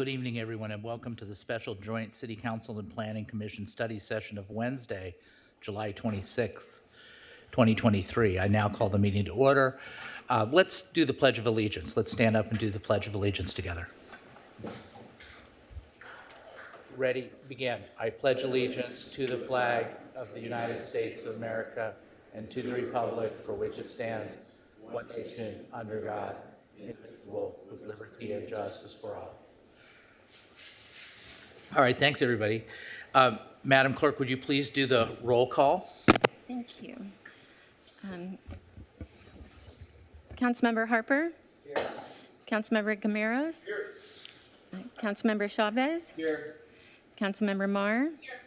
Good evening, everyone, and welcome to the special Joint City Council and Planning Commission study session of Wednesday, July 26th, 2023. I now call the meeting to order. Let's do the Pledge of Allegiance. Let's stand up and do the Pledge of Allegiance together. Ready, begin. I pledge allegiance to the flag of the United States of America and to the republic for which it stands, one nation, under God, indivisible, with liberty and justice for all. All right, thanks, everybody. Madam Clerk, would you please do the roll call? Thank you. Councilmember Harper? Here. Councilmember Gameros? Here. Councilmember Chavez? Here. Councilmember Marr? Here.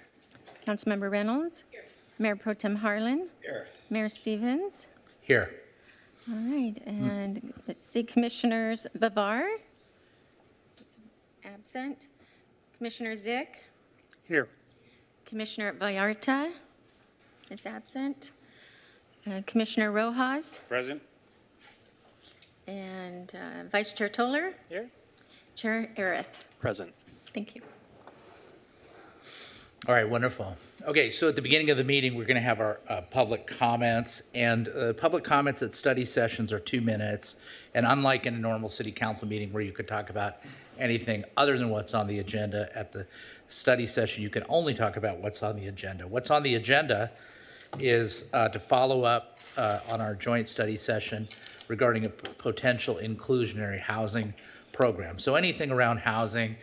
Councilmember Reynolds? Here. Mayor Pro Tem Harlan? Here. Mayor Stevens? Here. All right, and let's see, Commissioners Bavar? Absent. Commissioner Zick? Here. Commissioner Vallarta is absent. Commissioner Rojas? Present. And Vice Chair Toller? Here. Chair Arith? Present. Thank you. All right, wonderful. Okay, so at the beginning of the meeting, we're going to have our public comments, and public comments at study sessions are 2 minutes, and unlike in a normal city council meeting where you could talk about anything other than what's on the agenda, at the study session, you can only talk about what's on the agenda. What's on the agenda is to follow up on our joint study session regarding a potential inclusionary housing program. So anything around housing,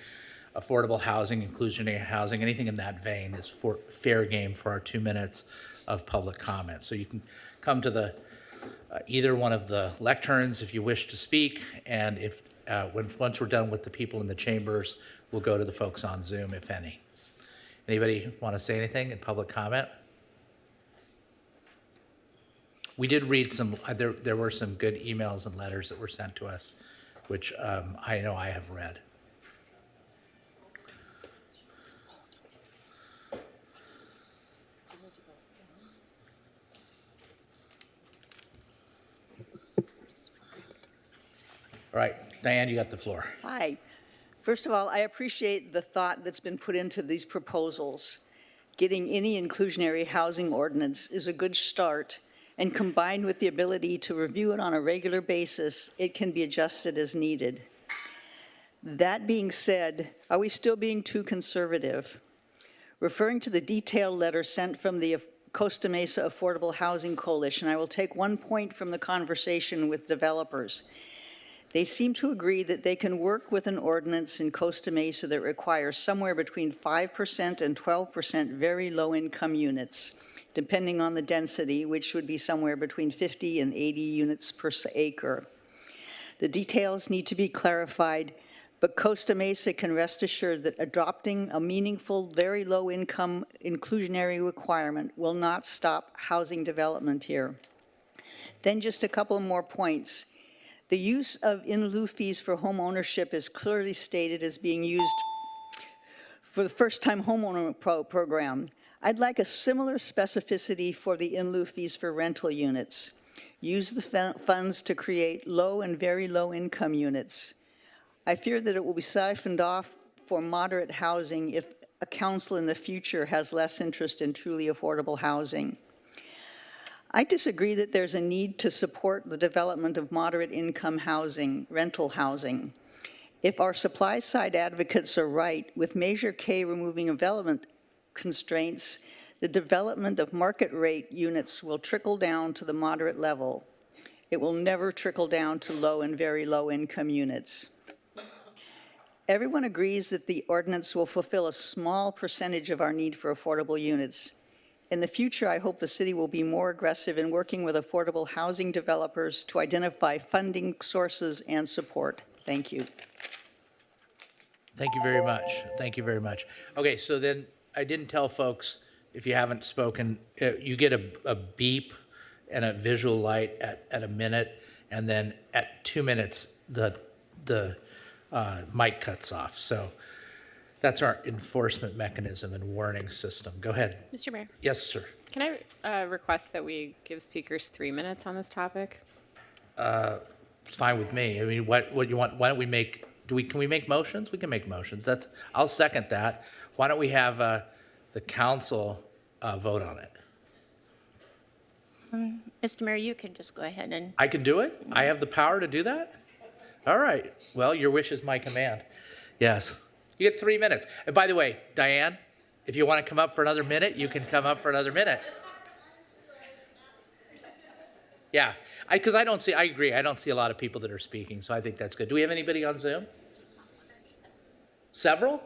affordable housing, inclusionary housing, anything in that vein is for fair game for our 2 minutes of public comment. So you can come to the either one of the lecterns if you wish to speak, and if once we're done with the people in the chambers, we'll go to the folks on Zoom, if any. Anybody want to say anything in public comment? We did read some, there were some good emails and letters that were sent to us, which I know I have read. All right, Diane, you got the floor. Hi. First of all, I appreciate the thought that's been put into these proposals. Getting any inclusionary housing ordinance is a good start, and combined with the ability to review it on a regular basis, it can be adjusted as needed. That being said, are we still being too conservative? Referring to the detailed letter sent from the Costa Mesa Affordable Housing Coalition, I will take one point from the conversation with developers. They seem to agree that they can work with an ordinance in Costa Mesa that requires somewhere between 5% and 12% very low-income units, depending on the density, which would be somewhere between 50 and 80 units per acre. The details need to be clarified, but Costa Mesa can rest assured that adopting a meaningful, very low-income inclusionary requirement will not stop housing development here. Then just a couple more points. The use of in-lieu fees for home ownership is clearly stated as being used for the first-time homeowner program. I'd like a similar specificity for the in-lieu fees for rental units. Use the funds to create low and very low-income units. I fear that it will be siphoned off for moderate housing if a council in the future has less interest in truly affordable housing. I disagree that there's a need to support the development of moderate income housing, rental housing. If our supply side advocates are right, with Measure K removing development constraints, the development of market rate units will trickle down to the moderate level. It will never trickle down to low and very low income units. Everyone agrees that the ordinance will fulfill a small percentage of our need for affordable units. In the future, I hope the city will be more aggressive in working with affordable housing developers to identify funding sources and support. Thank you. Thank you very much. Thank you very much. Okay, so then I didn't tell folks, if you haven't spoken, you get a beep and a visual light at a minute, and then at 2 minutes, the mic cuts off. So that's our enforcement mechanism and warning system. Go ahead. Mr. Mayor. Yes, sir. Can I request that we give speakers 3 minutes on this topic? Fine with me. I mean, what you want? Why don't we make Can we make motions? We can make motions. I'll second that. Why don't we have the council vote on it? Mr. Mayor, you can just go ahead and, I can do it? I have the power to do that? All right. Well, your wish is my command. Yes. You get 3 minutes. And by the way, Diane, if you want to come up for another minute, you can come up for another minute. Yeah, because I agree. I don't see a lot of people that are speaking, so I think that's good. Do we have anybody on Zoom? Several?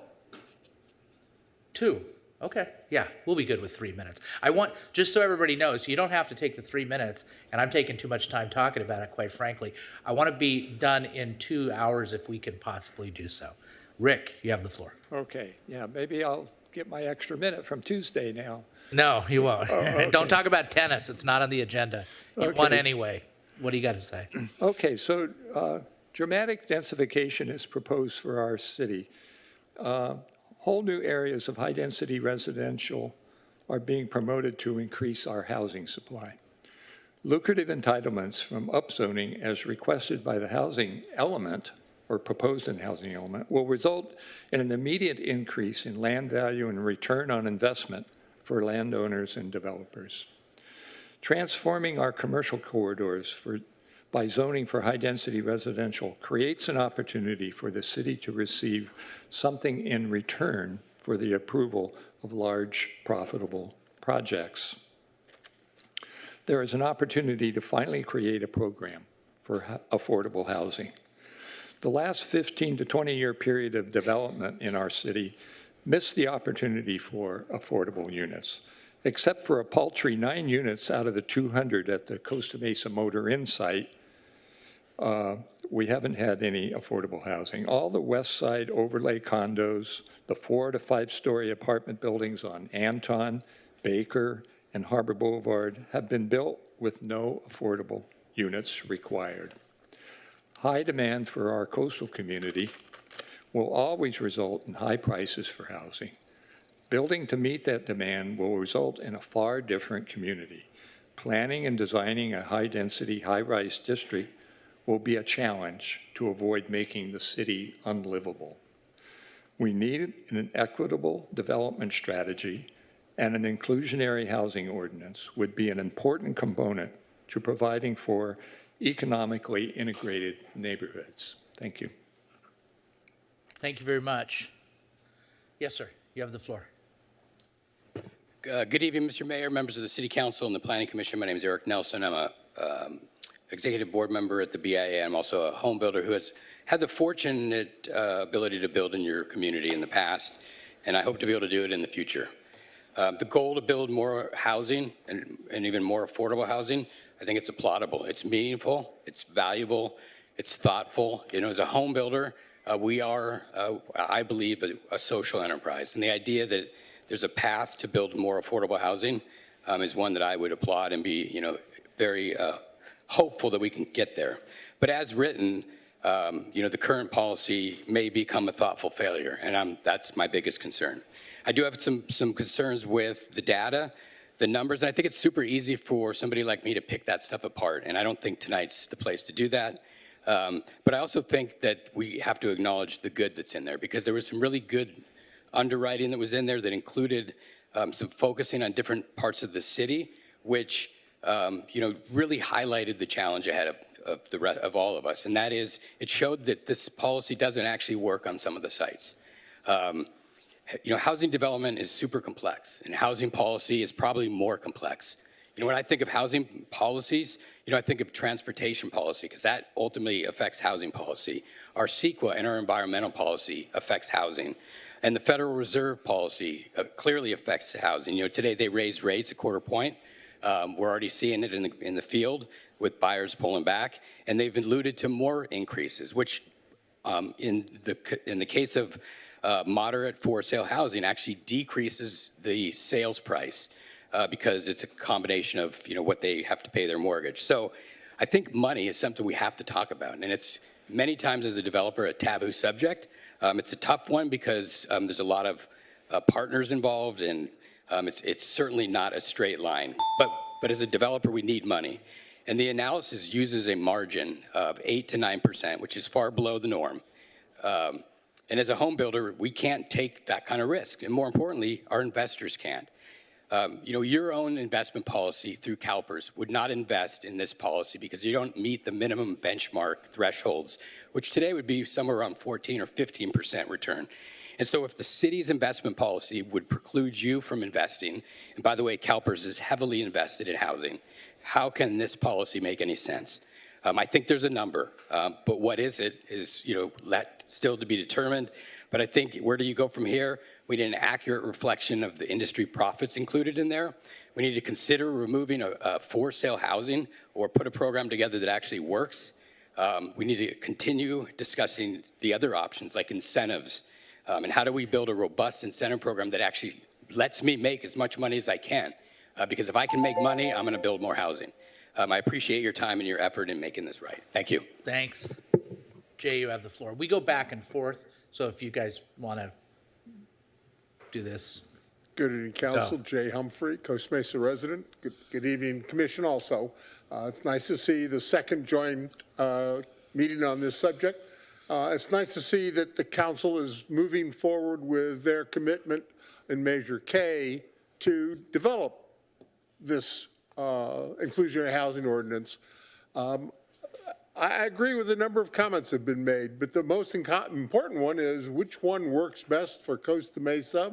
2. Okay, yeah, we'll be good with 3 minutes. Just so everybody knows, you don't have to take the 3 minutes, and I'm taking too much time talking about it, quite frankly. I want to be done in 2 hours if we can possibly do so. Rick, you have the floor. Okay, yeah, maybe I'll get my extra minute from Tuesday now. No, you won't. okay. Don't talk about tennis. It's not on the agenda. You won Okay. anyway. What do you got to say? Okay, so dramatic densification is proposed for our city. Whole new areas of high-density residential are being promoted to increase our housing supply. Lucrative entitlements from upzoning as requested by the housing element or proposed in the housing element will result in an immediate increase in land value and return on investment for landowners and developers. Transforming our commercial corridors by zoning for high-density residential creates an opportunity for the city to receive something in return for the approval of large, profitable projects. There is an opportunity to finally create a program for affordable housing. The last 15 to 20-year period of development in our city missed the opportunity for affordable units. Except for a paltry 9 units out of the 200 at the Costa Mesa Motor Inn site, we haven't had any affordable housing. All the West Side overlay condos, the 4 to 5 story apartment buildings on Anton, Baker, and Harbor Boulevard have been built with no affordable units required. High demand for our coastal community will always result in high prices for housing. Building to meet that demand will result in a far different community. Planning and designing a high-density, high-rise district will be a challenge to avoid making the city unlivable. We need an equitable development strategy, and an inclusionary housing ordinance would be an important component to providing for economically integrated neighborhoods. Thank you. Thank you very much. Yes, sir. You have the floor. Good evening, Mr. Mayor, members of the City Council and the Planning Commission. My name is Eric Nelson. I'm a executive board member at the BIA. I'm also a home builder who has had the fortunate ability to build in your community in the past, and I hope to be able to do it in the future. The goal to build more housing and even more affordable housing, I think it's applaudable. It's meaningful, it's valuable, it's thoughtful. You know, as a home builder, we are, I believe, a social enterprise. And the idea that there's a path to build more affordable housing is one that I would applaud and be, very hopeful that we can get there. But as written, the current policy may become a thoughtful failure, and that's my biggest concern. I do have some concerns with the data, the numbers, and I think it's super easy for somebody like me to pick that stuff apart, and I don't think tonight's the place to do that. But I also think that we have to acknowledge the good that's in there, because there was some really good underwriting that was in there that included some focusing on different parts of the city, which really highlighted the challenge ahead of all of us, and that is it showed that this policy doesn't actually work on some of the sites. Housing development is super complex, and housing policy is probably more complex. When I think of housing policies, I think of transportation policy, because that ultimately affects housing policy. Our CEQA and our environmental policy affects housing. And the Federal Reserve policy clearly affects housing. Today they raised rates a quarter point. We're already seeing it in the field with buyers pulling back, and they've alluded to more increases, which in the case of moderate for sale housing actually decreases the sales price because it's a combination of what they have to pay their mortgage. So I think money is something we have to talk about, and it's many times as a developer a taboo subject. It's a tough one because there's a lot of partners involved, and it's certainly not a straight line. But as a developer, we need money. And the analysis uses a margin of 8 to 9%, which is far below the norm. And as a home builder, we can't take that kind of risk. And more importantly, our investors can't. Your own investment policy through CalPERS would not invest in this policy because you don't meet the minimum benchmark thresholds, which today would be somewhere around 14 or 15% return. And so if the city's investment policy would preclude you from investing, and by the way, CalPERS is heavily invested in housing, how can this policy make any sense? I think there's a number, but what is it is, still to be determined. But I think where do you go from here? We need an accurate reflection of the industry profits included in there. We need to consider removing a for-sale housing or put a program together that actually works. We need to continue discussing the other options like incentives. And how do we build a robust incentive program that actually lets me make as much money as I can? Because if I can make money, I'm going to build more housing. I appreciate your time and your effort in making this right. Thank you. Thanks. Jay, you have the floor. We go back and forth, so if you guys want to do this. Good evening, Council. Jay Humphrey, Costa Mesa resident. Good evening, Commission also. It's nice to see the second joint meeting on this subject. It's nice to see that the Council is moving forward with their commitment in Measure K to develop this inclusionary housing ordinance. I agree with a number of comments that have been made, but the most important one is which one works best for Costa Mesa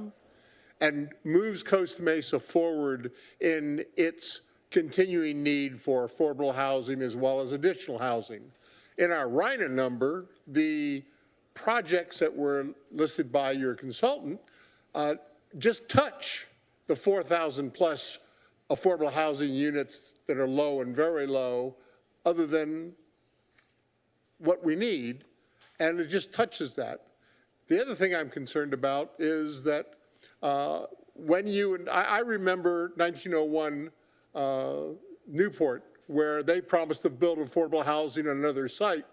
and moves Costa Mesa forward in its continuing need for affordable housing as well as additional housing. In our RINA number, the projects that were listed by your consultant just touch the 4,000 plus affordable housing units that are low and very low, other than what we need, and it just touches that. The other thing I'm concerned about is that when you, and I remember 1901 Newport, where they promised to build affordable housing on another site,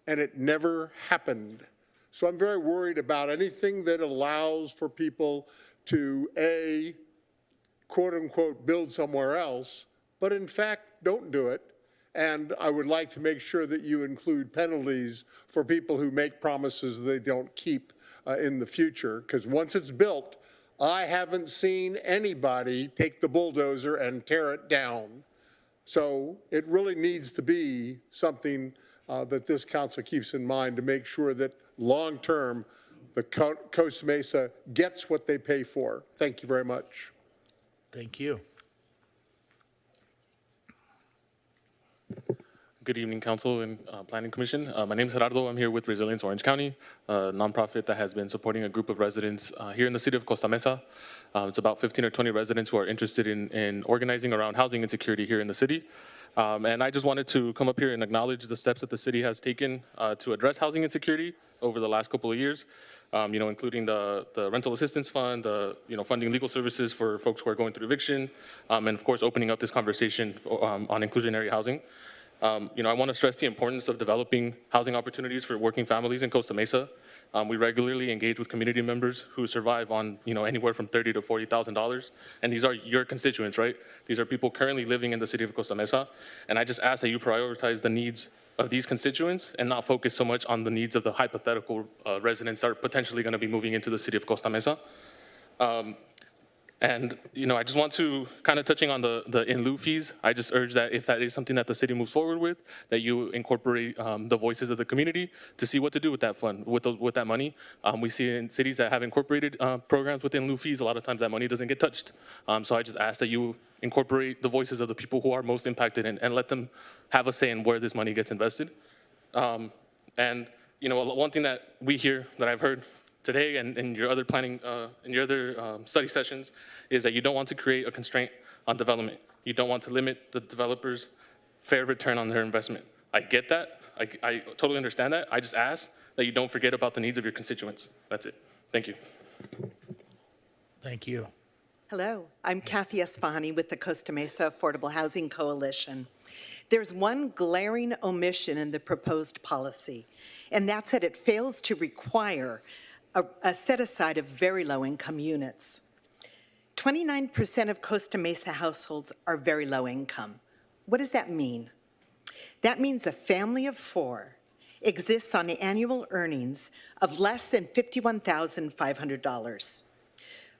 and it never happened. So I'm very worried about anything that allows for people to, A, quote unquote, build somewhere else, but in fact, don't do it. And I would like to make sure that you include penalties for people who make promises they don't keep in the future, because once it's built, I haven't seen anybody take the bulldozer and tear it down. So it really needs to be something that this council keeps in mind to make sure that long-term the Costa Mesa gets what they pay for. Thank you very much. Thank you. Good evening, Council and Planning Commission. My name is Gerardo. I'm here with Resilience Orange County, a nonprofit that has been supporting a group of residents here in the city of Costa Mesa. It's about 15 or 20 residents who are interested in organizing around housing insecurity here in the city. And I just wanted to come up here and acknowledge the steps that the city has taken to address housing insecurity over the last couple of years, including the rental assistance fund, funding legal services for folks who are going through eviction, and of course, opening up this conversation on inclusionary housing. I want to stress the importance of developing housing opportunities for working families in Costa Mesa. We regularly engage with community members who survive on, anywhere from $30,000 to $40,000. And these are your constituents, right? These are people currently living in the city of Costa Mesa. And I just ask that you prioritize the needs of these constituents and not focus so much on the needs of the hypothetical residents that are potentially going to be moving into the city of Costa Mesa. And, I just want to kind of touching on the in lieu fees. I just urge that if that is something that the city moves forward with, that you incorporate the voices of the community to see what to do with that fund, with that money. We see in cities that have incorporated programs with in lieu fees, a lot of times that money doesn't get touched. So I just ask that you incorporate the voices of the people who are most impacted and let them have a say in where this money gets invested. And, one thing that we hear, that I've heard today and in your other planning, in your other study sessions, is that you don't want to create a constraint on development. You don't want to limit the developers' fair return on their investment. I get that. I totally understand that. I just ask that you don't forget about the needs of your constituents. That's it. Thank you. Thank you. Hello, I'm Kathy Esfahani with the Costa Mesa Affordable Housing Coalition. There's one glaring omission in the proposed policy, and that's that it fails to require a set-aside of very low-income units. 29% of Costa Mesa households are very low income. What does that mean? That means a family of 4 exists on annual earnings of less than $51,500.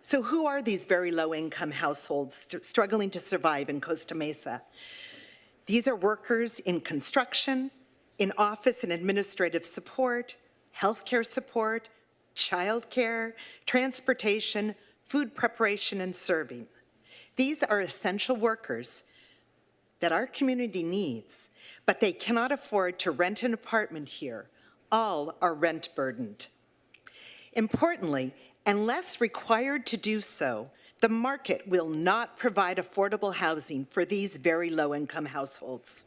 So who are these very low-income households struggling to survive in Costa Mesa? These are workers in construction, in office and administrative support, healthcare support, childcare, transportation, food preparation, and serving. These are essential workers that our community needs, but they cannot afford to rent an apartment here. All are rent burdened. Importantly, unless required to do so, the market will not provide affordable housing for these very low-income households.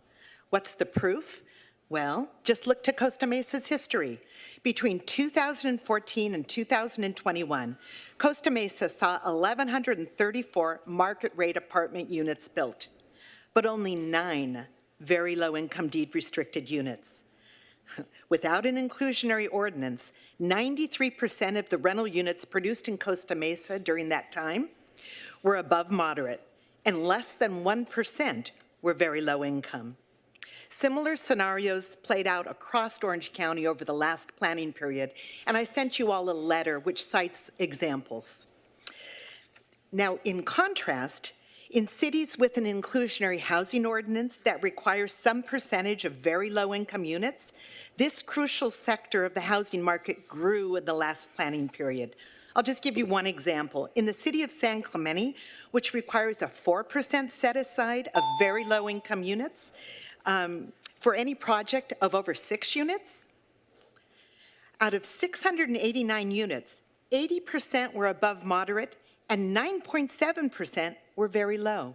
What's the proof? Well, just look to Costa Mesa's history. Between 2014 and 2021, Costa Mesa saw 1,134 market-rate apartment units built, but only 9 very low-income deed-restricted units. Without an inclusionary ordinance, 93% of the rental units produced in Costa Mesa during that time were above moderate, and less than 1% were very low income. Similar scenarios played out across Orange County over the last planning period, and I sent you all a letter which cites examples. Now, in contrast, in cities with an inclusionary housing ordinance that requires some percentage of very low-income units, this crucial sector of the housing market grew in the last planning period. I'll just give you one example. In the city of San Clemente, which requires a 4% set-aside of very low-income units, for any project of over 6 units, out of 689 units, 80% were above moderate and 9.7% were very low.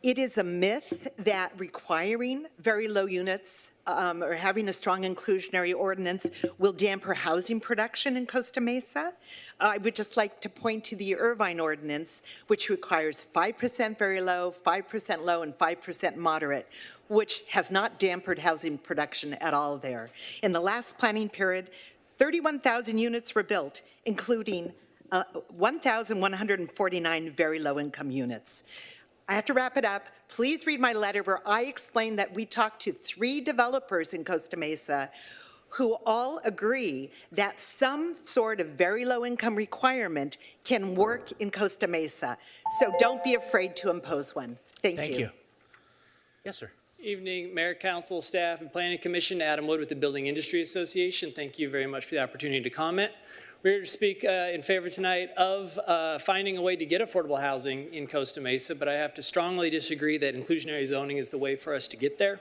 It is a myth that requiring very low units or having a strong inclusionary ordinance will dampen housing production in Costa Mesa. I would just like to point to the Irvine ordinance, which requires 5% very low, 5% low, and 5% moderate, which has not dampened housing production at all there. In the last planning period, 31,000 units were built, including 1,149 very low-income units. I have to wrap it up. Please read my letter where I explain that we talked to 3 developers in Costa Mesa who all agree that some sort of very low-income requirement can work in Costa Mesa. So don't be afraid to impose one. Thank you. Thank you. Yes, sir. Evening, Mayor, Council, staff, and Planning Commission. Adam Wood with the Building Industry Association. Thank you very much for the opportunity to comment. We're here to speak in favor tonight of finding a way to get affordable housing in Costa Mesa, but I have to strongly disagree that inclusionary zoning is the way for us to get there.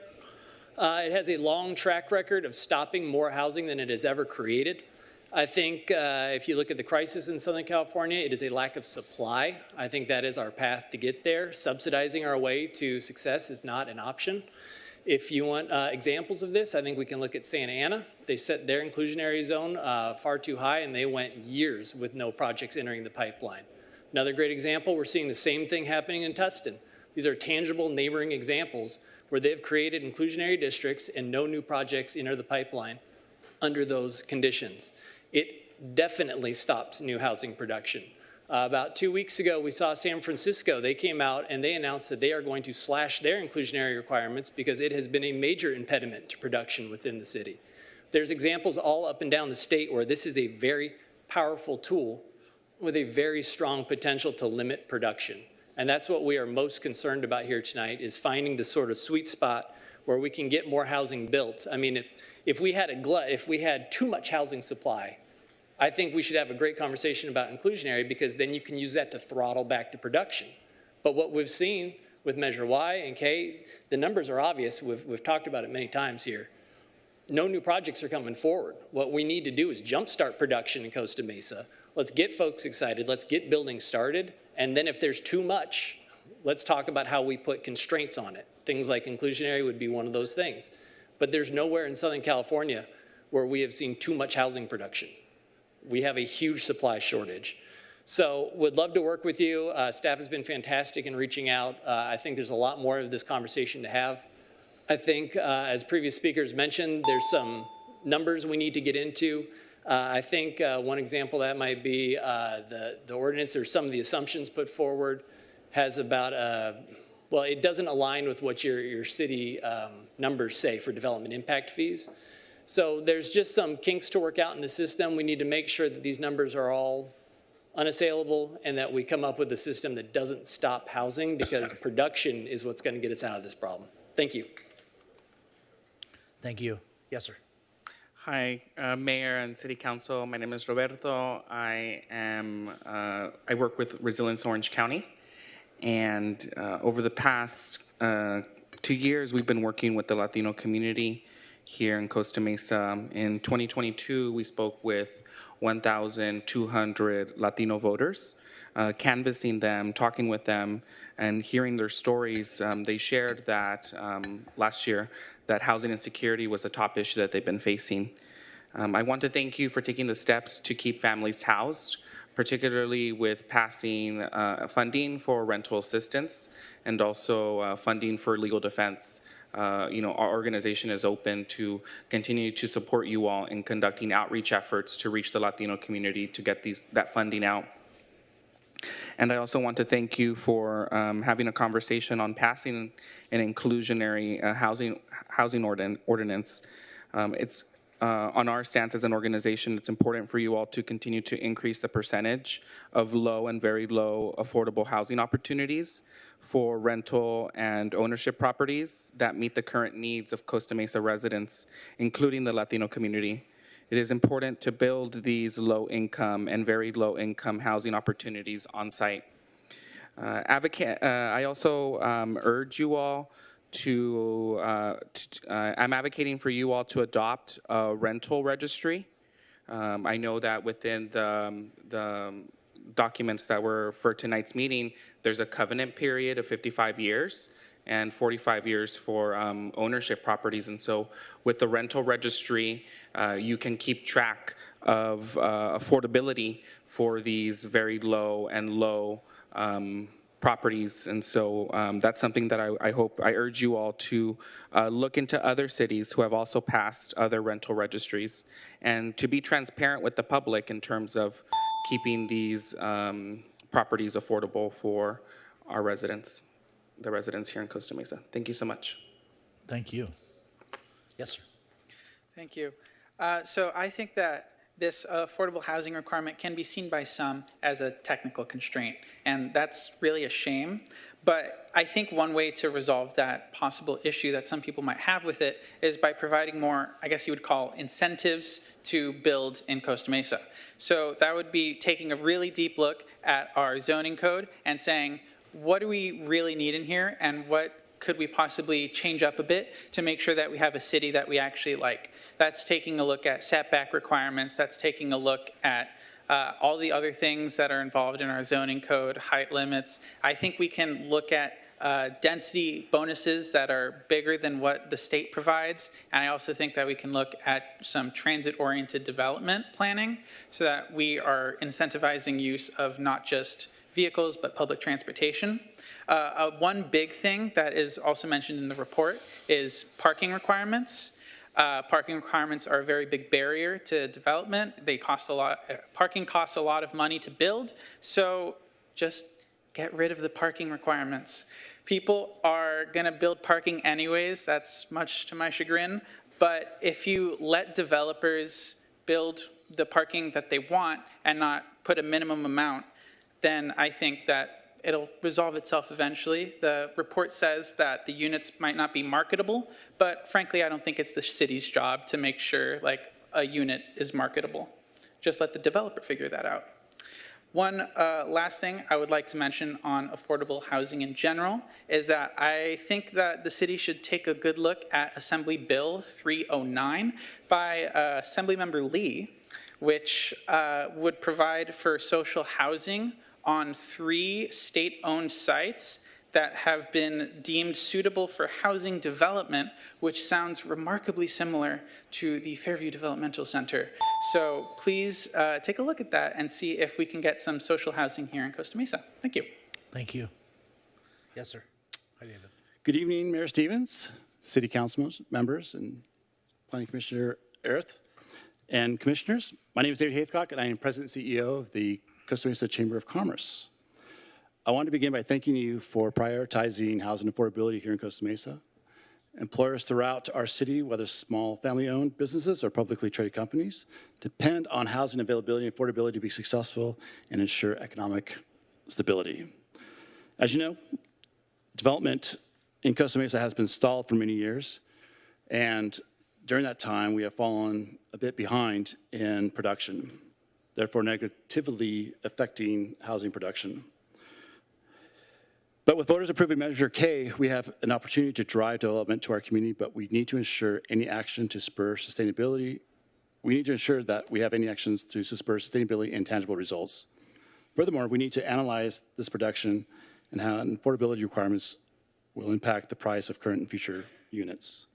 It has a long track record of stopping more housing than it has ever created. I think if you look at the crisis in Southern California, it is a lack of supply. I think that is our path to get there. Subsidizing our way to success is not an option. If you want examples of this, I think we can look at Santa Ana. They set their inclusionary zone far too high, and they went years with no projects entering the pipeline. Another great example, we're seeing the same thing happening in Tustin. These are tangible neighboring examples where they've created inclusionary districts and no new projects enter the pipeline under those conditions. It definitely stops new housing production. About 2 weeks ago, we saw San Francisco. They came out and they announced that they are going to slash their inclusionary requirements because it has been a major impediment to production within the city. There's examples all up and down the state where this is a very powerful tool with a very strong potential to limit production. And that's what we are most concerned about here tonight, is finding the sort of sweet spot where we can get more housing built. I mean, if we had if we had too much housing supply, I think we should have a great conversation about inclusionary, because then you can use that to throttle back the production. But what we've seen with Measure Y and K, the numbers are obvious. We've talked about it many times here. No new projects are coming forward. What we need to do is jumpstart production in Costa Mesa. Let's get folks excited. Let's get building started. And then if there's too much, let's talk about how we put constraints on it. Things like inclusionary would be one of those things. But there's nowhere in Southern California where we have seen too much housing production. We have a huge supply shortage. So would love to work with you. Staff has been fantastic in reaching out. I think there's a lot more of this conversation to have. I think, as previous speakers mentioned, there's some numbers we need to get into. I think one example that might be the ordinance, or some of the assumptions put forward, has about well, it doesn't align with what your city numbers say for development impact fees. So there's just some kinks to work out in the system. We need to make sure that these numbers are all unassailable and that we come up with a system that doesn't stop housing, because production is what's going to get us out of this problem. Thank you. Thank you. Yes, sir. Hi, Mayor and City Council. My name is Roberto. I work with Resilience Orange County, and over the past 2 years, we've been working with the Latino community here in Costa Mesa. In 2022, we spoke with 1,200 Latino voters, canvassing them, talking with them, and hearing their stories. They shared that last year that housing insecurity was a top issue that they've been facing. I want to thank you for taking the steps to keep families housed, particularly with passing funding for rental assistance and also funding for legal defense. Our organization is open to continue to support you all in conducting outreach efforts to reach the Latino community to get that funding out. And I also want to thank you for having a conversation on passing an inclusionary housing ordinance. It's on our stance as an organization, it's important for you all to continue to increase the percentage of low and very low affordable housing opportunities for rental and ownership properties that meet the current needs of Costa Mesa residents, including the Latino community. It is important to build these low-income and very low-income housing opportunities on site. I also urge you all I'm advocating for you all to adopt a rental registry. I know that within the documents that were for tonight's meeting, there's a covenant period of 55 years and 45 years for ownership properties. And so with the rental registry, you can keep track of affordability for these very low and low properties. And so that's something that I urge you all to look into other cities who have also passed other rental registries, and to be transparent with the public in terms of keeping these properties affordable for our residents, the residents here in Costa Mesa. Thank you so much. Thank you. Yes, sir. Thank you. So I think that this affordable housing requirement can be seen by some as a technical constraint, and that's really a shame. But I think one way to resolve that possible issue that some people might have with it is by providing more, I guess you would call, incentives to build in Costa Mesa. So that would be taking a really deep look at our zoning code and saying, what do we really need in here, and what could we possibly change up a bit to make sure that we have a city that we actually like? That's taking a look at setback requirements. That's taking a look at all the other things that are involved in our zoning code, height limits. I think we can look at density bonuses that are bigger than what the state provides. And I also think that we can look at some transit-oriented development planning so that we are incentivizing use of not just vehicles, but public transportation. One big thing that is also mentioned in the report is parking requirements. Parking requirements are a very big barrier to development. They cost a lot. Parking costs a lot of money to build, so just get rid of the parking requirements. People are going to build parking anyways. That's much to my chagrin. But if you let developers build the parking that they want and not put a minimum amount, then I think that it'll resolve itself eventually. The report says that the units might not be marketable, but frankly, I don't think it's the city's job to make sure like a unit is marketable. Just let the developer figure that out. One last thing I would like to mention on affordable housing in general is that I think that the city should take a good look at Assembly Bill 309 by Assemblymember Lee, which would provide for social housing on 3 state-owned sites that have been deemed suitable for housing development, which sounds remarkably similar to the Fairview Developmental Center. So please take a look at that and see if we can get some social housing here in Costa Mesa. Thank you. Thank you. Yes, sir. Hi, David. Good evening, Mayor Stevens, City Council members, and Planning Commissioner Erth, and commissioners. My name is David Haythcock, and I am President and CEO of the Costa Mesa Chamber of Commerce. I want to begin by thanking you for prioritizing housing affordability here in Costa Mesa. Employers throughout our city, whether small family-owned businesses or publicly traded companies, depend on housing availability and affordability to be successful and ensure economic stability. As you know, development in Costa Mesa has been stalled for many years, and during that time, we have fallen a bit behind in production, therefore negatively affecting housing production. But with voters approving Measure K, we have an opportunity to drive development to our community, but we need to ensure any action to spur sustainability. We need to ensure that we have any actions to spur sustainability and tangible results. Furthermore, we need to analyze this production and how affordability requirements will impact the price of current and future units.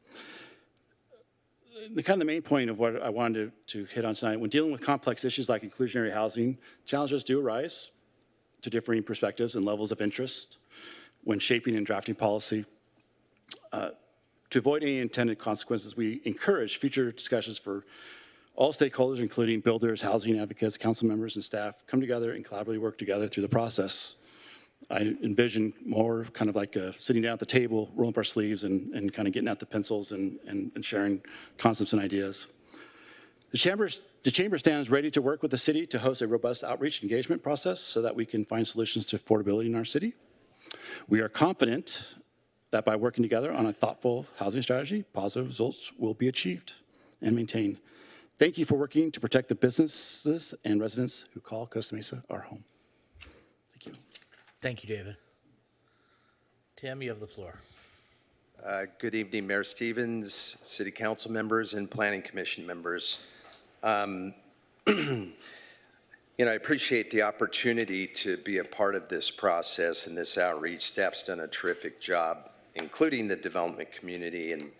The main point of what I wanted to hit on tonight, when dealing with complex issues like inclusionary housing, challenges do arise to differing perspectives and levels of interest when shaping and drafting policy. To avoid any intended consequences, we encourage future discussions for all stakeholders, including builders, housing advocates, council members, and staff, come together and collaboratively work together through the process. I envision more kind of like sitting down at the table, rolling up our sleeves, and kind of getting out the pencils and sharing concepts and ideas. The Chamber stands ready to work with the city to host a robust outreach engagement process so that we can find solutions to affordability in our city. We are confident that by working together on a thoughtful housing strategy, positive results will be achieved and maintained. Thank you for working to protect the businesses and residents who call Costa Mesa our home. Thank you. Thank you, David. Tim, you have the floor. Good evening, Mayor Stevens, City Council members, and Planning Commission members. I appreciate the opportunity to be a part of this process and this outreach. Staff's done a terrific job, including the development community and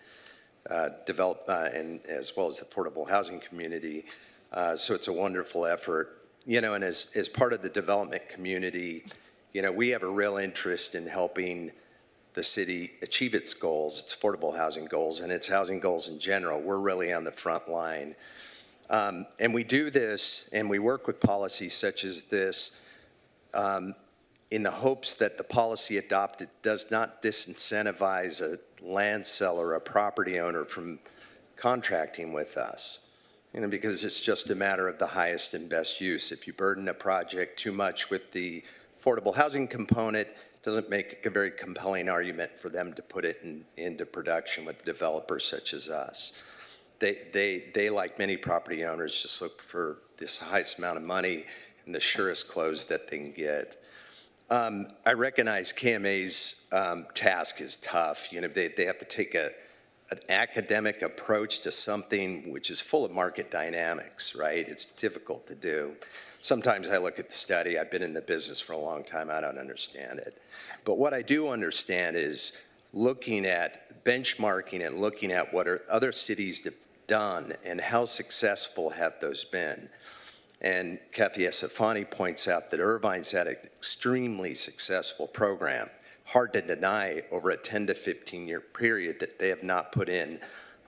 as well as the affordable housing community. So it's a wonderful effort. And as part of the development community, we have a real interest in helping the city achieve its goals, its affordable housing goals, and its housing goals in general. We're really on the front line. And we do this, and we work with policies such as this in the hopes that the policy adopted does not disincentivize a land seller, a property owner from contracting with us, because it's just a matter of the highest and best use. If you burden a project too much with the affordable housing component, it doesn't make a very compelling argument for them to put it into production with developers such as us. They, like many property owners, just look for this highest amount of money and the surest close that they can get. I recognize KMA's task is tough. They have to take an academic approach to something which is full of market dynamics, right? It's difficult to do. Sometimes I look at the study, I've been in the business for a long time, I don't understand it. But what I do understand is looking at benchmarking and looking at what other cities have done and how successful have those been. And Kathy Estefani points out that Irvine's had an extremely successful program. Hard to deny over a 10 to 15 year period that they have not put in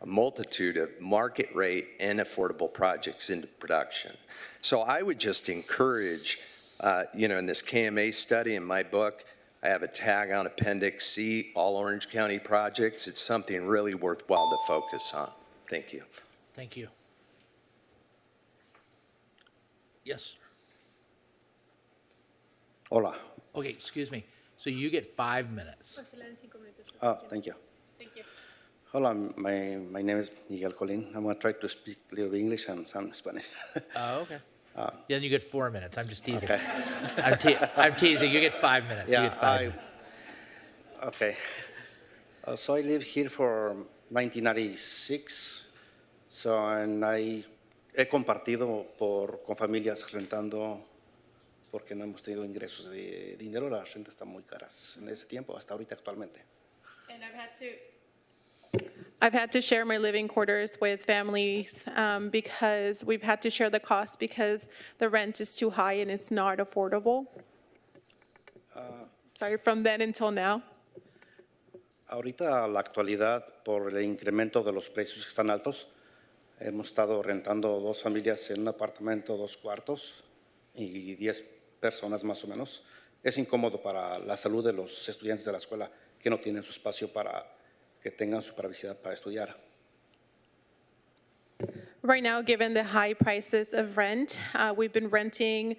a multitude of market rate and affordable projects into production. So I would just encourage, in this KMA study in my book, I have a tag on Appendix C, all Orange County projects. It's something really worthwhile to focus on. Thank you. Thank you. Yes. Hola. Okay, excuse me. So you get 5 minutes. Oh, thank you. Thank you. Hola, my name is Miguel Colin. I'm going to try to speak a little English and some Spanish. Oh, okay. Then you get 4 minutes. I'm just teasing. Okay. I'm teasing. You get 5 minutes. Yeah, you get 5 minutes. Okay. So I live here for 1996. And I he compartido con familias rentando porque no hemos tenido ingresos de dinero. Las rentas están muy caras en ese tiempo, hasta ahorita actualmente. And I've had to share my living quarters with families because we've had to share the cost because the rent is too high and it's not affordable. Sorry, from then until now. Ahorita, la actualidad, por el incremento de los precios que están altos, hemos estado rentando 2 familias en un apartamento, 2 cuartos y 10 personas más o menos. es incómodo para la salud de los estudiantes de la escuela que no tienen su espacio para que tengan su privacidad para estudiar. Right now, given the high prices of rent, we've been renting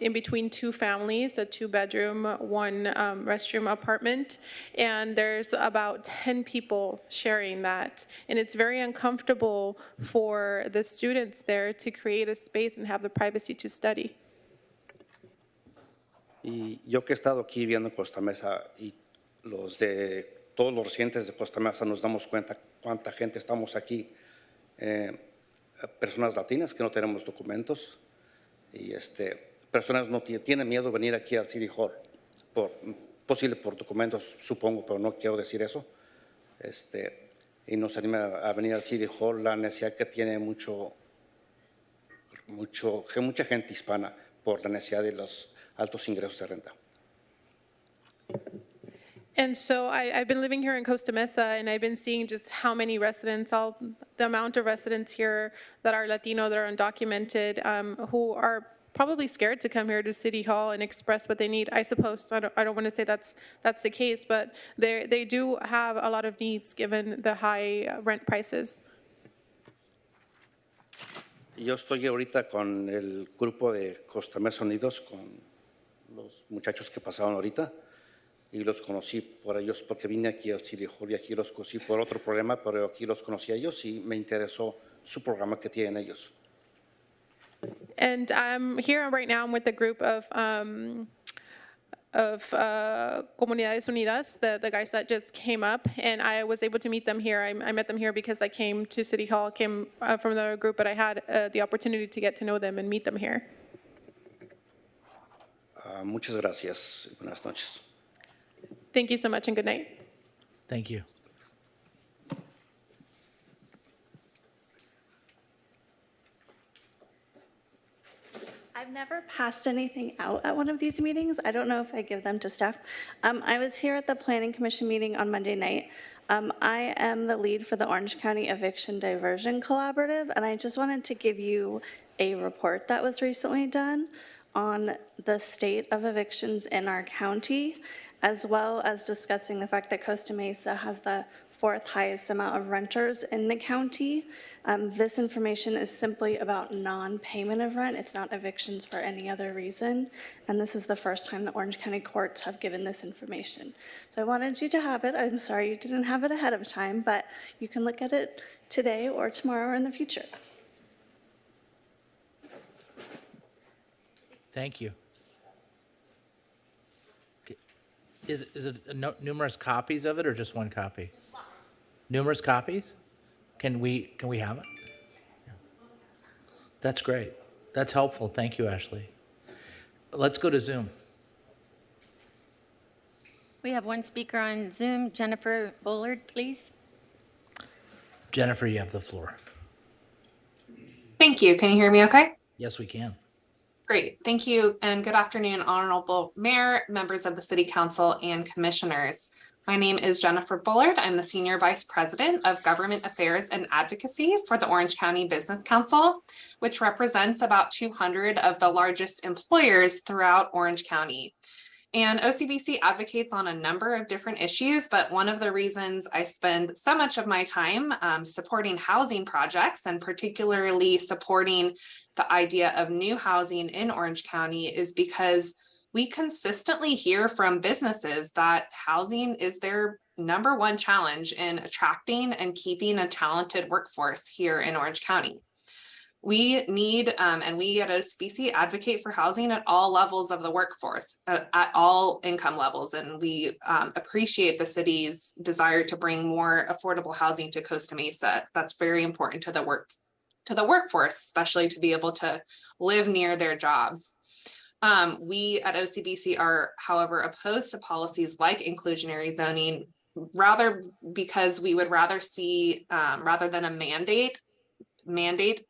in between two families, a 2-bedroom, 1 restroom apartment, and there's about 10 people sharing that. And it's very uncomfortable for the students there to create a space and have the privacy to study. Y yo que he estado aquí viendo Costa Mesa y todos los residentes de Costa Mesa nos damos cuenta cuánta gente estamos aquí. Personas latinas que no tenemos documentos y personas no tienen miedo de venir aquí al City Hall, posible por documentos, supongo, pero no quiero decir eso. Y nos anima a venir al City Hall la necesidad que tiene mucha gente hispana por la necesidad de los altos ingresos de renta. And so I've been living here in Costa Mesa, and I've been seeing just how many residents, the amount of residents here that are Latino, that are undocumented, who are probably scared to come here to City Hall and express what they need. I suppose, I don't want to say that's the case, but they do have a lot of needs given the high rent prices. Yo estoy ahorita con el grupo de Costa Mesa Unidos, con los muchachos que pasaron ahorita. Y los conocí por ellos porque vine aquí al City Hall y aquí los conocí por otro problema, pero aquí los conocí a ellos y me interesó su programa que tienen ellos. And I'm here right now. I'm with the group of Comunidades Unidas, the guys that just came up, and I was able to meet them here. I met them here because I came to City Hall, came from the group, but I had the opportunity to get to know them and meet them here. Muchas gracias. Buenas noches. Thank you so much and good night. Thank you. I've never passed anything out at one of these meetings. I don't know if I give them to staff. I was here at the Planning Commission meeting on Monday night. I am the lead for the Orange County Eviction Diversion Collaborative, and I just wanted to give you a report that was recently done on the state of evictions in our county, as well as discussing the fact that Costa Mesa has the 4th highest amount of renters in the county. This information is simply about non-payment of rent. It's not evictions for any other reason. And this is the first time the Orange County courts have given this information. So I wanted you to have it. I'm sorry you didn't have it ahead of time, but you can look at it today or tomorrow or in the future. Thank you. Is it numerous copies of it or just one copy? Numerous copies? Can we have it? That's great. That's helpful. Thank you, Ashley. Let's go to Zoom. We have one speaker on Zoom. Jennifer Bullard, please. Jennifer, you have the floor. Thank you. Can you hear me okay? Yes, we can. Great. Thank you. And good afternoon, Honorable Mayor, members of the City Council, and commissioners. My name is Jennifer Bullard. I'm the Senior Vice President of Government Affairs and Advocacy for the Orange County Business Council, which represents about 200 of the largest employers throughout Orange County. And OCBC advocates on a number of different issues, but one of the reasons I spend so much of my time supporting housing projects and particularly supporting the idea of new housing in Orange County is because we consistently hear from businesses that housing is their #1 challenge in attracting and keeping a talented workforce here in Orange County. We need, and we at OCBC advocate for housing at all levels of the workforce, at all income levels. And we appreciate the city's desire to bring more affordable housing to Costa Mesa. That's very important to the workforce, especially to be able to live near their jobs. We at OCBC are, however, opposed to policies like inclusionary zoning, rather because we would rather see, rather than a mandate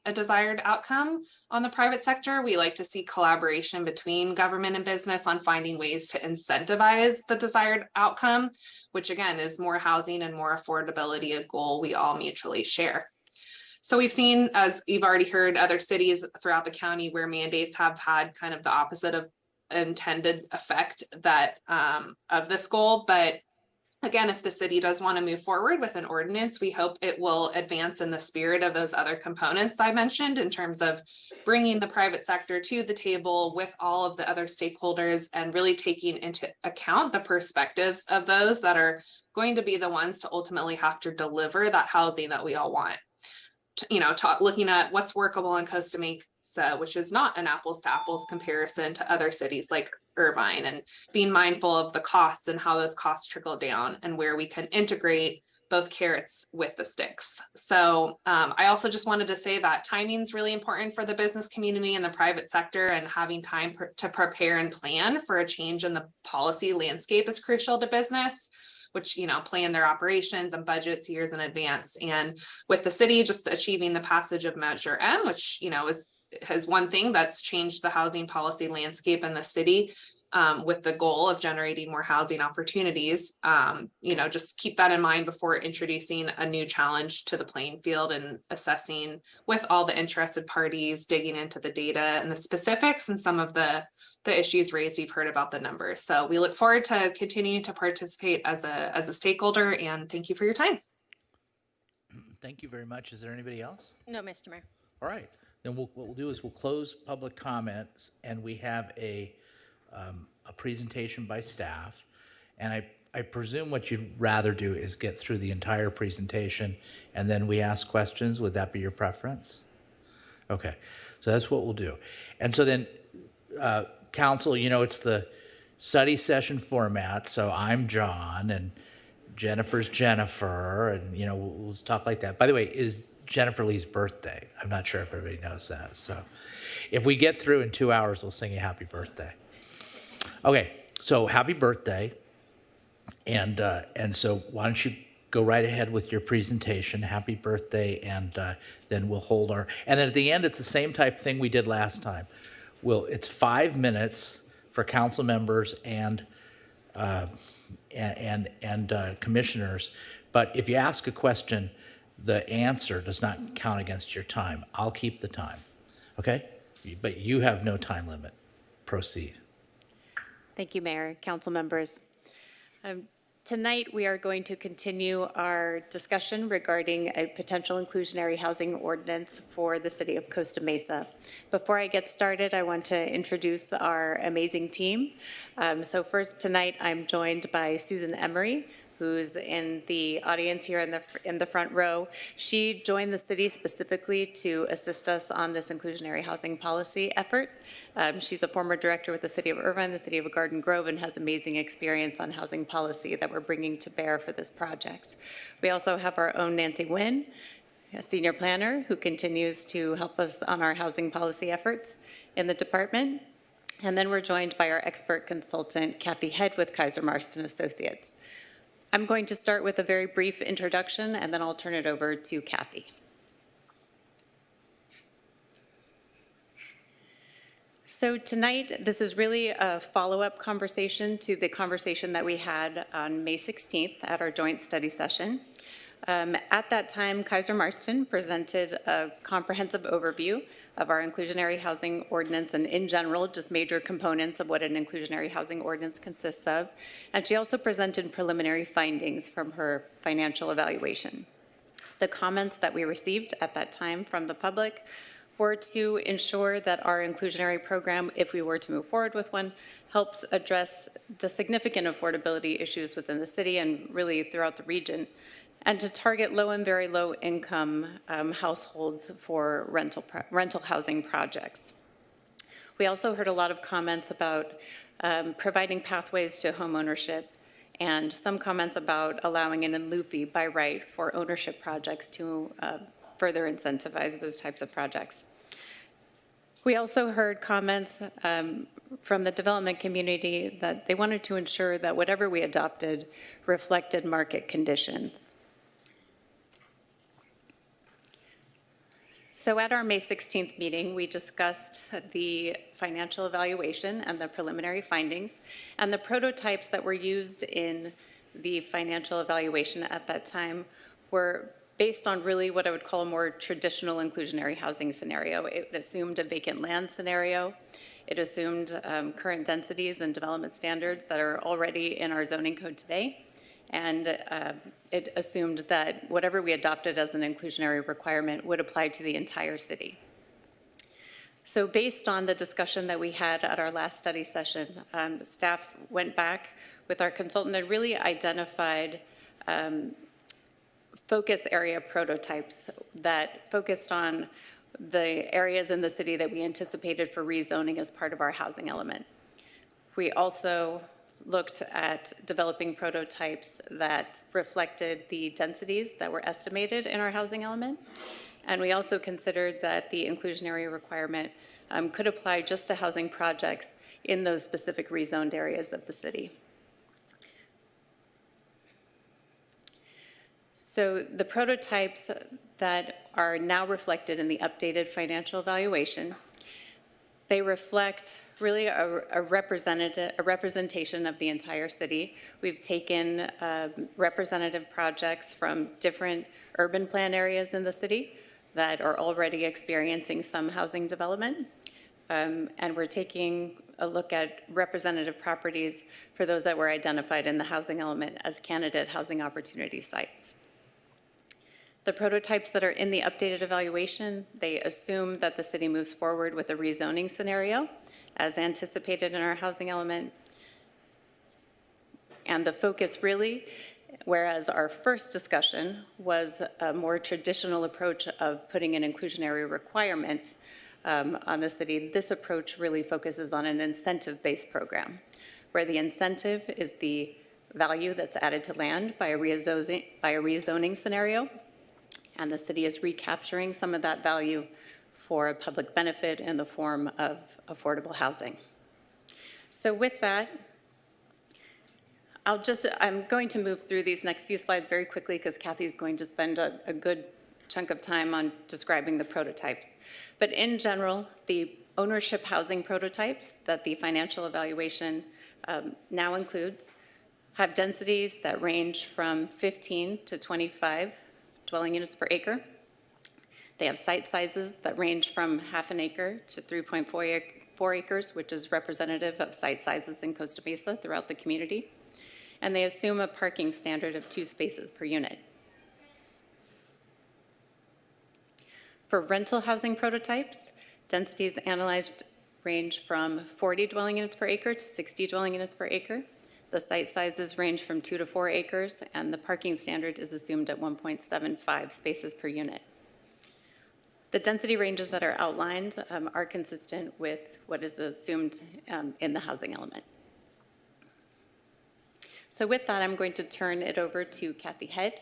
a desired outcome on the private sector. We like to see collaboration between government and business on finding ways to incentivize the desired outcome, which again is more housing and more affordability, a goal we all mutually share. So we've seen, as you've already heard, other cities throughout the county where mandates have had kind of the opposite intended effect that of this goal. But again, if the city does want to move forward with an ordinance, we hope it will advance in the spirit of those other components I mentioned in terms of bringing the private sector to the table with all of the other stakeholders and really taking into account the perspectives of those that are going to be the ones to ultimately have to deliver that housing that we all want. Looking at what's workable in Costa Mesa, which is not an apples to apples comparison to other cities like Irvine, and being mindful of the costs and how those costs trickle down and where we can integrate both carrots with the sticks. So I also just wanted to say that timing is really important for the business community and the private sector, and having time to prepare and plan for a change in the policy landscape is crucial to business, which, plan their operations and budgets years in advance. And with the city just achieving the passage of Measure M, which, has one thing that's changed the housing policy landscape in the city, with the goal of generating more housing opportunities. Just keep that in mind before introducing a new challenge to the playing field and assessing with all the interested parties, digging into the data and the specifics and some of the issues raised. You've heard about the numbers. So we look forward to continuing to participate as a stakeholder, and thank you for your time. Thank you very much. Is there anybody else? No, Mr. Mayor. All right, then what we'll do is we'll close public comments, and we have a presentation by staff. And I presume what you'd rather do is get through the entire presentation, and then we ask questions. Would that be your preference? Okay, so that's what we'll do. And so then, council, it's the study session format, so I'm John, and Jennifer's Jennifer, and, we'll talk like that. By the way, it is Jennifer Lee's birthday. I'm not sure if everybody knows that. So if we get through in 2 hours, we'll sing you happy birthday. Okay, so happy birthday. And so why don't you go right ahead with your presentation. Happy birthday, and then we'll hold our, and then at the end, it's the same type thing we did last time. It's 5 minutes for council members and commissioners, but if you ask a question, the answer does not count against your time. I'll keep the time, okay? But you have no time limit. Proceed. Thank you, Mayor, council members. Tonight, we are going to continue our discussion regarding a potential inclusionary housing ordinance for the city of Costa Mesa. Before I get started, I want to introduce our amazing team. So first, tonight, I'm joined by Susan Emery, who's in the audience here in the front row. She joined the city specifically to assist us on this inclusionary housing policy effort. She's a former director with the city of Irvine, the city of Garden Grove, and has amazing experience on housing policy that we're bringing to bear for this project. We also have our own Nancy Nguyen, a senior planner who continues to help us on our housing policy efforts in the department. And then we're joined by our expert consultant, Kathy Head with Kaiser Marston Associates. I'm going to start with a very brief introduction, and then I'll turn it over to Kathy. So tonight, this is really a follow-up conversation to the conversation that we had on May 16th at our joint study session. At that time, Kaiser Marston presented a comprehensive overview of our inclusionary housing ordinance and in general, just major components of what an inclusionary housing ordinance consists of. And she also presented preliminary findings from her financial evaluation. The comments that we received at that time from the public were to ensure that our inclusionary program, if we were to move forward with one, helps address the significant affordability issues within the city and really throughout the region, and to target low and very low income households for rental housing projects. We also heard a lot of comments about providing pathways to home ownership, and some comments about allowing an in lieu fee by right for ownership projects to further incentivize those types of projects. We also heard comments from the development community that they wanted to ensure that whatever we adopted reflected market conditions. So at our May 16th meeting, we discussed the financial evaluation and the preliminary findings, and the prototypes that were used in the financial evaluation at that time were based on really what I would call a more traditional inclusionary housing scenario. It assumed a vacant land scenario. It assumed current densities and development standards that are already in our zoning code today. And it assumed that whatever we adopted as an inclusionary requirement would apply to the entire city. So based on the discussion that we had at our last study session, staff went back with our consultant and really identified focus area prototypes that focused on the areas in the city that we anticipated for rezoning as part of our housing element. We also looked at developing prototypes that reflected the densities that were estimated in our housing element. And we also considered that the inclusionary requirement could apply just to housing projects in those specific rezoned areas of the city. So the prototypes that are now reflected in the updated financial evaluation, they reflect really a representation of the entire city. We've taken representative projects from different urban plan areas in the city that are already experiencing some housing development. And we're taking a look at representative properties for those that were identified in the housing element as candidate housing opportunity sites. The prototypes that are in the updated evaluation, they assume that the city moves forward with a rezoning scenario as anticipated in our housing element. And the focus really, whereas our first discussion was a more traditional approach of putting an inclusionary requirement on the city, this approach really focuses on an incentive-based program, where the incentive is the value that's added to land by a rezoning scenario, and the city is recapturing some of that value for a public benefit in the form of affordable housing. So with that, I'm going to move through these next few slides very quickly because Kathy's going to spend a good chunk of time on describing the prototypes. But in general, the ownership housing prototypes that the financial evaluation now includes have densities that range from 15 to 25 dwelling units per acre. They have site sizes that range from half an acre to 3.4 acres, which is representative of site sizes in Costa Mesa throughout the community. And they assume a parking standard of 2 spaces per unit. For rental housing prototypes, densities analyzed range from 40 dwelling units per acre to 60 dwelling units per acre. The site sizes range from 2 to 4 acres, and the parking standard is assumed at 1.75 spaces per unit. The density ranges that are outlined are consistent with what is assumed in the housing element. So with that, I'm going to turn it over to Kathy Head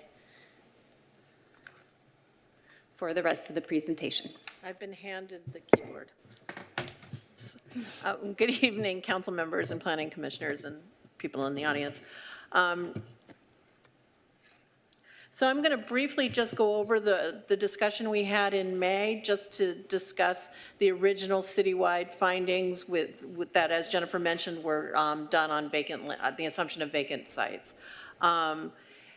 for the rest of the presentation. I've been handed the keyboard. Good evening, council members and planning commissioners and people in the audience. So I'm going to briefly just go over the discussion we had in May, just to discuss the original citywide findings with that, as Jennifer mentioned, were done on the assumption of vacant sites.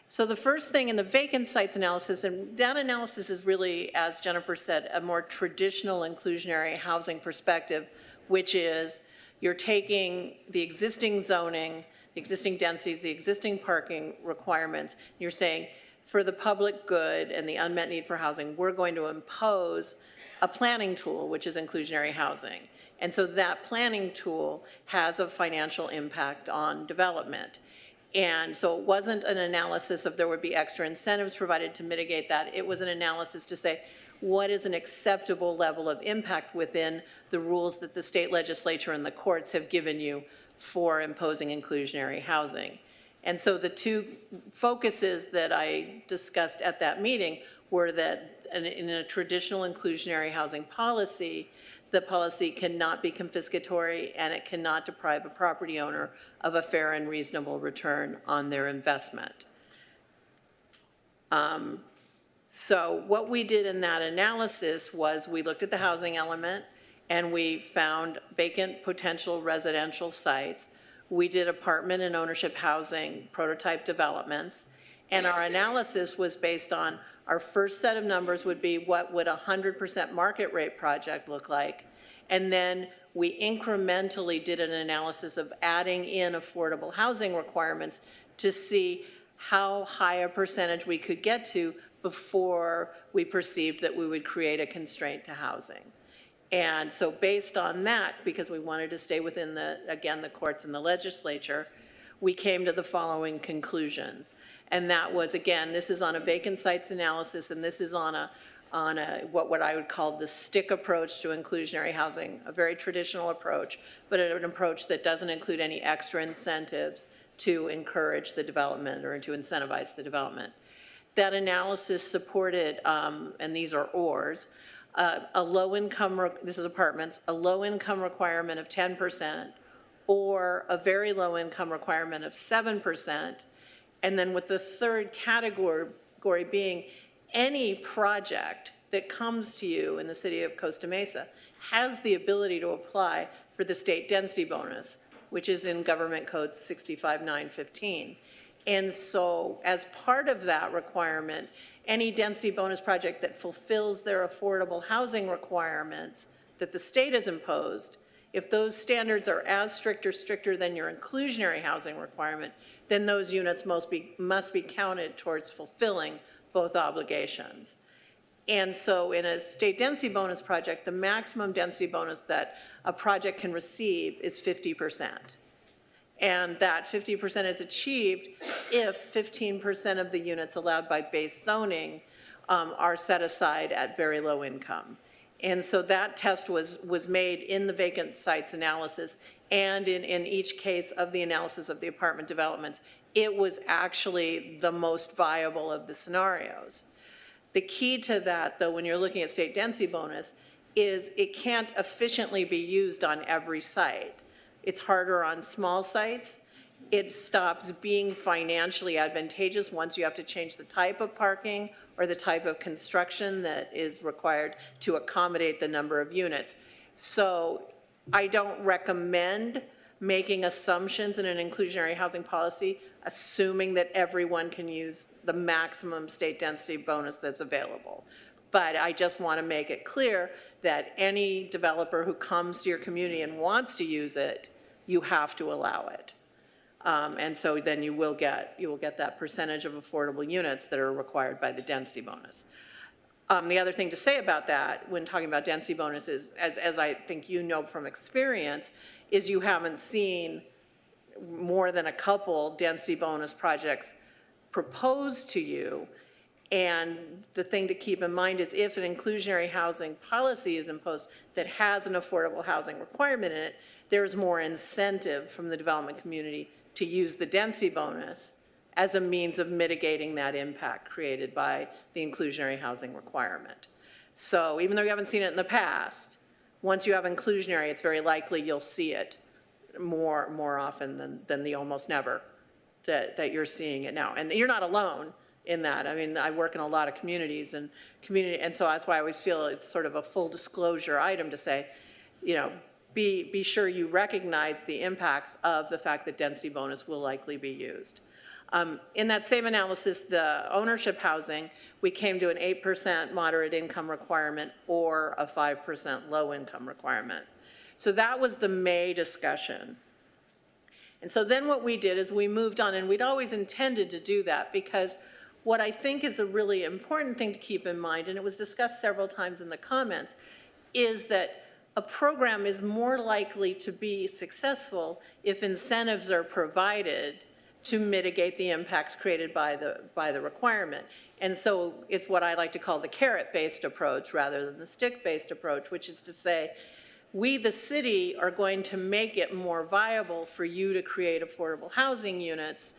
So the first thing in the vacant sites analysis, and that analysis is really, as Jennifer said, a more traditional inclusionary housing perspective, which is you're taking the existing zoning, the existing densities, the existing parking requirements, and you're saying, for the public good and the unmet need for housing, we're going to impose a planning tool, which is inclusionary housing. And so that planning tool has a financial impact on development. And so it wasn't an analysis of there would be extra incentives provided to mitigate that. It was an analysis to say, what is an acceptable level of impact within the rules that the state legislature and the courts have given you for imposing inclusionary housing. And so the two focuses that I discussed at that meeting were that in a traditional inclusionary housing policy, the policy cannot be confiscatory and it cannot deprive a property owner of a fair and reasonable return on their investment. So what we did in that analysis was we looked at the housing element and we found vacant potential residential sites. We did apartment and ownership housing prototype developments, and our analysis was based on Our first set of numbers would be what would a 100% market rate project look like? And then we incrementally did an analysis of adding in affordable housing requirements to see how high a percentage we could get to before we perceived that we would create a constraint to housing. And so based on that, because we wanted to stay within the, again, the courts and the legislature, we came to the following conclusions. And that was, again, this is on a vacant sites analysis, and this is on a what I would call the stick approach to inclusionary housing, a very traditional approach, but an approach that doesn't include any extra incentives to encourage the development or to incentivize the development. That analysis supported, and these are ORs, a low income, this is apartments, a low income requirement of 10%, or a very low income requirement of 7%, and then with the third category being any project that comes to you in the city of Costa Mesa has the ability to apply for the state density bonus, which is in Government Code 65915. And so as part of that requirement, any density bonus project that fulfills their affordable housing requirements that the state has imposed, if those standards are as strict or stricter than your inclusionary housing requirement, then those units must be counted towards fulfilling both obligations. And so in a state density bonus project, the maximum density bonus that a project can receive is 50%. And that 50% is achieved if 15% of the units allowed by base zoning are set aside at very low income. And so that test was made in the vacant sites analysis, and in each case of the analysis of the apartment developments, it was actually the most viable of the scenarios. The key to that, though, when you're looking at state density bonus, is it can't efficiently be used on every site. It's harder on small sites. It stops being financially advantageous once you have to change the type of parking or the type of construction that is required to accommodate the number of units. So I don't recommend making assumptions in an inclusionary housing policy, assuming that everyone can use the maximum state density bonus that's available. But I just want to make it clear that any developer who comes to your community and wants to use it, you have to allow it. And so then you will get that percentage of affordable units that are required by the density bonus. The other thing to say about that when talking about density bonuses, as I think you know from experience, is you haven't seen more than a couple density bonus projects proposed to you. And the thing to keep in mind is if an inclusionary housing policy is imposed that has an affordable housing requirement in it, there's more incentive from the development community to use the density bonus as a means of mitigating that impact created by the inclusionary housing requirement. So even though you haven't seen it in the past, once you have inclusionary, it's very likely you'll see it more often than the almost never that you're seeing it now. And you're not alone in that. I mean, I work in a lot of communities, and so that's why I always feel it's sort of a full disclosure item to say, you know, be sure you recognize the impacts of the fact that density bonus will likely be used. In that same analysis, the ownership housing, we came to an 8% moderate income requirement or a 5% low income requirement. So that was the May discussion. And so then what we did is we moved on, and we'd always intended to do that because what I think is a really important thing to keep in mind, and it was discussed several times in the comments, is that a program is more likely to be successful if incentives are provided to mitigate the impacts created by the requirement. And so it's what I like to call the carrot-based approach rather than the stick-based approach, which is to say, we, the city, are going to make it more viable for you to create affordable housing units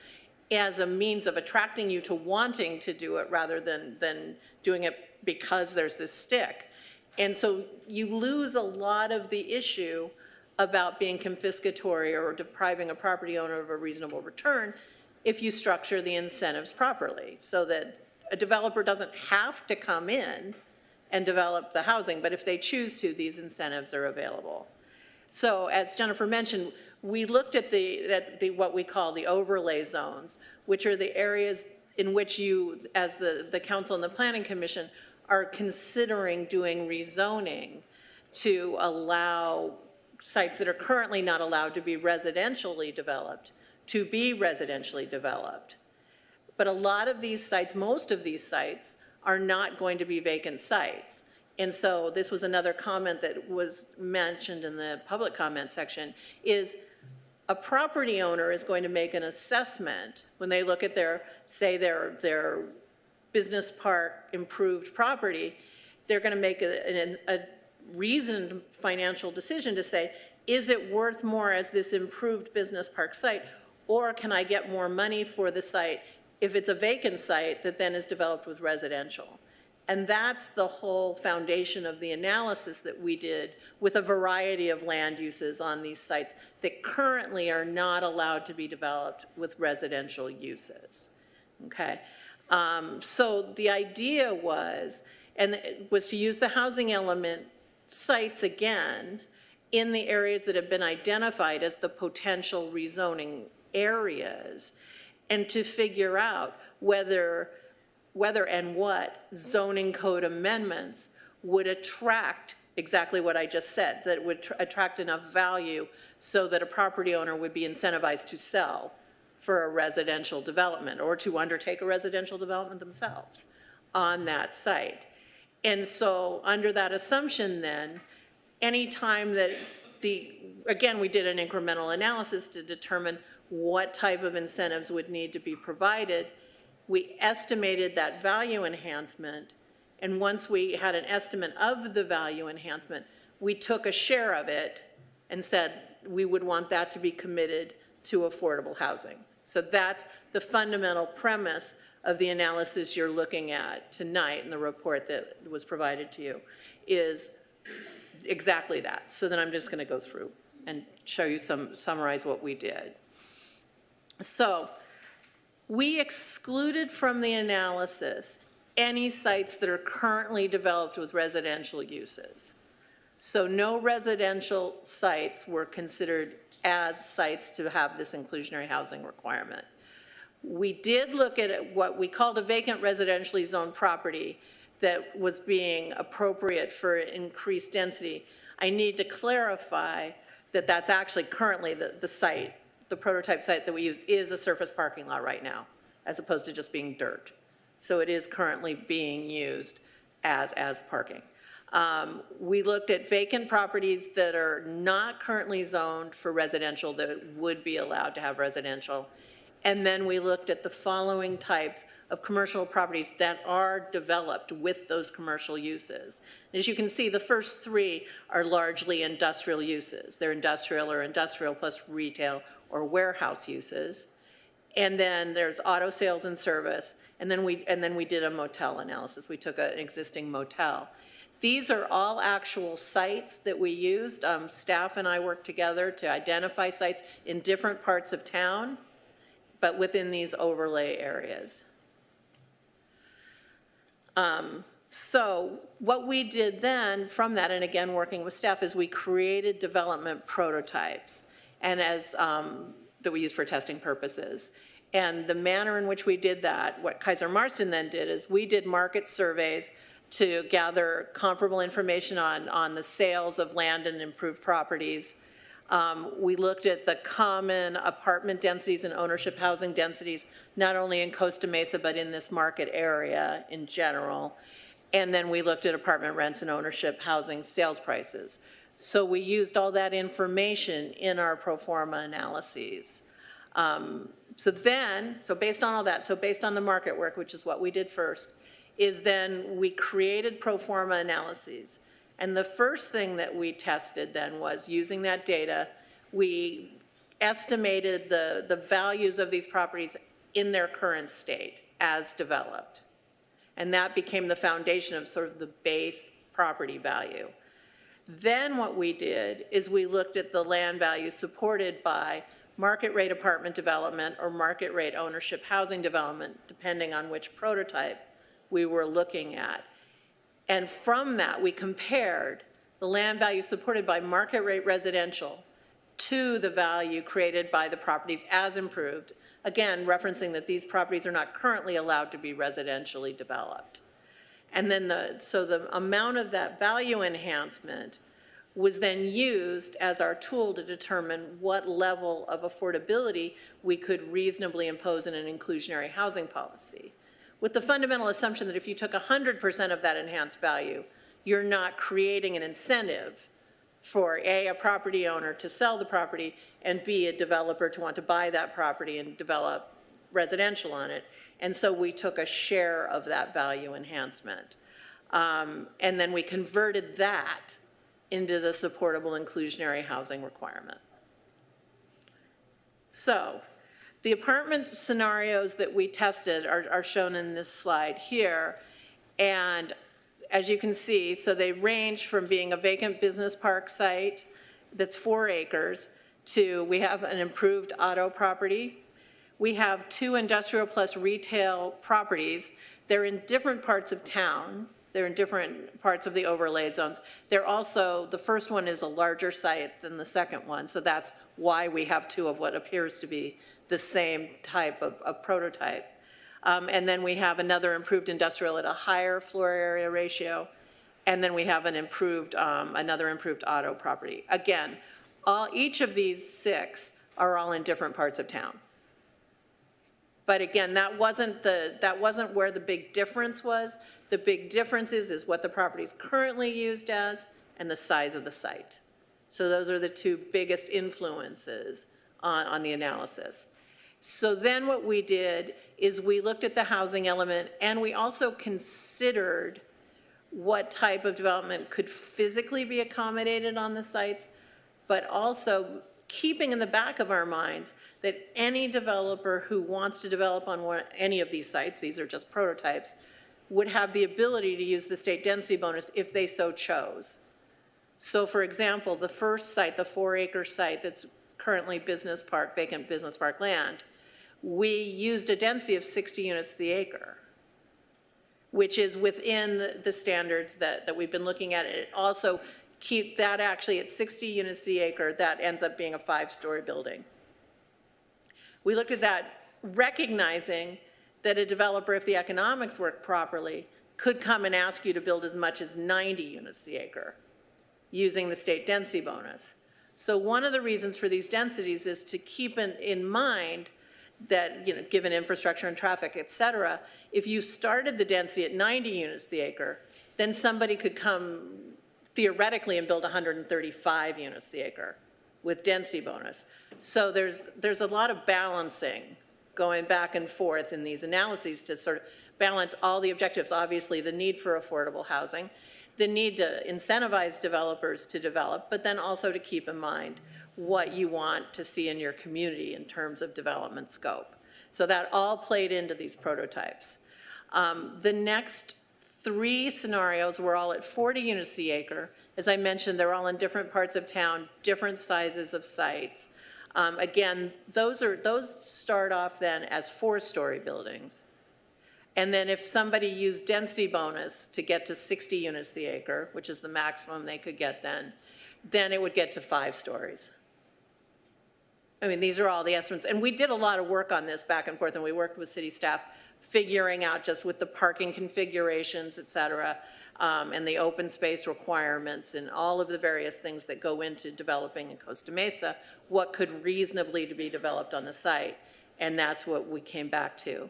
as a means of attracting you to wanting to do it rather than doing it because there's this stick. And so you lose a lot of the issue about being confiscatory or depriving a property owner of a reasonable return if you structure the incentives properly so that a developer doesn't have to come in and develop the housing, but if they choose to, these incentives are available. So as Jennifer mentioned, we looked at what we call the overlay zones, which are the areas in which you, as the council and the planning commission, are considering doing rezoning to allow sites that are currently not allowed to be residentially developed to be residentially developed. But a lot of these sites, most of these sites, are not going to be vacant sites. And so this was another comment that was mentioned in the public comment section, is a property owner is going to make an assessment when they look at their, say, their business park improved property. They're going to make a reasoned financial decision to say, is it worth more as this improved business park site, or can I get more money for the site if it's a vacant site that then is developed with residential? And that's the whole foundation of the analysis that we did with a variety of land uses on these sites that currently are not allowed to be developed with residential uses, okay? So the idea was to use the housing element sites again in the areas that have been identified as the potential rezoning areas, and to figure out whether and what zoning code amendments would attract exactly what I just said, that would attract enough value so that a property owner would be incentivized to sell for a residential development or to undertake a residential development themselves on that site. And so under that assumption then, any time that again, we did an incremental analysis to determine what type of incentives would need to be provided. We estimated that value enhancement, and once we had an estimate of the value enhancement, we took a share of it and said we would want that to be committed to affordable housing. So that's the fundamental premise of the analysis you're looking at tonight in the report that was provided to you, is exactly that. So then I'm just going to go through and show you summarize what we did. So we excluded from the analysis any sites that are currently developed with residential uses. So no residential sites were considered as sites to have this inclusionary housing requirement. We did look at what we called a vacant residentially zoned property that was being appropriate for increased density. I need to clarify that that's actually currently the site, the prototype site that we used is a surface parking lot right now, as opposed to just being dirt. So it is currently being used as parking. We looked at vacant properties that are not currently zoned for residential that would be allowed to have residential. And then we looked at the following types of commercial properties that are developed with those commercial uses. As you can see, the first three are largely industrial uses. They're industrial or industrial plus retail or warehouse uses. And then there's auto sales and service. And then we did a motel analysis. We took an existing motel. These are all actual sites that we used. Staff and I worked together to identify sites in different parts of town, but within these overlay areas. So what we did then from that, and again working with staff, is we created development prototypes, and as that we use for testing purposes. And the manner in which we did that, what Kaiser Marston then did, is we did market surveys to gather comparable information on the sales of land and improved properties. We looked at the common apartment densities and ownership housing densities, not only in Costa Mesa, but in this market area in general. And then we looked at apartment rents and ownership housing sales prices. So we used all that information in our pro forma analyses. So based on all that, so based on the market work, which is what we did first, is then we created pro forma analyses. And the first thing that we tested then was, using that data, we estimated the values of these properties in their current state as developed. And that became the foundation of sort of the base property value. Then what we did is we looked at the land value supported by market rate apartment development or market rate ownership housing development, depending on which prototype we were looking at. And from that, we compared the land value supported by market rate residential to the value created by the properties as improved. Again, referencing that these properties are not currently allowed to be residentially developed. And then so the amount of that value enhancement was then used as our tool to determine what level of affordability we could reasonably impose in an inclusionary housing policy, with the fundamental assumption that if you took 100% of that enhanced value, you're not creating an incentive for A, a property owner to sell the property, and B, a developer to want to buy that property and develop residential on it. And so we took a share of that value enhancement. And then we converted that into the supportable inclusionary housing requirement. So the apartment scenarios that we tested are shown in this slide here. And as you can see, so they range from being a vacant business park site that's 4 acres to we have an improved auto property. We have 2 industrial plus retail properties. They're in different parts of town. They're in different parts of the overlay zones. They're also, the first one is a larger site than the second one, so that's why we have 2 of what appears to be the same type of prototype. And then we have another improved industrial at a higher floor area ratio, and then we have an improved, another improved auto property. Again, each of these 6 are all in different parts of town. But again, that wasn't where the big difference was. The big difference is what the property is currently used as and the size of the site. So those are the 2 biggest influences on the analysis. So then what we did is we looked at the housing element, and we also considered what type of development could physically be accommodated on the sites, but also keeping in the back of our minds that any developer who wants to develop on any of these sites, these are just prototypes, would have the ability to use the state density bonus if they so chose. So for example, the first site, the 4-acre site that's currently business park, vacant business park land, we used a density of 60 units the acre, which is within the standards that we've been looking at. It also keep that actually at 60 units the acre, that ends up being a 5-story building. We looked at that recognizing that a developer, if the economics work properly, could come and ask you to build as much as 90 units the acre using the state density bonus. So one of the reasons for these densities is to keep in mind that, given infrastructure and traffic, et cetera, if you started the density at 90 units the acre, then somebody could come theoretically and build 135 units the acre with density bonus. So there's a lot of balancing going back and forth in these analyses to sort of balance all the objectives. Obviously, the need for affordable housing, the need to incentivize developers to develop, but then also to keep in mind what you want to see in your community in terms of development scope. So that all played into these prototypes. The next 3 scenarios were all at 40 units the acre. As I mentioned, they're all in different parts of town, different sizes of sites. Again, those start off then as 4-story buildings. And then if somebody used density bonus to get to 60 units the acre, which is the maximum they could get then it would get to 5 stories. I mean, these are all the estimates. And we did a lot of work on this back and forth, and we worked with city staff figuring out just with the parking configurations, et cetera, and the open space requirements and all of the various things that go into developing in Costa Mesa, what could reasonably be developed on the site. And that's what we came back to.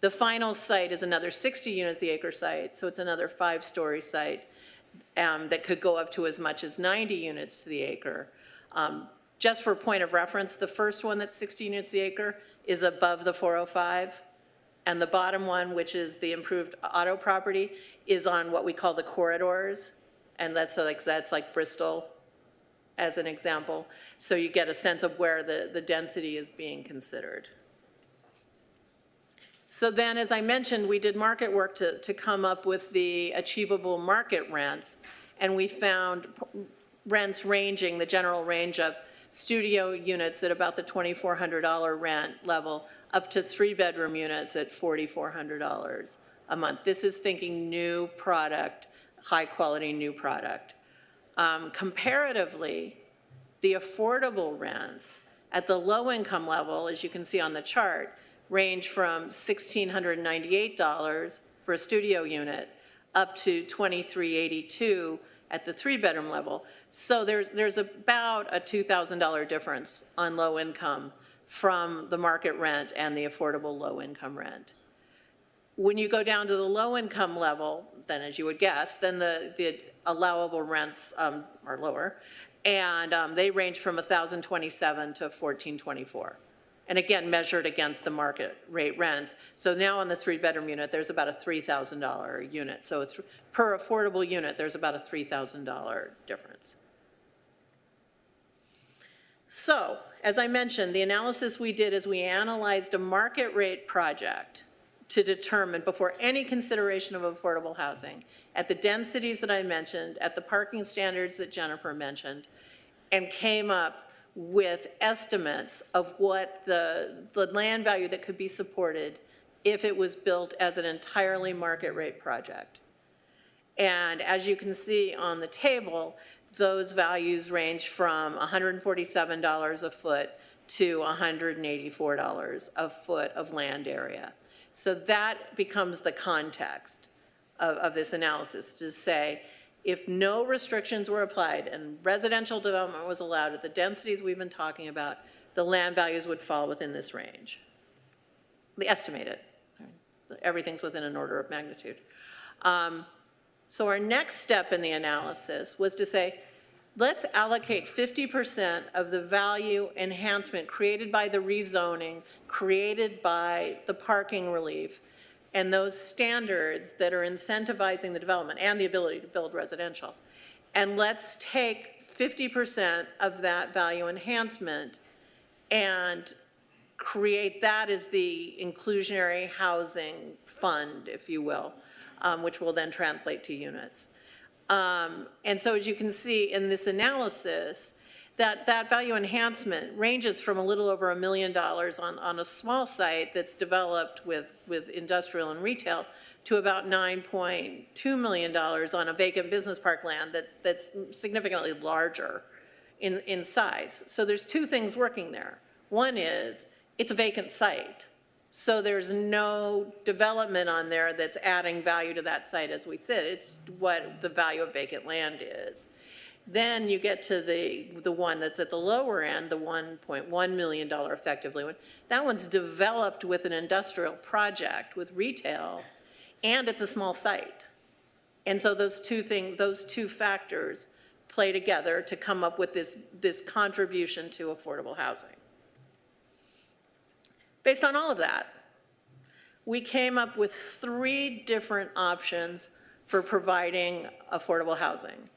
The final site is another 60 units the acre site, so it's another 5-story site that could go up to as much as 90 units to the acre. Just for point of reference, the first one that's 60 units the acre is above the 405. And the bottom one, which is the improved auto property, is on what we call the corridors. And that's like Bristol as an example. So you get a sense of where the density is being considered. So then, as I mentioned, we did market work to come up with the achievable market rents. And we found rents ranging, the general range of studio units at about the $2,400 rent level, up to 3-bedroom units at $4,400 a month. This is thinking new product, high quality new product. Comparatively, The affordable rents at the low income level, as you can see on the chart, range from $1,698 for a studio unit up to $2,382 at the 3-bedroom level. So there's about a $2,000 difference on low income from the market rent and the affordable low income rent. When you go down to the low income level, then as you would guess, then the allowable rents are lower, and they range from $1,027 to $1,424. And again, measured against the market rate rents. So now on the 3-bedroom unit, there's about a $3,000 unit. So per affordable unit, there's about a $3,000 difference. So, as I mentioned, the analysis we did is we analyzed a market rate project to determine, before any consideration of affordable housing, at the densities that I mentioned, at the parking standards that Jennifer mentioned, and came up with estimates of what the land value that could be supported if it was built as an entirely market rate project. And as you can see on the table, those values range from $147 a foot to $184 a foot of land area. So that becomes the context of this analysis, to say, if no restrictions were applied and residential development was allowed at the densities we've been talking about, the land values would fall within this range. The estimated. Everything's within an order of magnitude. So our next step in the analysis was to say, let's allocate 50% of the value enhancement created by the rezoning, created by the parking relief, and those standards that are incentivizing the development and the ability to build residential. And let's take 50% of that value enhancement and create that as the inclusionary housing fund, if you will, which will then translate to units. And so as you can see in this analysis, that value enhancement ranges from a little over $1 million on a small site that's developed with industrial and retail to about $9.2 million on a vacant business park land that's significantly larger in size. So there's two things working there. One is it's a vacant site. So there's no development on there that's adding value to that site as we sit. It's what the value of vacant land is. Then you get to the one that's at the lower end, the $1.1 million effectively one. That one's developed with an industrial project with retail, and it's a small site. And so those two factors play together to come up with this contribution to affordable housing. Based on all of that, we came up with 3 different options for providing affordable housing.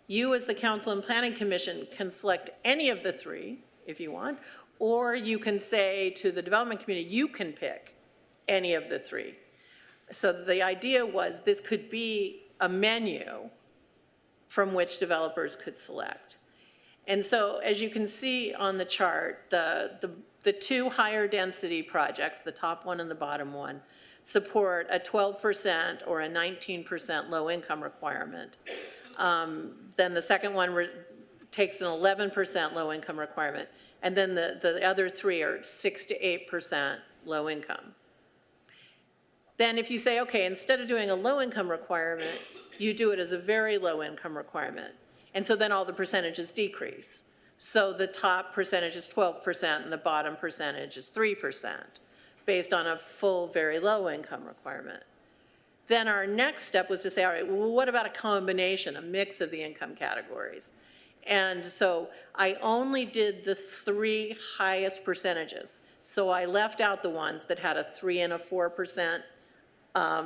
You, as the Council and Planning Commission, can select any of the 3 if you want, or you can say to the development community, you can pick any of the 3. So the idea was this could be a menu from which developers could select. And so as you can see on the chart, the 2 higher density projects, the top one and the bottom one, support a 12% or a 19% low income requirement. Then the second one takes an 11% low income requirement. And then the other 3 are 6 to 8% low income. Then if you say, okay, instead of doing a low income requirement, you do it as a very low income requirement. And so then all the percentages decrease. So the top percentage is 12% and the bottom percentage is 3% based on a full very low income requirement. Then our next step was to say, all right, well, what about a combination, a mix of the income categories? And so I only did the 3 highest percentages. So I left out the ones that had a 3 and a 4%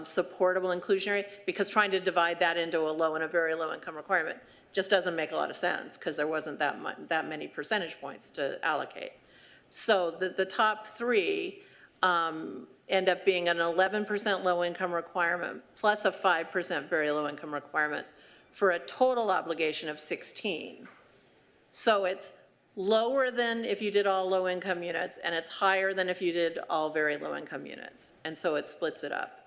supportable inclusionary, because trying to divide that into a low and a very low income requirement just doesn't make a lot of sense, because there wasn't that many percentage points to allocate. So the top 3 end up being an 11% low income requirement plus a 5% very low income requirement for a total obligation of 16. So it's lower than if you did all low income units, and it's higher than if you did all very low income units. And so it splits it up.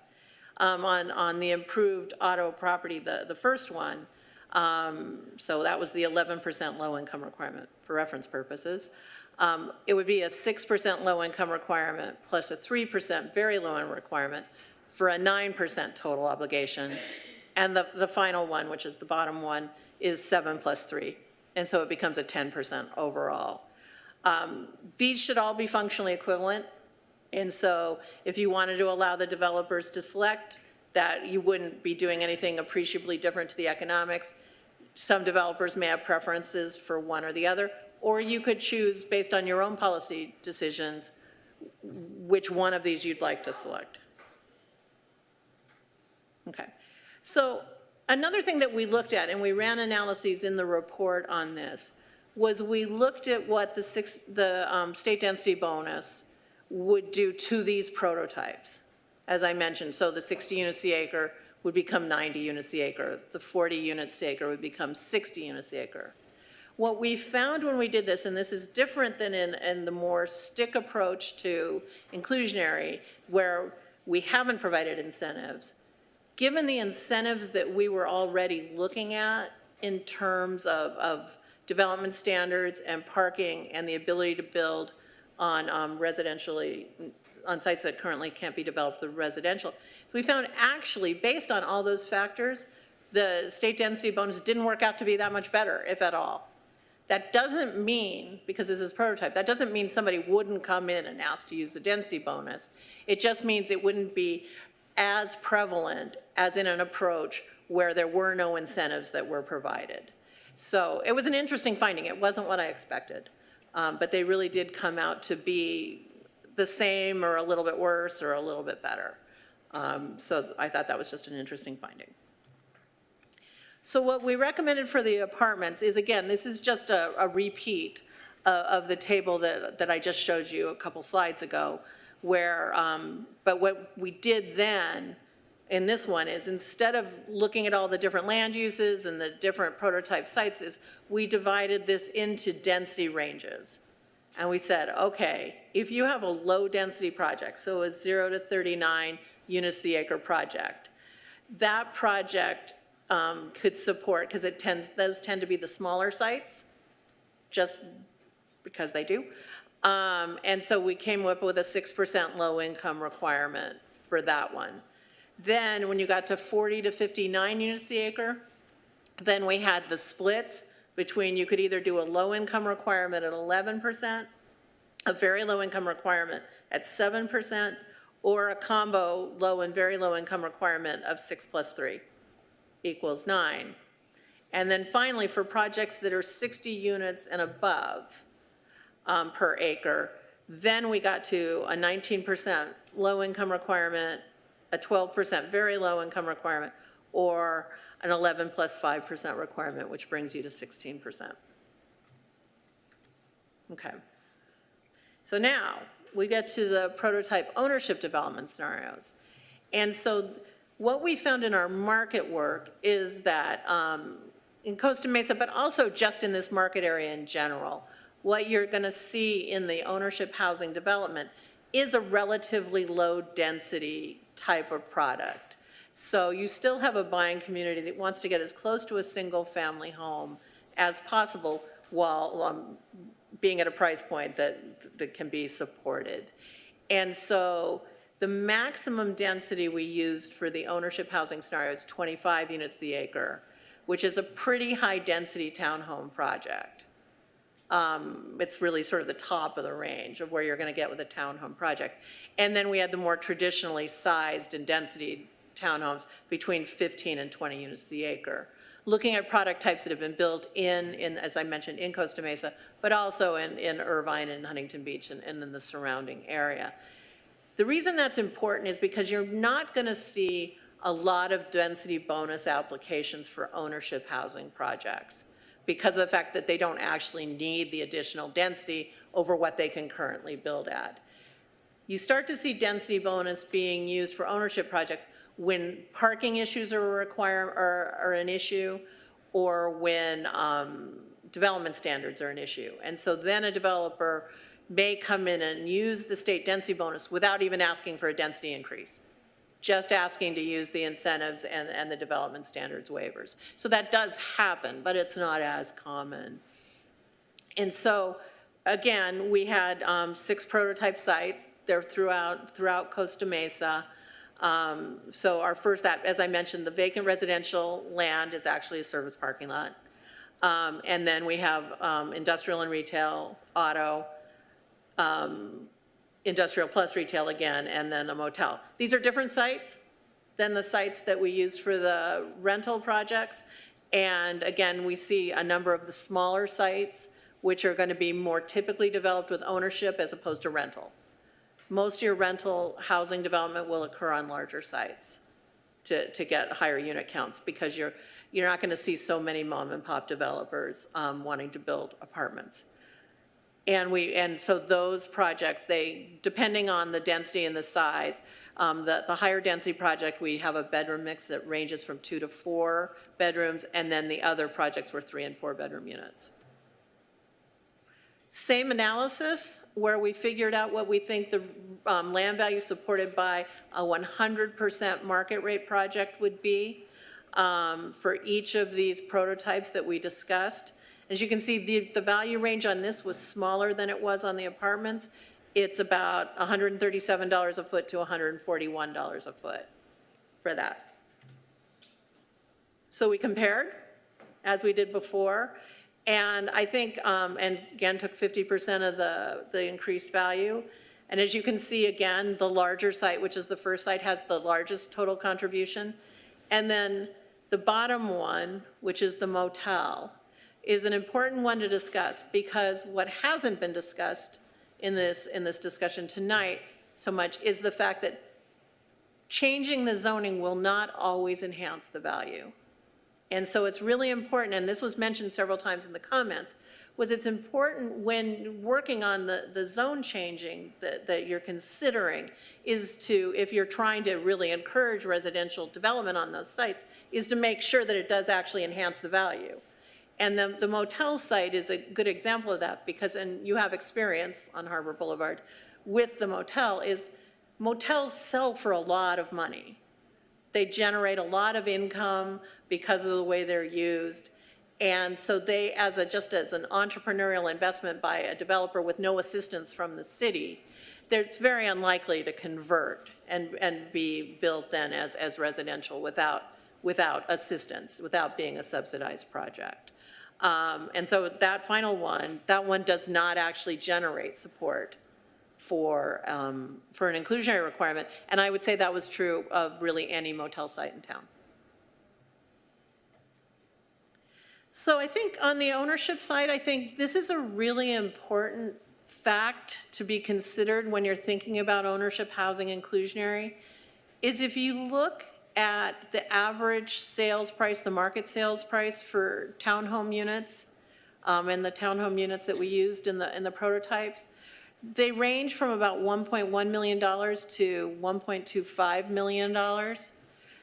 On the improved auto property, the first one, So that was the 11% low-income requirement for reference purposes. It would be a 6% low-income requirement plus a 3% very low-income requirement for a 9% total obligation. And the final one, which is the bottom one, is 7 plus 3. And so it becomes a 10% overall. These should all be functionally equivalent. And so if you wanted to allow the developers to select, that you wouldn't be doing anything appreciably different to the economics. Some developers may have preferences for one or the other, or you could choose based on your own policy decisions which one of these you'd like to select. Okay. So another thing that we looked at, and we ran analyses in the report on this, was we looked at what the state density bonus would do to these prototypes, as I mentioned. So the 60 units the acre would become 90 units the acre. The 40 units the acre would become 60 units the acre. What we found when we did this, and this is different than in the more stick approach to inclusionary, where we haven't provided incentives, given the incentives that we were already looking at in terms of development standards and parking and the ability to build on residentially, on sites that currently can't be developed with residential. So we found actually, based on all those factors, the state density bonus didn't work out to be that much better, if at all. That doesn't mean, because this is prototype, that doesn't mean somebody wouldn't come in and ask to use the density bonus. It just means it wouldn't be as prevalent as in an approach where there were no incentives that were provided. So it was an interesting finding. It wasn't what I expected, but they really did come out to be the same or a little bit worse or a little bit better. So I thought that was just an interesting finding. So what we recommended for the apartments is, again, this is just a repeat of the table that I just showed you a couple slides ago, where, but what we did then in this one is, instead of looking at all the different land uses and the different prototype sites, is we divided this into density ranges. And we said, okay, if you have a low density project, so a 0 to 39 units the acre project, that project could support, because those tend to be the smaller sites, just because they do. And so we came up with a 6% low income requirement for that one. Then when you got to 40 to 59 units the acre, then we had the splits between, you could either do a low income requirement at 11%, a very low income requirement at 7%, or a combo low and very low income requirement of 6 plus 3 equals 9. And then finally, for projects that are 60 units and above per acre, then we got to a 19% low income requirement, a 12% very low income requirement, or an 11 plus 5% requirement, which brings you to 16%. Okay. So now we get to the prototype ownership development scenarios. And so what we found in our market work is that in Costa Mesa, but also just in this market area in general, what you're going to see in the ownership housing development is a relatively low density type of product. So you still have a buying community that wants to get as close to a single family home as possible while being at a price point that can be supported. And so the maximum density we used for the ownership housing scenario is 25 units the acre, which is a pretty high density townhome project. It's really sort of the top of the range of where you're going to get with a townhome project. And then we had the more traditionally sized and density townhomes between 15 and 20 units the acre, looking at product types that have been built in as I mentioned, in Costa Mesa, but also in Irvine and Huntington Beach and in the surrounding area. The reason that's important is because you're not going to see a lot of density bonus applications for ownership housing projects because of the fact that they don't actually need the additional density over what they can currently build at. You start to see density bonus being used for ownership projects when parking issues are an issue, or when development standards are an issue. And so then a developer may come in and use the state density bonus without even asking for a density increase, just asking to use the incentives and the development standards waivers. So that does happen, but it's not as common. And so, again, we had 6 prototype sites. They're throughout Costa Mesa. So our first, as I mentioned, the vacant residential land is actually a service parking lot. And then we have industrial and retail, auto, industrial plus retail again, and then a motel. These are different sites than the sites that we used for the rental projects. And again, we see a number of the smaller sites, which are going to be more typically developed with ownership as opposed to rental. Most of your rental housing development will occur on larger sites to get higher unit counts, because you're not going to see so many mom and pop developers wanting to build apartments. And so those projects, depending on the density and the size, the higher density project, we have a bedroom mix that ranges from 2 to 4 bedrooms, and then the other projects were 3 and 4 bedroom units. Same analysis, where we figured out what we think the land value supported by a 100% market rate project would be for each of these prototypes that we discussed. As you can see, the value range on this was smaller than it was on the apartments. It's about $137 a foot to $141 a foot for that. So we compared, as we did before, and I think, and again, took 50% of the increased value. And as you can see, again, the larger site, which is the first site, has the largest total contribution. And then the bottom one, which is the motel, is an important one to discuss, because what hasn't been discussed in this discussion tonight so much is the fact that changing the zoning will not always enhance the value. And so it's really important, and this was mentioned several times in the comments, was it's important when working on the zone changing that you're considering is to, if you're trying to really encourage residential development on those sites, is to make sure that it does actually enhance the value. And the motel site is a good example of that, because, and you have experience on Harbor Boulevard with the motel, is motels sell for a lot of money. They generate a lot of income because of the way they're used. And so they, just as an entrepreneurial investment by a developer with no assistance from the city, it's very unlikely to convert and be built then as residential without assistance, without being a subsidized project. And so that final one, that one does not actually generate support for an inclusionary requirement. And I would say that was true of really any motel site in town. So I think on the ownership side, I think this is a really important fact to be considered when you're thinking about ownership housing inclusionary, is if you look at the average sales price, the market sales price for townhome units, and the townhome units that we used in the prototypes, they range from about $1.1 million to $1.25 million.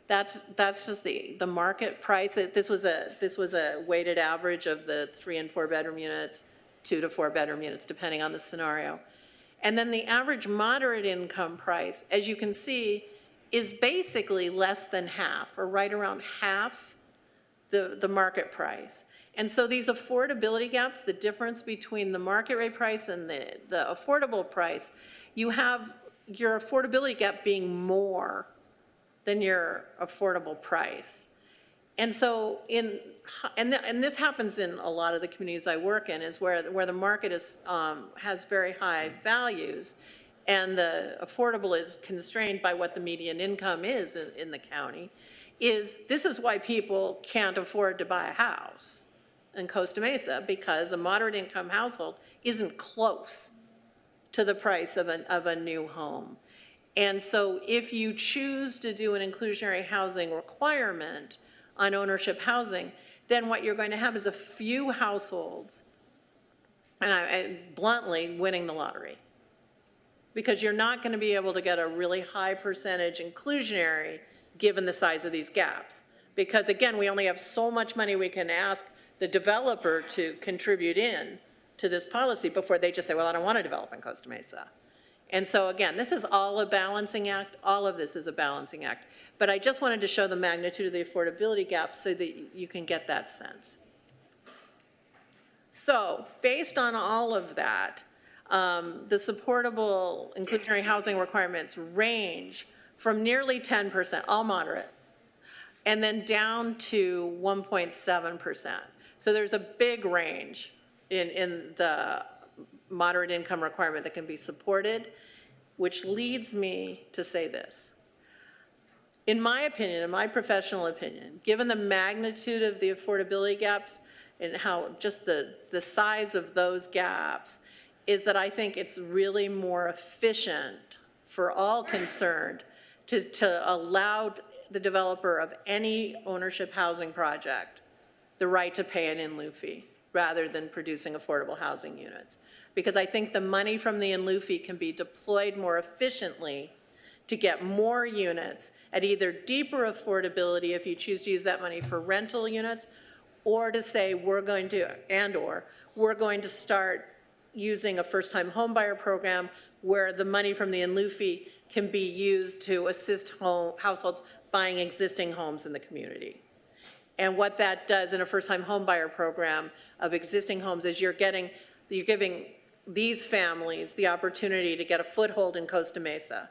That's just the market price. This was a weighted average of the 3 and 4 bedroom units, 2 to 4 bedroom units, depending on the scenario. And then the average moderate income price, as you can see, is basically less than half, or right around half the market price. And so these affordability gaps, the difference between the market rate price and the affordable price, you have your affordability gap being more than your affordable price. And so and this happens in a lot of the communities I work in, is where the market has very high values and the affordable is constrained by what the median income is in the county. This is why people can't afford to buy a house in Costa Mesa, because a moderate income household isn't close to the price of a new home. And so if you choose to do an inclusionary housing requirement on ownership housing, then what you're going to have is a few households, and bluntly, winning the lottery. Because you're not going to be able to get a really high percentage inclusionary given the size of these gaps. Because again, we only have so much money we can ask the developer to contribute in to this policy before they just say, well, I don't want to develop in Costa Mesa. And so again, this is all a balancing act. All of this is a balancing act. But I just wanted to show the magnitude of the affordability gap so that you can get that sense. So based on all of that, the supportable inclusionary housing requirements range from nearly 10%, all moderate, and then down to 1.7%. So there's a big range in the moderate income requirement that can be supported, which leads me to say this. In my opinion, in my professional opinion, given the magnitude of the affordability gaps and how just the size of those gaps, is that I think it's really more efficient for all concerned to allow the developer of any ownership housing project the right to pay an in lieu fee rather than producing affordable housing units. Because I think the money from the in lieu fee can be deployed more efficiently to get more units at either deeper affordability if you choose to use that money for rental units, or to say we're going to start using a first-time homebuyer program where the money from the in lieu fee can be used to assist households buying existing homes in the community. And what that does in a first-time homebuyer program of existing homes is you're giving these families the opportunity to get a foothold in Costa Mesa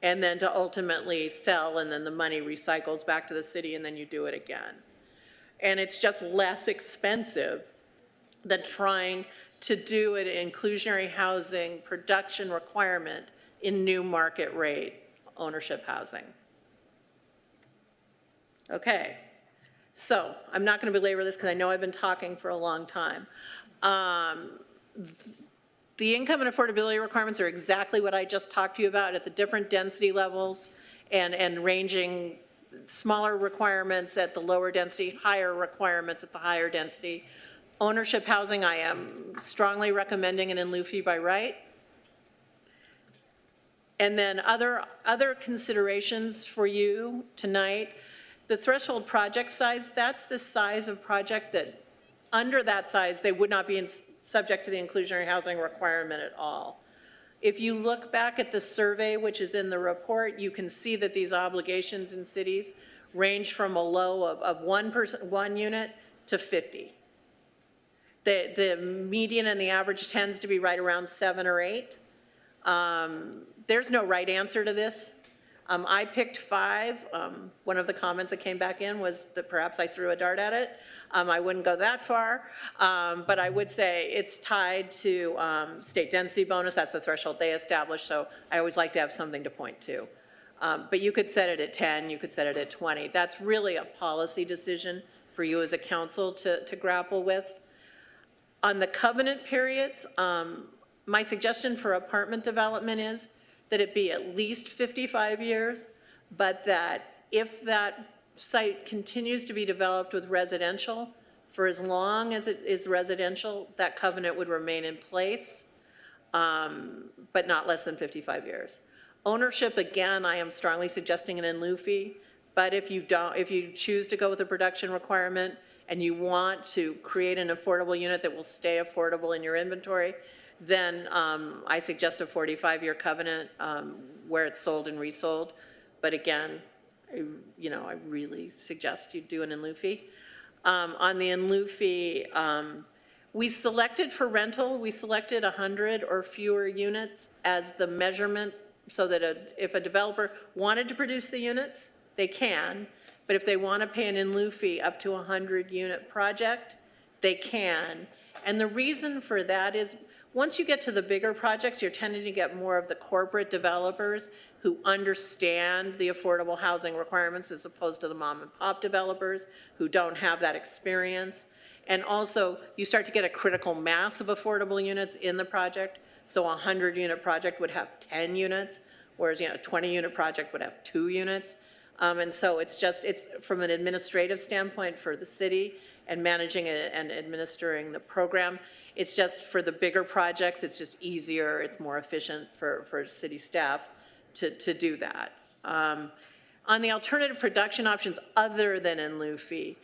and then to ultimately sell, and then the money recycles back to the city and then you do it again. And it's just less expensive than trying to do an inclusionary housing production requirement in new market rate ownership housing. Okay, so I'm not going to belabor this because I know I've been talking for a long time. The income and affordability requirements are exactly what I just talked to you about at the different density levels and ranging smaller requirements at the lower density, higher requirements at the higher density. Ownership housing, I am strongly recommending an in lieu fee by right. And then other considerations for you tonight, the threshold project size, that's the size of project that under that size, they would not be subject to the inclusionary housing requirement at all. If you look back at the survey, which is in the report, you can see that these obligations in cities range from a low of one unit to 50. The median and the average tends to be right around 7 or 8. There's no right answer to this. I picked 5. One of the comments that came back in was that perhaps I threw a dart at it. I wouldn't go that far, but I would say it's tied to state density bonus. That's the threshold they established, so I always like to have something to point to. But you could set it at 10, you could set it at 20. That's really a policy decision for you as a council to grapple with. On the covenant periods, my suggestion for apartment development is that it be at least 55 years, but that if that site continues to be developed with residential for as long as it is residential, that covenant would remain in place, but not less than 55 years. Ownership, again, I am strongly suggesting an in lieu fee, but if you choose to go with a production requirement and you want to create an affordable unit that will stay affordable in your inventory, then I suggest a 45-year covenant where it's sold and resold. But again, I really suggest you do an in lieu fee. On the in lieu fee, we selected for rental, we selected 100 or fewer units as the measurement so that if a developer wanted to produce the units, they can. But if they want to pay an in lieu fee up to a 100-unit project, they can. And the reason for that is once you get to the bigger projects, you're tending to get more of the corporate developers who understand the affordable housing requirements as opposed to the mom and pop developers who don't have that experience. And also, you start to get a critical mass of affordable units in the project. So a 100-unit project would have 10 units, whereas a 20-unit project would have 2 units. And so it's from an administrative standpoint for the city and managing it and administering the program, it's just for the bigger projects, it's just easier, it's more efficient for city staff to do that. On the alternative production options other than in lieu fee,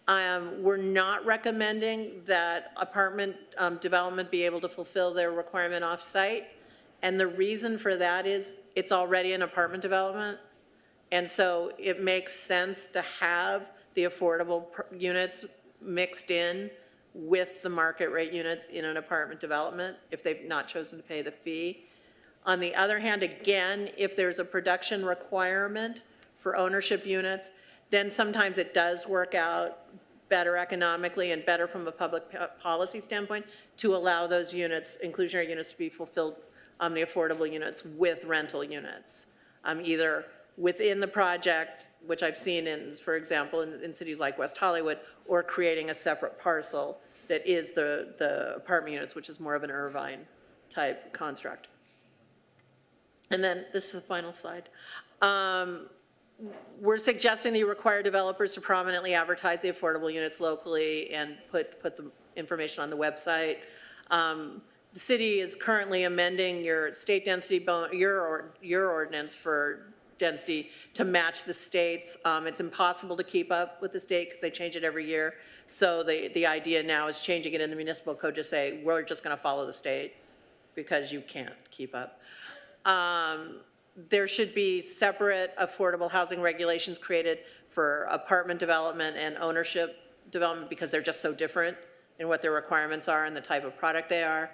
we're not recommending that apartment development be able to fulfill their requirement off-site. And the reason for that is it's already an apartment development. And so it makes sense to have the affordable units mixed in with the market rate units in an apartment development if they've not chosen to pay the fee. On the other hand, again, if there's a production requirement for ownership units, then sometimes it does work out better economically and better from a public policy standpoint to allow those units, inclusionary units, to be fulfilled, the affordable units with rental units, either within the project, which I've seen in, for example, in cities like West Hollywood, or creating a separate parcel that is the apartment units, which is more of an Irvine type construct. And then this is the final slide. We're suggesting that you require developers to prominently advertise the affordable units locally and put the information on the website. The city is currently amending your state density, your ordinance for density to match the state's. It's impossible to keep up with the state because they change it every year. So the idea now is changing it in the municipal code to say, we're just going to follow the state because you can't keep up. There should be separate affordable housing regulations created for apartment development and ownership development because they're just so different in what their requirements are and the type of product they are.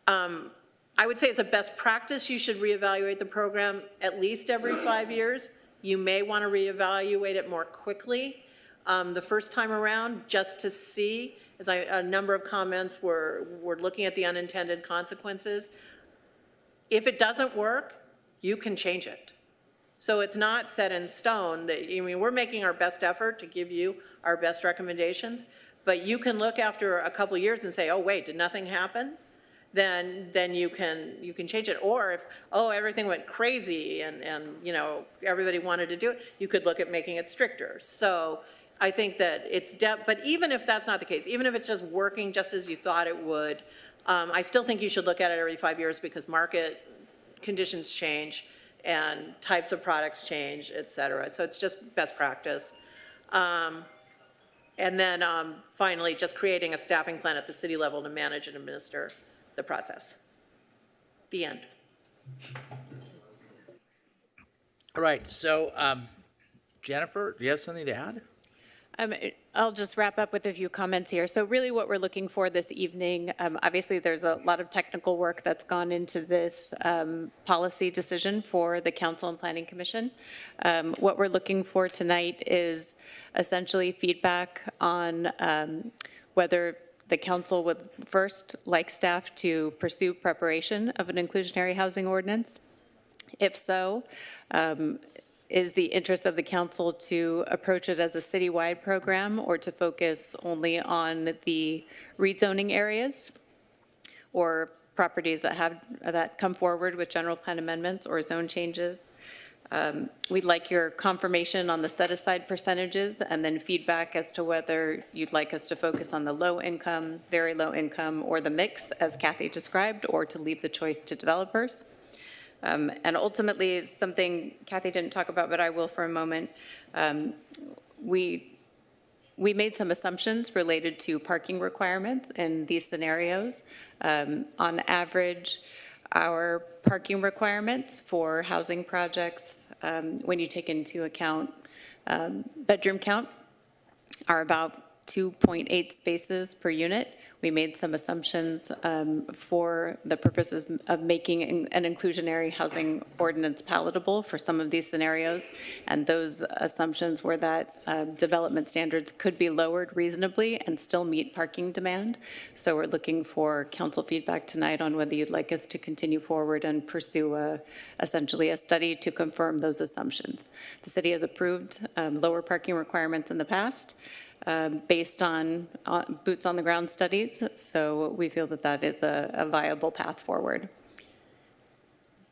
I would say as a best practice, you should reevaluate the program at least every 5 years. You may want to reevaluate it more quickly the first time around just to see, as a number of comments were looking at the unintended consequences. If it doesn't work, you can change it. So it's not set in stone that, I mean, we're making our best effort to give you our best recommendations, but you can look after a couple of years and say, oh, wait, did nothing happen? Then you can change it. Or if, oh, everything went crazy and you know, everybody wanted to do it, you could look at making it stricter. So I think that it's, but even if that's not the case, even if it's just working just as you thought it would, I still think you should look at it every 5 years because market conditions change and types of products change, et cetera. So it's just best practice. And then finally, just creating a staffing plan at the city level to manage and administer the process. The end. All right, so Jennifer, do you have something to add? I'll just wrap up with a few comments here. So really what we're looking for this evening, obviously there's a lot of technical work that's gone into this policy decision for the Council and Planning Commission. What we're looking for tonight is essentially feedback on whether the council would first like staff to pursue preparation of an inclusionary housing ordinance. If so, is the interest of the council to approach it as a citywide program or to focus only on the rezoning areas or properties that come forward with general plan amendments or zone changes? We'd like your confirmation on the set-aside percentages and then feedback as to whether you'd like us to focus on the low income, very low income, or the mix, as Kathy described, or to leave the choice to developers. And ultimately, something Kathy didn't talk about, but I will for a moment, we made some assumptions related to parking requirements in these scenarios. On average, our parking requirements for housing projects, when you take into account bedroom count, are about 2.8 spaces per unit. We made some assumptions for the purposes of making an inclusionary housing ordinance palatable for some of these scenarios. And those assumptions were that development standards could be lowered reasonably and still meet parking demand. So we're looking for council feedback tonight on whether you'd like us to continue forward and pursue essentially a study to confirm those assumptions. The city has approved lower parking requirements in the past. Based on boots on the ground studies, so we feel that that is a viable path forward.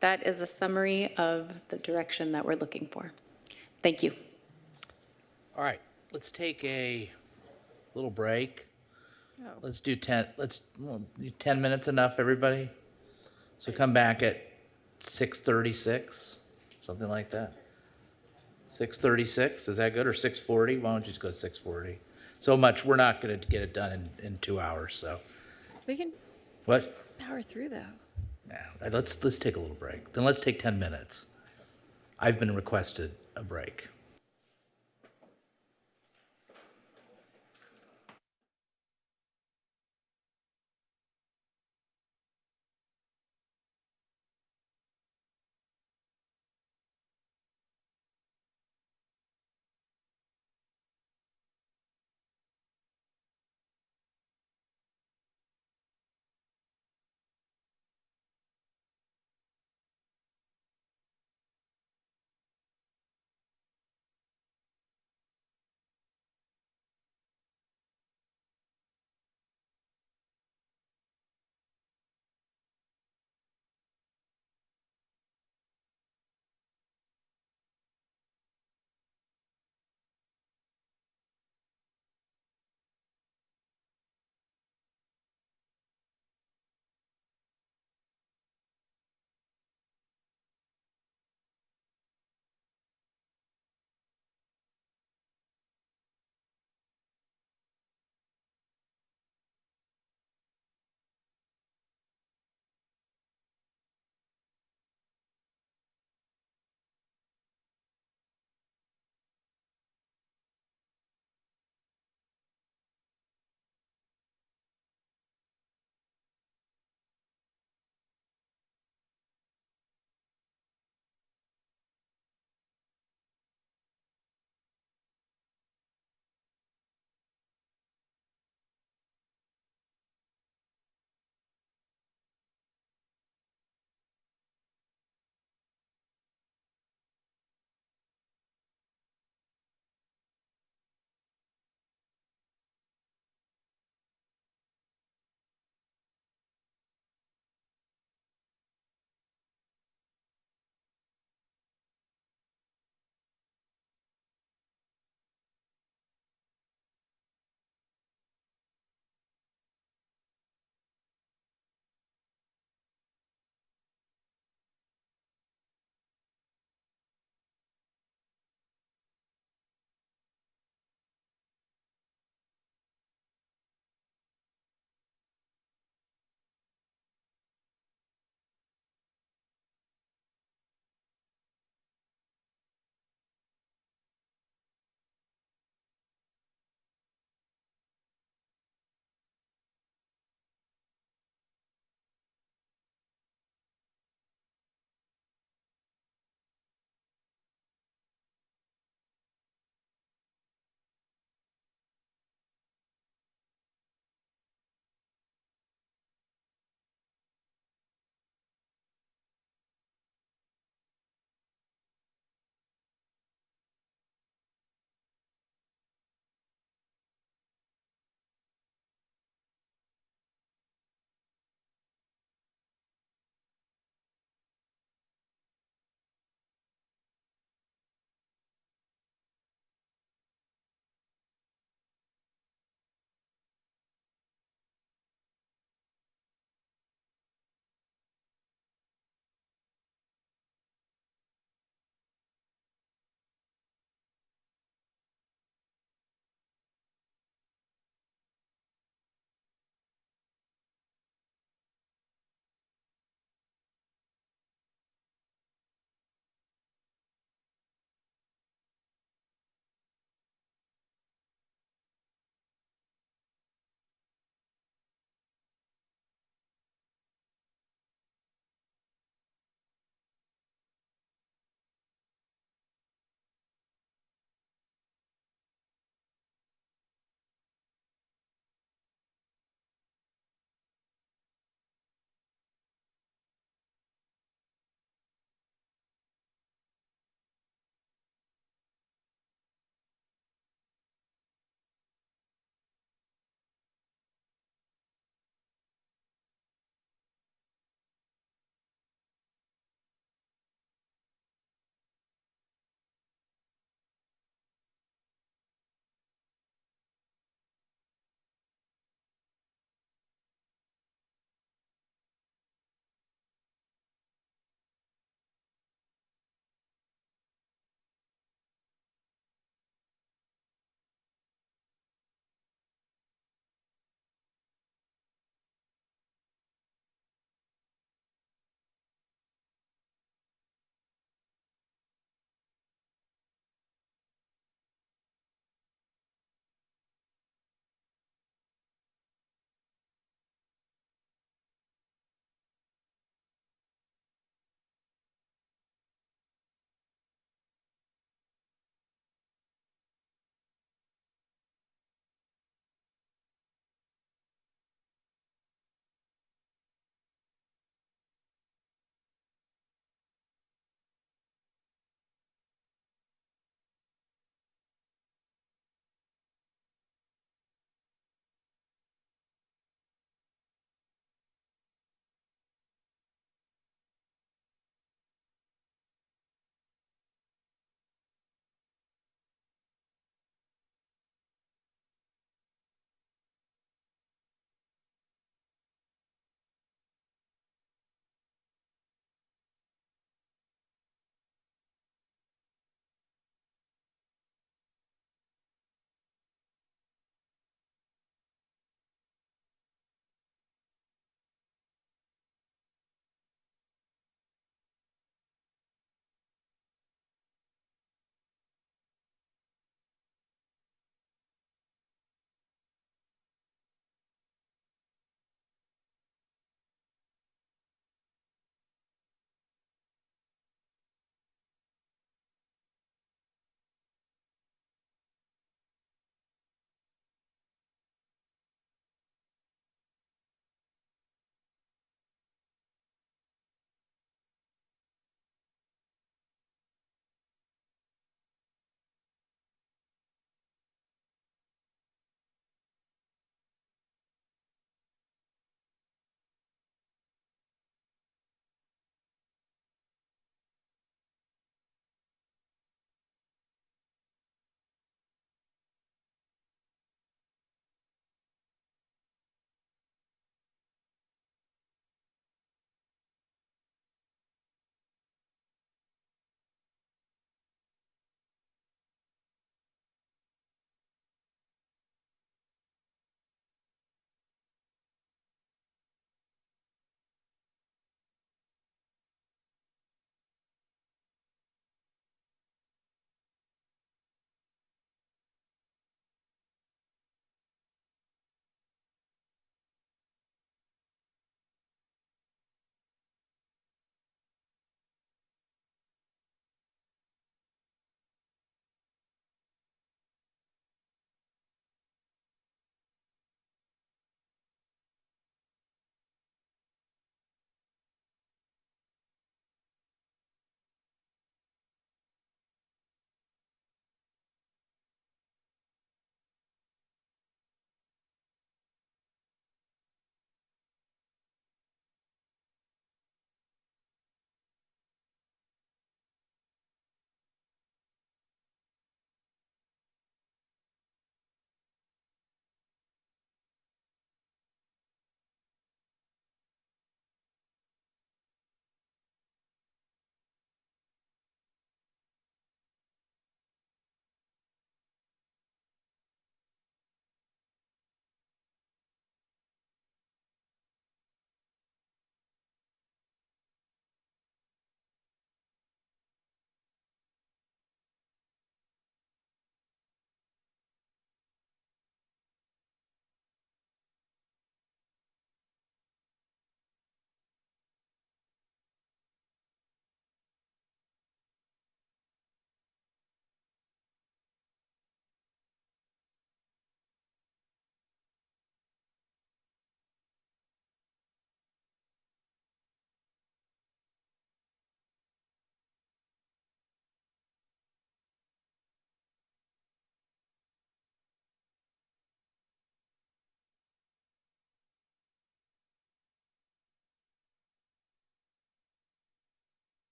That is a summary of the direction that we're looking for. Thank you. All right, let's take a little break. Let's do 10 minutes enough, everybody? So come back at 6:36, something like that. 6:36, is that good, or 6:40? Why don't you just go 6:40? So much, we're not gonna get it done in 2 hours, so. We can What? power through though. Yeah, let's take a little break. Then let's take 10 minutes. I've been requested a break.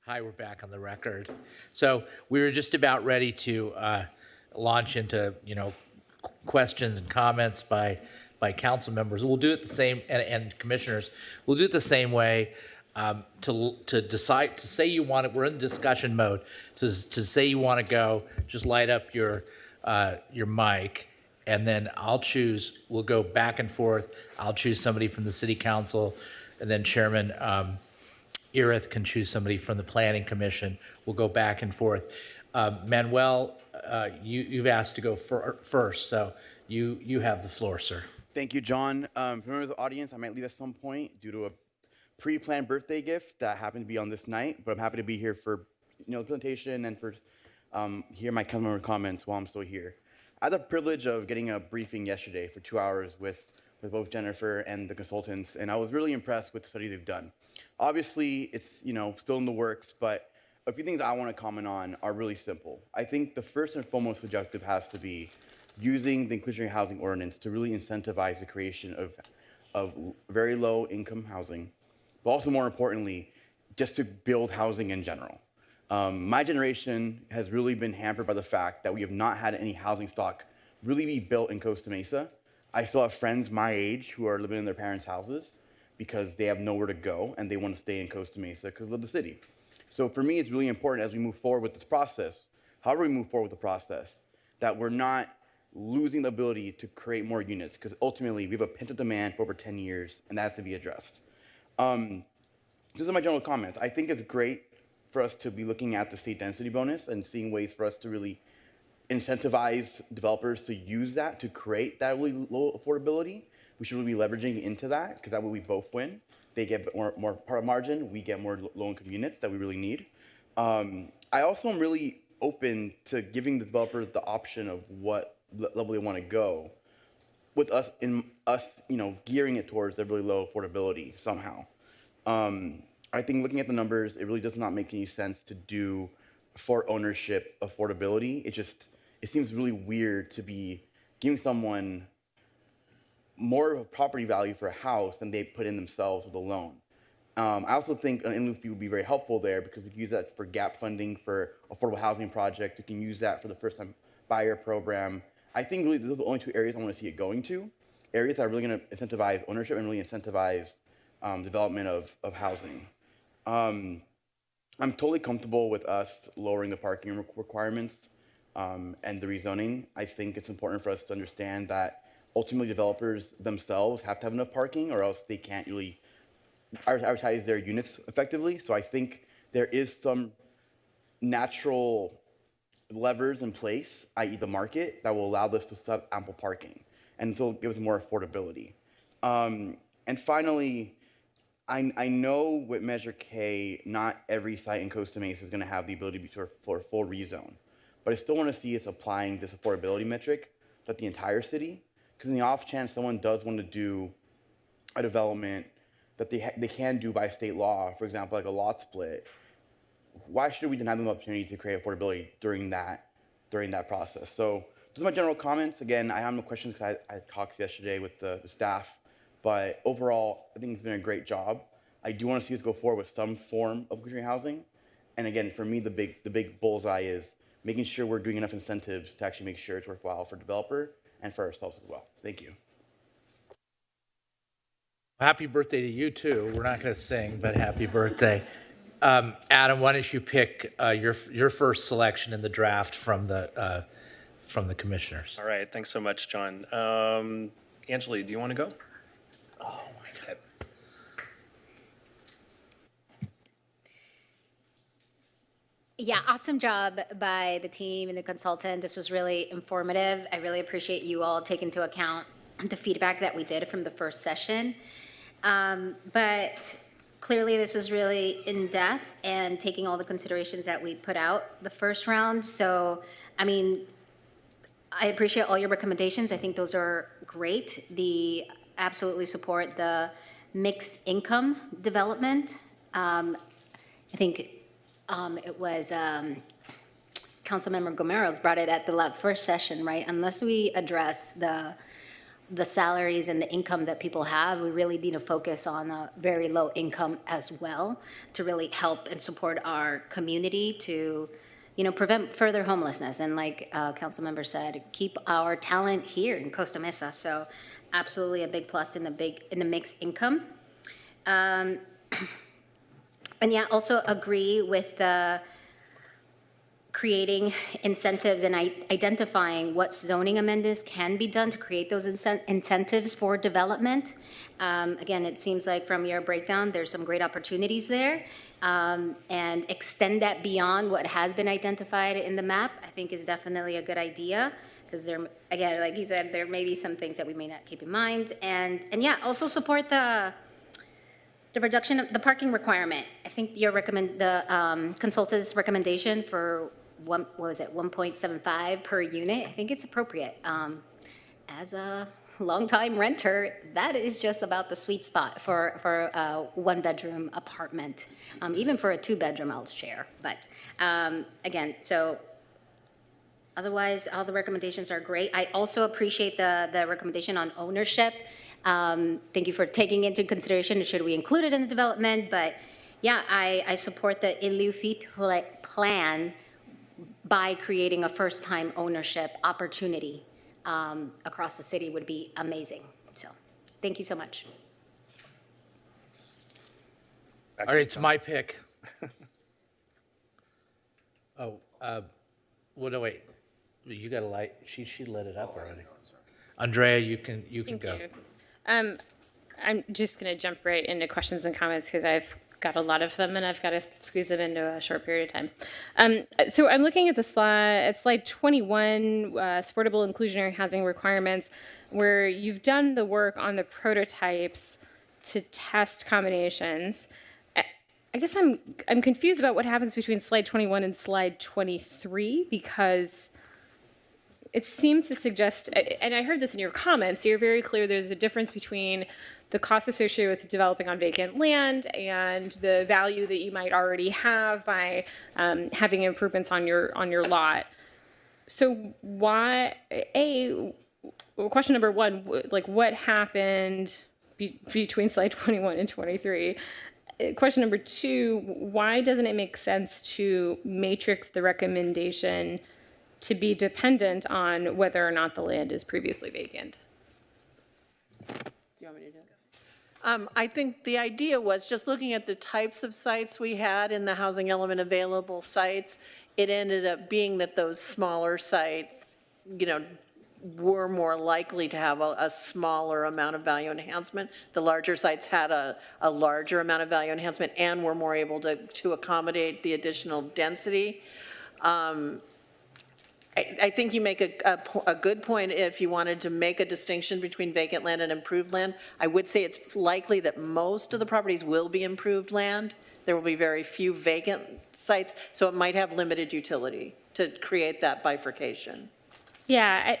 Hi, we're back on the record. So we were just about ready to launch into, questions and comments by council members. We'll do it the same, and commissioners. We'll do it the same way to decide, to say you want it. We're in discussion mode. To say you want to go, just light up your mic, and then I'll choose. We'll go back and forth. I'll choose somebody from the city council, and then Chairman Erith can choose somebody from the Planning Commission. We'll go back and forth. Manuel, you've asked to go first, so you have the floor, sir. Thank you, John. For members of the audience, I might leave at some point due to a pre-planned birthday gift that happened to be on this night, but I'm happy to be here for the presentation and for hear my council member comments while I'm still here. I had the privilege of getting a briefing yesterday for 2 hours with both Jennifer and the consultants, and I was really impressed with the study they've done. Obviously, it's still in the works, but a few things I want to comment on are really simple. I think the first and foremost objective has to be using the inclusionary housing ordinance to really incentivize the creation of very low income housing, but also more importantly, just to build housing in general. My generation has really been hampered by the fact that we have not had any housing stock really be built in Costa Mesa. I still have friends my age who are living in their parents' houses because they have nowhere to go and they want to stay in Costa Mesa because of the city. So for me, it's really important as we move forward with this process, however we move forward with the process, that we're not losing the ability to create more units, because ultimately we have a pent-up demand for over 10 years and that has to be addressed. Those are my general comments. I think it's great for us to be looking at the state density bonus and seeing ways for us to really incentivize developers to use that to create that really low affordability. We should really be leveraging into that, because that way we both win. They get more part of margin, we get more low-income units that we really need. I also am really open to giving the developers the option of what level they want to go, with us gearing it towards their really low affordability somehow. I think looking at the numbers, it really does not make any sense to do for ownership affordability. It seems really weird to be giving someone more of a property value for a house than they put in themselves with a loan. I also think an in-lieu fee would be very helpful there, because we can use that for gap funding for affordable housing project. We can use that for the first-time buyer program. I think really those are the only two areas I want to see it going to, areas that are really going to incentivize ownership and really incentivize development of housing. I'm totally comfortable with us lowering the parking requirements and the rezoning. I think it's important for us to understand that ultimately developers themselves have to have enough parking, or else they can't really advertise their units effectively. So I think there is some natural levers in place, i.e. the market, that will allow this to have ample parking and still give us more affordability. And finally, I know with Measure K, not every site in Costa Mesa is going to have the ability for a full rezone, but I still want to see us applying this affordability metric to the entire city, because in the off chance someone does want to do a development that they can do by state law, for example, like a lot split, why should we deny them the opportunity to create affordability during that process? So those are my general comments. Again, I have no questions because I had talks yesterday with the staff, but overall, I think it's been a great job. I do want to see us go forward with some form of inclusionary housing. And again, for me, the big bullseye is making sure we're doing enough incentives to actually make sure it's worthwhile for developer and for ourselves as well. Thank you. Happy birthday to you too. We're not going to sing, but happy birthday. Adam, why don't you pick your first selection in the draft from the commissioners? All right, thanks so much, John. Angeli, do you want to go? Oh my God. Yeah, awesome job by the team and the consultant. This was really informative. I really appreciate you all taking into account the feedback that we did from the first session. But clearly this was really in-depth and taking all the considerations that we put out the first round. So, I mean, I appreciate all your recommendations. I think those are great. Absolutely support the mixed income development. I think it was Councilmember Gomeros brought it at the first session, right? Unless we address the the salaries and the income that people have, we really need to focus on a very low income as well to really help and support our community to, prevent further homelessness. And like Councilmember said, keep our talent here in Costa Mesa. So absolutely a big plus in the mixed income. And yeah, also agree with the creating incentives and identifying what zoning amendments can be done to create those incentives for development. Again, it seems like from your breakdown, there's some great opportunities there. And extend that beyond what has been identified in the map, I think is definitely a good idea. Because there, again, like you said, there may be some things that we may not keep in mind. And yeah, also support the reduction of the parking requirement. I think the consultant's recommendation for what was it, 1.75 per unit, I think it's appropriate. As a longtime renter, that is just about the sweet spot for a one-bedroom apartment. Even for a two-bedroom, I'll share. But again, so otherwise, all the recommendations are great. I also appreciate the recommendation on ownership. Thank you for taking into consideration, should we include it in the development? But yeah, I support the in lieu fee plan by creating a first-time ownership opportunity across the city would be amazing. So thank you so much. All right, it's my pick. Oh, well, no, wait. You got a light. She lit it up already. Andrea, you can go. I'm just going to jump right into questions and comments because I've got a lot of them and I've got to squeeze them into a short period of time. So I'm looking at the slide 21, supportable inclusionary housing requirements, where you've done the work on the prototypes to test combinations. I guess I'm confused about what happens between slide 21 and slide 23 because it seems to suggest, and I heard this in your comments, you're very clear there's a difference between the cost associated with developing on vacant land and the value that you might already have by having improvements on your lot. So why, question number one, like what happened between slide 21 and 23? Question number two, why doesn't it make sense to matrix the recommendation to be dependent on whether or not the land is previously vacant? Do you want me to do it? I think the idea was just looking at the types of sites we had in the housing element available sites, it ended up being that those smaller sites, were more likely to have a smaller amount of value enhancement. The larger sites had a larger amount of value enhancement and were more able to accommodate the additional density. I think you make a good point if you wanted to make a distinction between vacant land and improved land. I would say it's likely that most of the properties will be improved land. There will be very few vacant sites, so it might have limited utility to create that bifurcation. Yeah,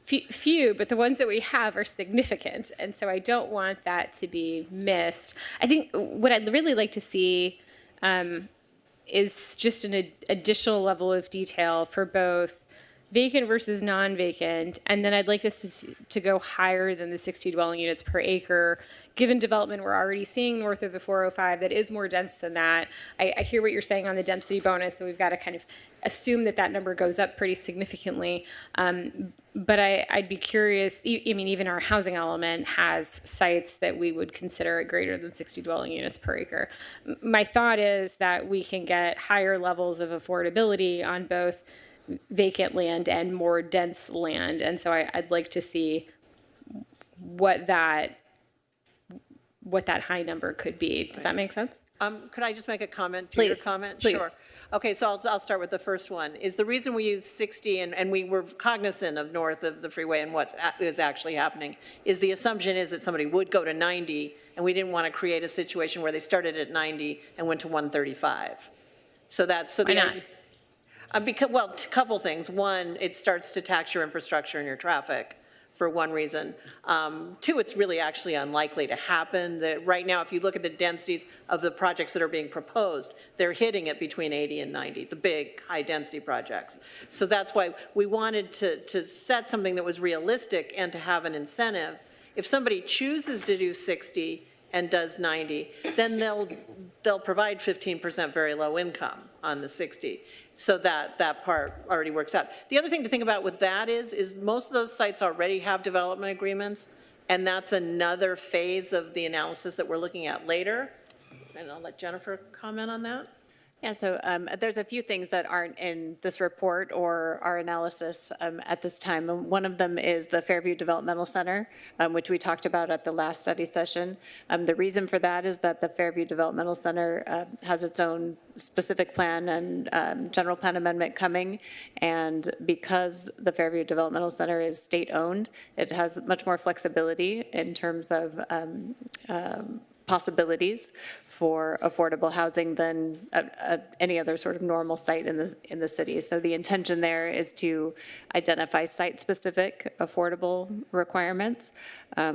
few, but the ones that we have are significant, and so I don't want that to be missed. I think what I'd really like to see is just an additional level of detail for both vacant versus non-vacant, and then I'd like us to go higher than the 60 dwelling units per acre. Given development we're already seeing north of the 405 that is more dense than that, I hear what you're saying on the density bonus, so we've got to kind of assume that number goes up pretty significantly. But I'd be curious, even our housing element has sites that we would consider at greater than 60 dwelling units per acre. My thought is that we can get higher levels of affordability on both vacant land and more dense land. And so I'd like to see what that high number could be. Does that make sense? Could I just make a comment to Please, your comment? please. Sure. Okay, so I'll start with the first one. Is the reason we use 60 and we were cognizant of north of the freeway and what is actually happening is the assumption is that somebody would go to 90 and we didn't want to create a situation where they started at 90 and went to 135. So that's so. Why not? Because, well, a couple things. One, it starts to tax your infrastructure and your traffic for one reason. Two, it's really actually unlikely to happen. Right now, if you look at the densities of the projects that are being proposed, they're hitting it between 80 and 90, the big high-density projects. So that's why we wanted to set something that was realistic and to have an incentive. If somebody chooses to do 60 and does 90, then they'll provide 15% very low income on the 60. So that part already works out. The other thing to think about with that is most of those sites already have development agreements, and that's another phase of the analysis that we're looking at later. And I'll let Jennifer comment on that. Yeah, so there's a few things that aren't in this report or our analysis at this time. One of them is the Fairview Developmental Center, which we talked about at the last study session. The reason for that is that the Fairview Developmental Center has its own specific plan and general plan amendment coming. And because the Fairview Developmental Center is state-owned, it has much more flexibility in terms of possibilities for affordable housing than any other sort of normal site in the city. So the intention there is to identify site-specific affordable requirements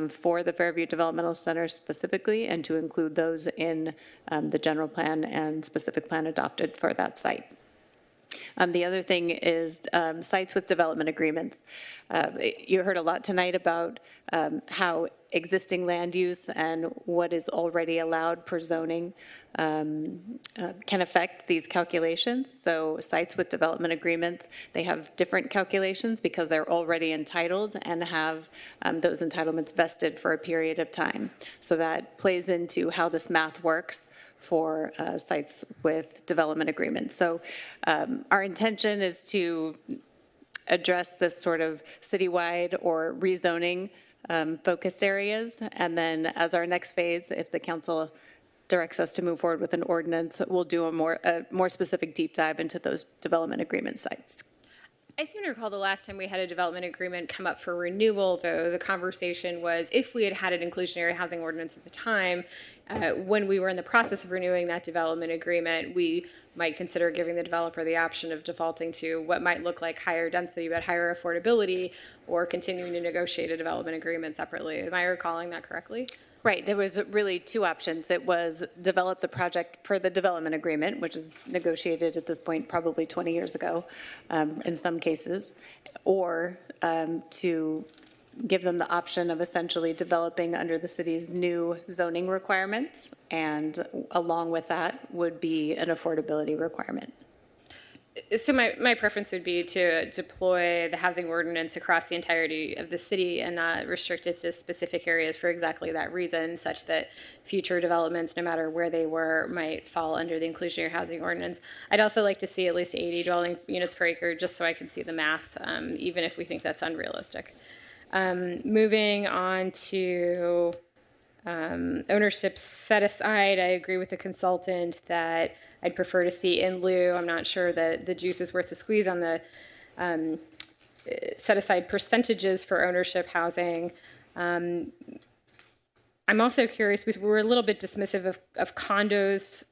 for the Fairview Developmental Center specifically, and to include those in the general plan and specific plan adopted for that site. The other thing is sites with development agreements. You heard a lot tonight about how existing land use and what is already allowed per zoning can affect these calculations. So sites with development agreements, they have different calculations because they're already entitled and have those entitlements vested for a period of time. So that plays into how this math works for sites with development agreements. So our intention is to address this sort of citywide or rezoning focused areas. And then as our next phase, if the council directs us to move forward with an ordinance, we'll do a more specific deep dive into those development agreement sites. I seem to recall the last time we had a development agreement come up for renewal, though, the conversation was if we had had an inclusionary housing ordinance at the time, when we were in the process of renewing that development agreement, we might consider giving the developer the option of defaulting to what might look like higher density but higher affordability, or continuing to negotiate a development agreement separately. Am I recalling that correctly? Right, there was really two options. It was develop the project per the development agreement, which is negotiated at this point probably 20 years ago in some cases, or to give them the option of essentially developing under the city's new zoning requirements, and along with that would be an affordability requirement. So my preference would be to deploy the housing ordinance across the entirety of the city and not restrict it to specific areas for exactly that reason, such that future developments, no matter where they were, might fall under the inclusionary housing ordinance. I'd also like to see at least 80 dwelling units per acre, just so I can see the math, even if we think that's unrealistic. Moving on to ownership set aside, I agree with the consultant that I'd prefer to see in lieu. I'm not sure that the juice is worth the squeeze on the set aside percentages for ownership housing. I'm also curious, because we're a little bit dismissive of condos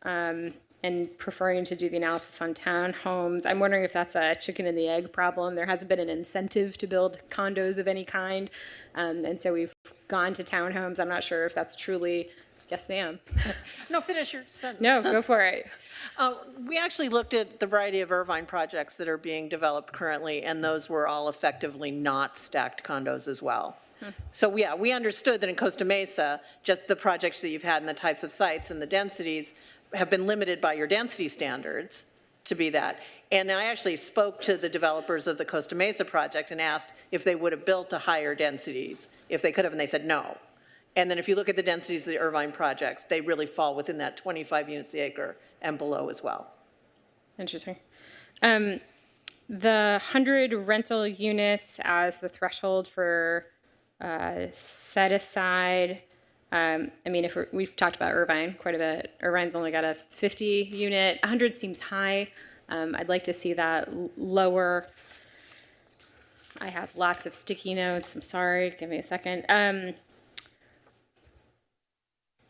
and preferring to do the analysis on townhomes. I'm wondering if that's a chicken and the egg problem. There hasn't been an incentive to build condos of any kind, and so we've gone to townhomes. I'm not sure if that's truly, yes ma'am. No, finish your sentence. No, go for it. We actually looked at the variety of Irvine projects that are being developed currently, and those were all effectively not stacked condos as well. So yeah, we understood that in Costa Mesa, just the projects that you've had and the types of sites and the densities have been limited by your density standards to be that. And I actually spoke to the developers of the Costa Mesa project and asked if they would have built to higher densities, if they could have, and they said no. And then if you look at the densities of the Irvine projects, they really fall within that 25 units the acre and below as well. Interesting. The 100 rental units as the threshold for set aside, I mean, if we've talked about Irvine quite a bit. Irvine's only got a 50 unit. 100 seems high. I'd like to see that lower. I have lots of sticky notes. I'm sorry. Give me a second.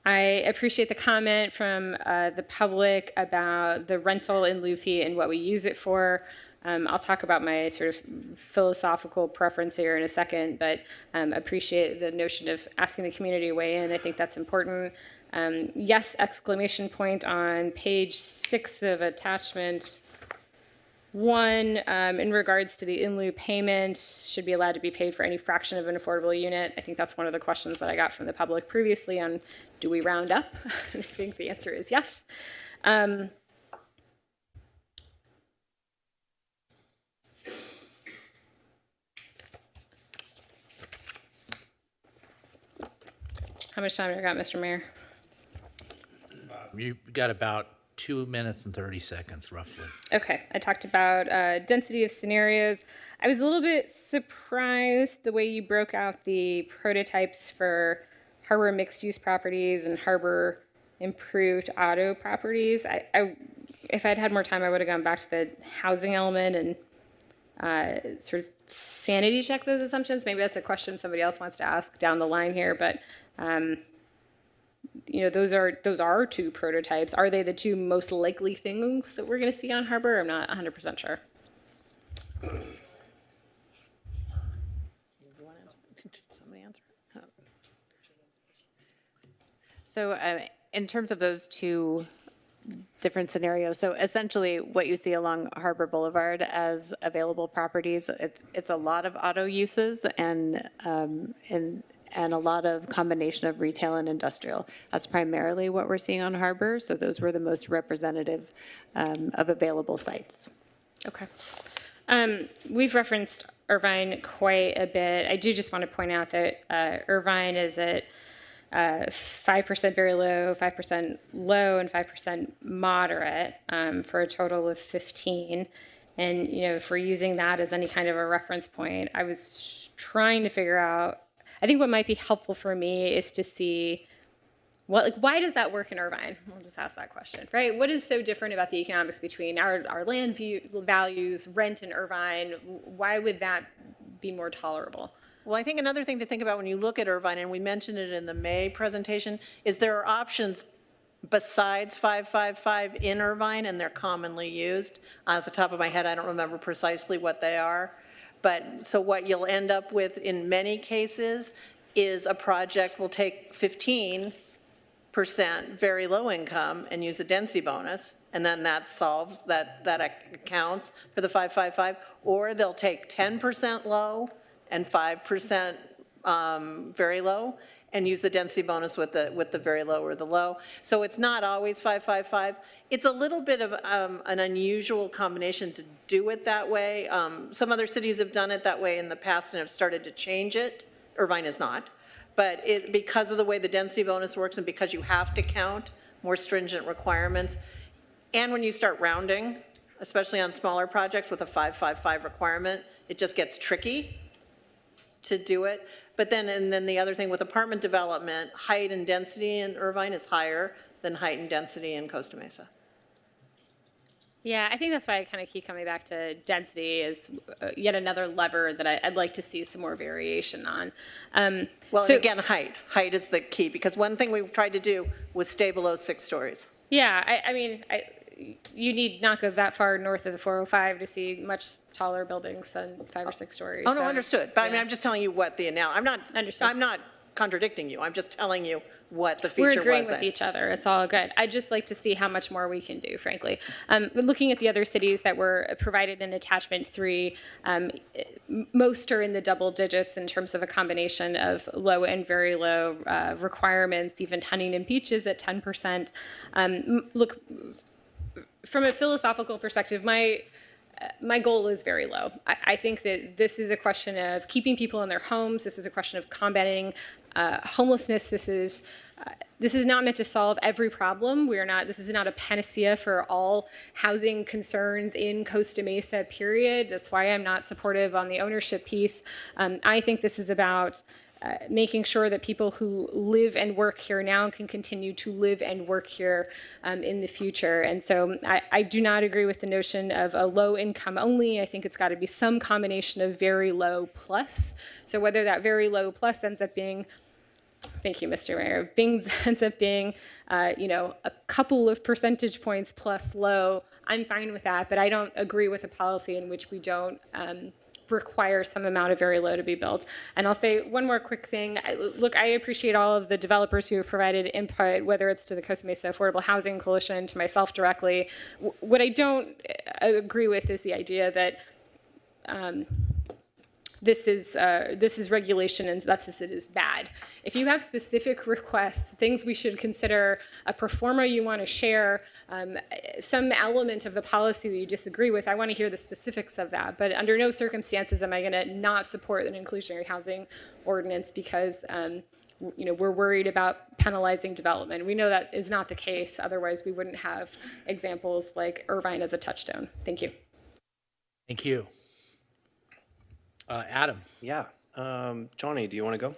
I appreciate the comment from the public about the rental in lieu fee and what we use it for. I'll talk about my sort of philosophical preference here in a second, but appreciate the notion of asking the community to weigh in. I think that's important. Yes, exclamation point on page 6 of attachment 1, in regards to the in lieu payment, should be allowed to be paid for any fraction of an affordable unit. I think that's one of the questions that I got from the public previously on, do we round up? I think the answer is yes. How much time do I got, Mr. Mayor? You got about 2 minutes and 30 seconds, roughly. Okay, I talked about density of scenarios. I was a little bit surprised the way you broke out the prototypes for harbor mixed-use properties and harbor improved auto properties. If I'd had more time, I would have gone back to the housing element and sort of sanity check those assumptions. Maybe that's a question somebody else wants to ask down the line here, but you know, those are 2 prototypes. Are they the 2 most likely things that we're going to see on harbor? I'm not 100% sure. So in terms of those 2 different scenarios, so essentially what you see along Harbor Boulevard as available properties, it's a lot of auto uses and a lot of combination of retail and industrial. That's primarily what we're seeing on Harbor, so those were the most representative of available sites. Okay. We've referenced Irvine quite a bit. I do just want to point out that Irvine is at 5% very low, 5% low, and 5% moderate for a total of 15. And, you know, if we're using that as any kind of a reference point, I was trying to figure out, I think what might be helpful for me is to see why does that work in Irvine? We'll just ask that question, right? What is so different about the economics between our land values, rent in Irvine? Why would that be more tolerable? Well, I think another thing to think about when you look at Irvine, and we mentioned it in the May presentation, is there are options besides 555 in Irvine, and they're commonly used. Off the top of my head, I don't remember precisely what they are. But so what you'll end up with in many cases is a project will take 15% very low income and use a density bonus, and then that solves, that accounts for the 555, or they'll take 10% low and 5% very low and use the density bonus with the very low or the low. So it's not always 555. It's a little bit of an unusual combination to do it that way. Some other cities have done it that way in the past and have started to change it. Irvine is not. But because of the way the density bonus works and because you have to count more stringent requirements, and when you start rounding, especially on smaller projects with a 555 requirement, it just gets tricky to do it. But then the other thing with apartment development, height and density in Irvine is higher than height and density in Costa Mesa. Yeah, I think that's why I kind of keep coming back to density as yet another lever that I'd like to see some more variation on. Well, so, and again, height. Height is the key, because one thing we tried to do was stay below 6 stories. Yeah, I mean, you need not go that far north of the 405 to see much taller buildings than 5 or 6 stories. Oh, no, understood. But yeah. I mean, I'm just telling you what the I'm not contradicting you. I'm just telling you what the feature was. We're agreeing with each other. It's all good. I'd just like to see how much more we can do, frankly. Looking at the other cities that were provided in attachment 3, most are in the double digits in terms of a combination of low and very low requirements. Even Huntington Beach is at 10%. Look, from a philosophical perspective, my goal is very low. I think that this is a question of keeping people in their homes. This is a question of combating homelessness. This is not meant to solve every problem. This is not a panacea for all housing concerns in Costa Mesa, period. That's why I'm not supportive on the ownership piece. I think this is about making sure that people who live and work here now can continue to live and work here in the future. And so I do not agree with the notion of a low income only. I think it's got to be some combination of very low plus. So whether that very low plus ends up being Thank you, Mr. Mayor. Bing ends up being, a couple of percentage points plus low. I'm fine with that, but I don't agree with a policy in which we don't require some amount of very low to be built. And I'll say one more quick thing. I appreciate all of the developers who have provided input, whether it's to the Costa Mesa Affordable Housing Coalition, to myself directly. What I don't agree with is the idea that this is regulation and thus it is bad. If you have specific requests, things we should consider, a pro forma you want to share, some element of the policy that you disagree with, I want to hear the specifics of that. But under no circumstances am I going to not support an inclusionary housing ordinance because we're worried about penalizing development. We know that is not the case. Otherwise, we wouldn't have examples like Irvine as a touchstone. Thank you. Thank you. Adam. Yeah. Johnny, do you want to go?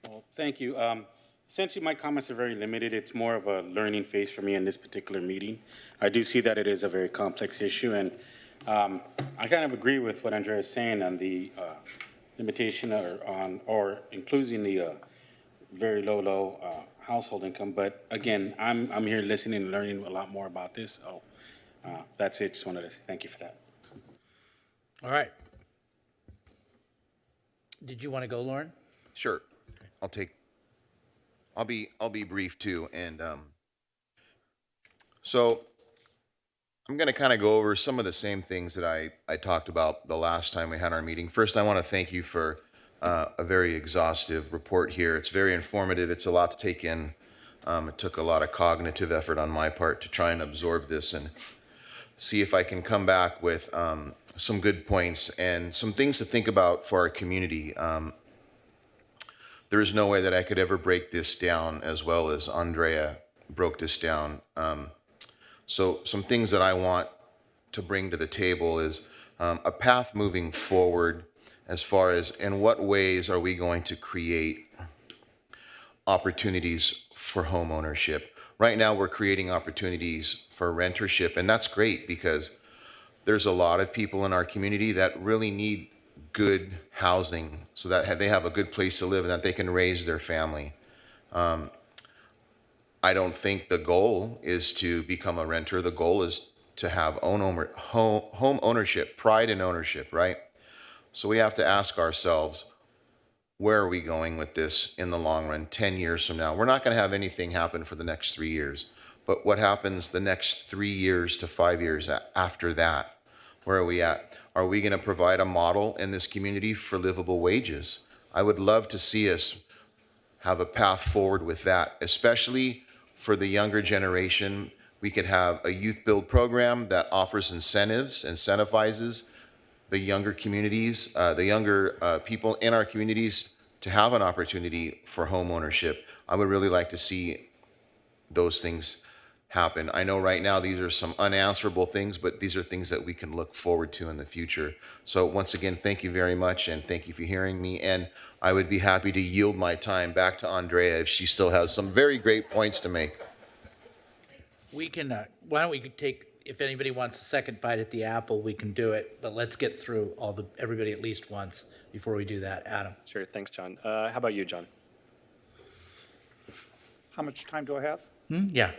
Well, thank you. Essentially, my comments are very limited. It's more of a learning phase for me in this particular meeting. I do see that it is a very complex issue, and I kind of agree with what Andrea is saying on the limitation or including the very low household income. But again, I'm here listening and learning a lot more about this. So that's it. Just wanted to say thank you for that. All right. Did you want to go, Lauren? Sure. I'll be brief too. And so I'm going to kind of go over some of the same things that I talked about the last time we had our meeting. First, I want to thank you for a very exhaustive report here. It's very informative. It's a lot to take in. It took a lot of cognitive effort on my part to try and absorb this and see if I can come back with some good points and some things to think about for our community. There is no way that I could ever break this down as well as Andrea broke this down. So some things that I want to bring to the table is a path moving forward as far as in what ways are we going to create opportunities for home ownership. Right now we're creating opportunities for rentership, and that's great because there's a lot of people in our community that really need good housing so that they have a good place to live and that they can raise their family. I don't think the goal is to become a renter. The goal is to have home ownership, pride in ownership, right? So we have to ask ourselves, where are we going with this in the long run, 10 years from now? We're not going to have anything happen for the next 3 years, but what happens the next 3 years to 5 years after that? Where are we at? Are we going to provide a model in this community for livable wages? I would love to see us have a path forward with that, especially for the younger generation. We could have a youth build program that offers incentivizes the younger communities, the younger people in our communities to have an opportunity for home ownership. I would really like to see those things happen. I know right now these are some unanswerable things, but these are things that we can look forward to in the future. So once again, thank you very much, and thank you for hearing me. And I would be happy to yield my time back to Andrea if she still has some very great points to make. We can, why don't we take, if anybody wants a second bite at the apple, we can do it, but let's get through everybody at least once before we do that. Adam. Sure. Thanks, John. How about you, John? How much time do I have? Yeah.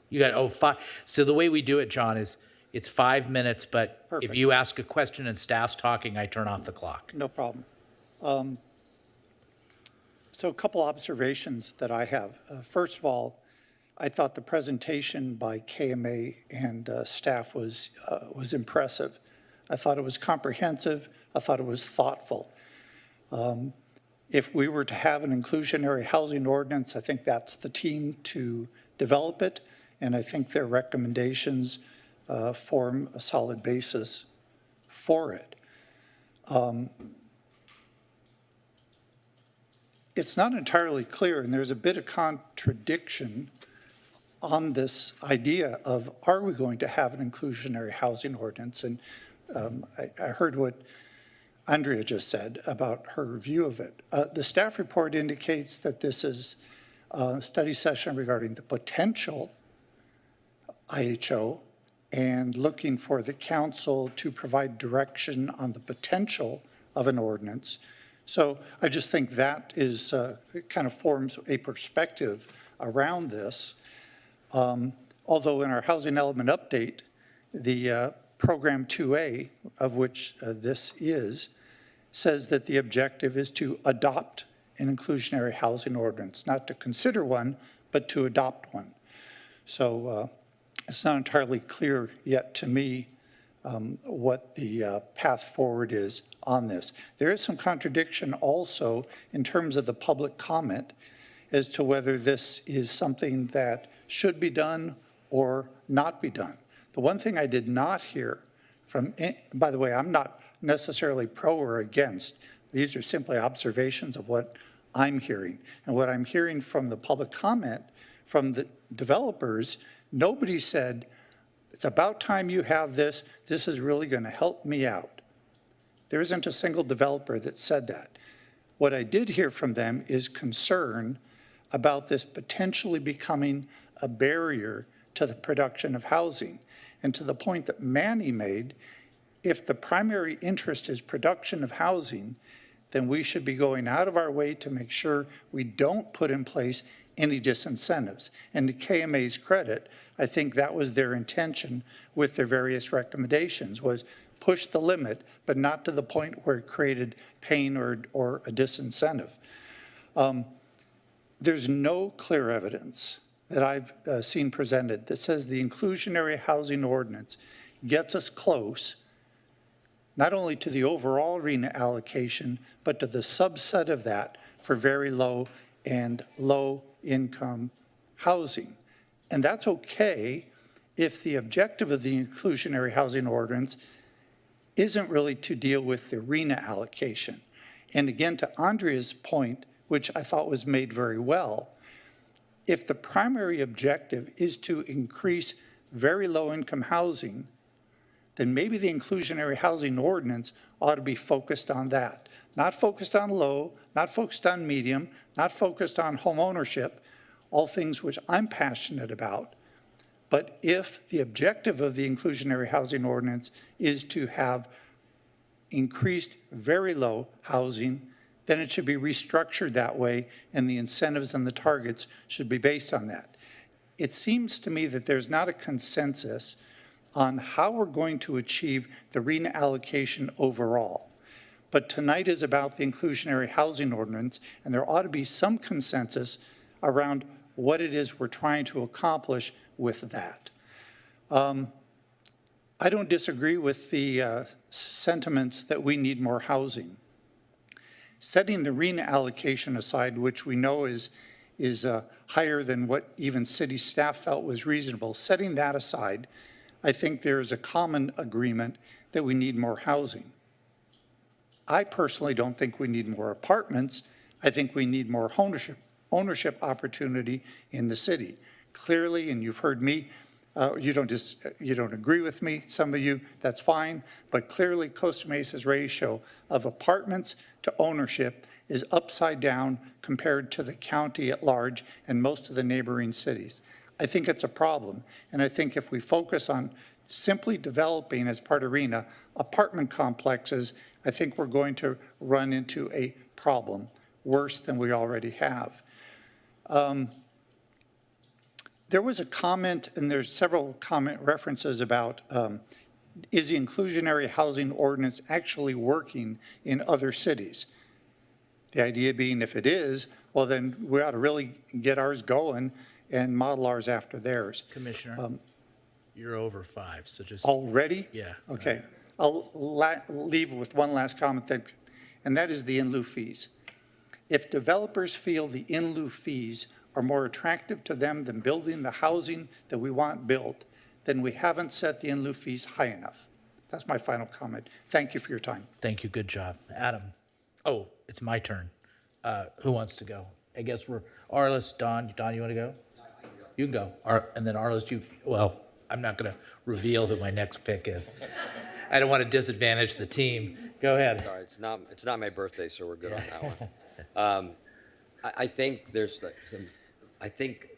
You got 5. So the way we do it, John, is it's 5 minutes, but Perfect. if you ask a question and staff's talking, I turn off the clock. No problem. So a couple observations that I have. First of all, I thought the presentation by KMA and staff was impressive. I thought it was comprehensive. I thought it was thoughtful. If we were to have an inclusionary housing ordinance, I think that's the team to develop it, and I think their recommendations form a solid basis for it. It's not entirely clear, and there's a bit of contradiction on this idea of, are we going to have an inclusionary housing ordinance? And I heard what Andrea just said about her view of it. The staff report indicates that this is a study session regarding the potential IHO and looking for the council to provide direction on the potential of an ordinance So I just think that is, it kind of forms a perspective around this. Although in our housing element update, the program 2A, of which this is, says that the objective is to adopt an inclusionary housing ordinance, not to consider one, but to adopt one. So it's not entirely clear yet to me what the path forward is on this. There is some contradiction also in terms of the public comment as to whether this is something that should be done or not be done. The one thing I did not hear from, by the way, I'm not necessarily pro or against. These are simply observations of what I'm hearing. And what I'm hearing from the public comment from the developers, nobody said, it's about time you have this. This is really going to help me out. There isn't a single developer that said that. What I did hear from them is concern about this potentially becoming a barrier to the production of housing. And to the point that Manny made, if the primary interest is production of housing, then we should be going out of our way to make sure we don't put in place any disincentives. And to KMA's credit, I think that was their intention with their various recommendations, was push the limit, but not to the point where it created pain or a disincentive. There's no clear evidence that I've seen presented that says the inclusionary housing ordinance gets us close, not only to the overall RHNA allocation, but to the subset of that for very low and low income housing. And that's okay if the objective of the inclusionary housing ordinance isn't really to deal with the RHNA allocation. And again, to Andrea's point, which I thought was made very well, if the primary objective is to increase very low income housing, then maybe the inclusionary housing ordinance ought to be focused on that. Not focused on low, not focused on medium, not focused on home ownership, all things which I'm passionate about. But if the objective of the inclusionary housing ordinance is to have increased very low housing, then it should be restructured that way, and the incentives and the targets should be based on that. It seems to me that there's not a consensus on how we're going to achieve the RHNA allocation overall. But tonight is about the inclusionary housing ordinance, and there ought to be some consensus around what it is we're trying to accomplish with that. I don't disagree with the sentiments that we need more housing. Setting the RHNA allocation aside, which we know is higher than what even city staff felt was reasonable, setting that aside, I think there is a common agreement that we need more housing. I personally don't think we need more apartments. I think we need more ownership opportunity in the city. Clearly, and you've heard me, you don't agree with me, some of you, that's fine, but clearly Costa Mesa's ratio of apartments to ownership is upside down compared to the county at large and most of the neighboring cities. I think it's a problem, and I think if we focus on simply developing as part of RHNA apartment complexes, I think we're going to run into a problem worse than we already have. There was a comment, and there's several comment references about is the inclusionary housing ordinance actually working in other cities? The idea being if it is, well then we ought to really get ours going and model ours after theirs. Commissioner, you're over 5, so just. Already? Yeah. Okay. I'll leave with one last comment, and that is the in lieu fees. If developers feel the in lieu fees are more attractive to them than building the housing that we want built, then we haven't set the in lieu fees high enough. That's my final comment. Thank you for your time. Thank you, good job. Adam, oh, it's my turn. Who wants to go? I guess we're, Arliss, Don. Don, you want to go? You can go. And then Arliss, well, I'm not going to reveal who my next pick is. I don't want to disadvantage the team. Go ahead. Sorry, it's not my birthday, so we're good on that one. I think there's some. I think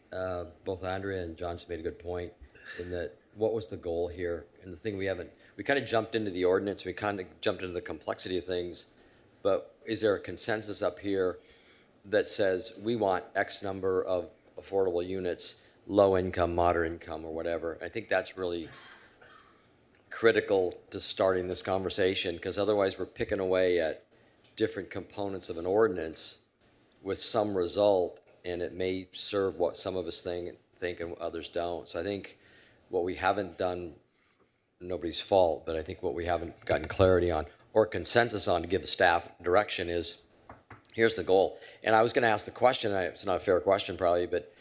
both Andrea and John made a good point in that what was the goal here, and the thing we kind of jumped into the ordinance, we kind of jumped into the complexity of things, but is there a consensus up here that says we want X number of affordable units, low income, moderate income, or whatever? I think that's really critical to starting this conversation, because otherwise we're picking away at different components of an ordinance with some result, and it may serve what some of us think and others don't. So I think what we haven't done, nobody's fault, but I think what we haven't gotten clarity on or consensus on to give the staff direction is, here's the goal. And I was going to ask the question, it's not a fair question probably, but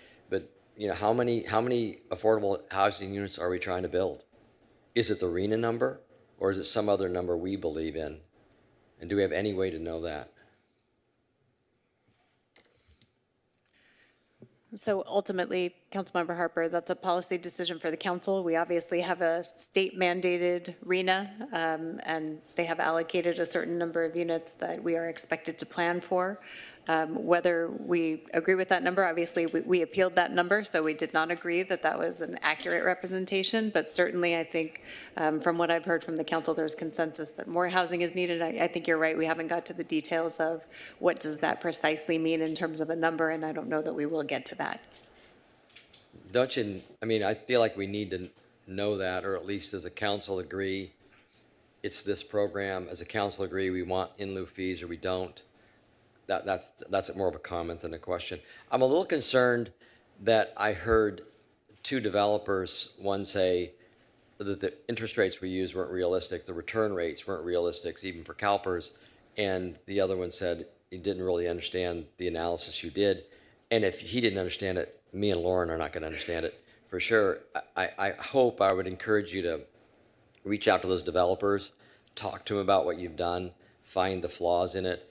you know, how many affordable housing units are we trying to build? Is it the RENA number, or is it some other number we believe in? And do we have any way to know that? So ultimately, Councilmember Harper, that's a policy decision for the council. We obviously have a state mandated RENA, and they have allocated a certain number of units that we are expected to plan for. Whether we agree with that number, obviously we appealed that number, so we did not agree that that was an accurate representation, but certainly I think from what I've heard from the council, there's consensus that more housing is needed. I think you're right, we haven't got to the details of what does that precisely mean in terms of a number, and I don't know that we will get to that. Don't you, I mean, I feel like we need to know that, or at least as a council agree it's this program, as a council agree we want in lieu fees or we don't. That's more of a comment than a question. I'm a little concerned that I heard two developers, one say that the interest rates we used weren't realistic, the return rates weren't realistic, even for CalPERS, and the other one said he didn't really understand the analysis you did. And if he didn't understand it, me and Lauren are not going to understand it for sure. I would encourage you to reach out to those developers, talk to them about what you've done, find the flaws in it.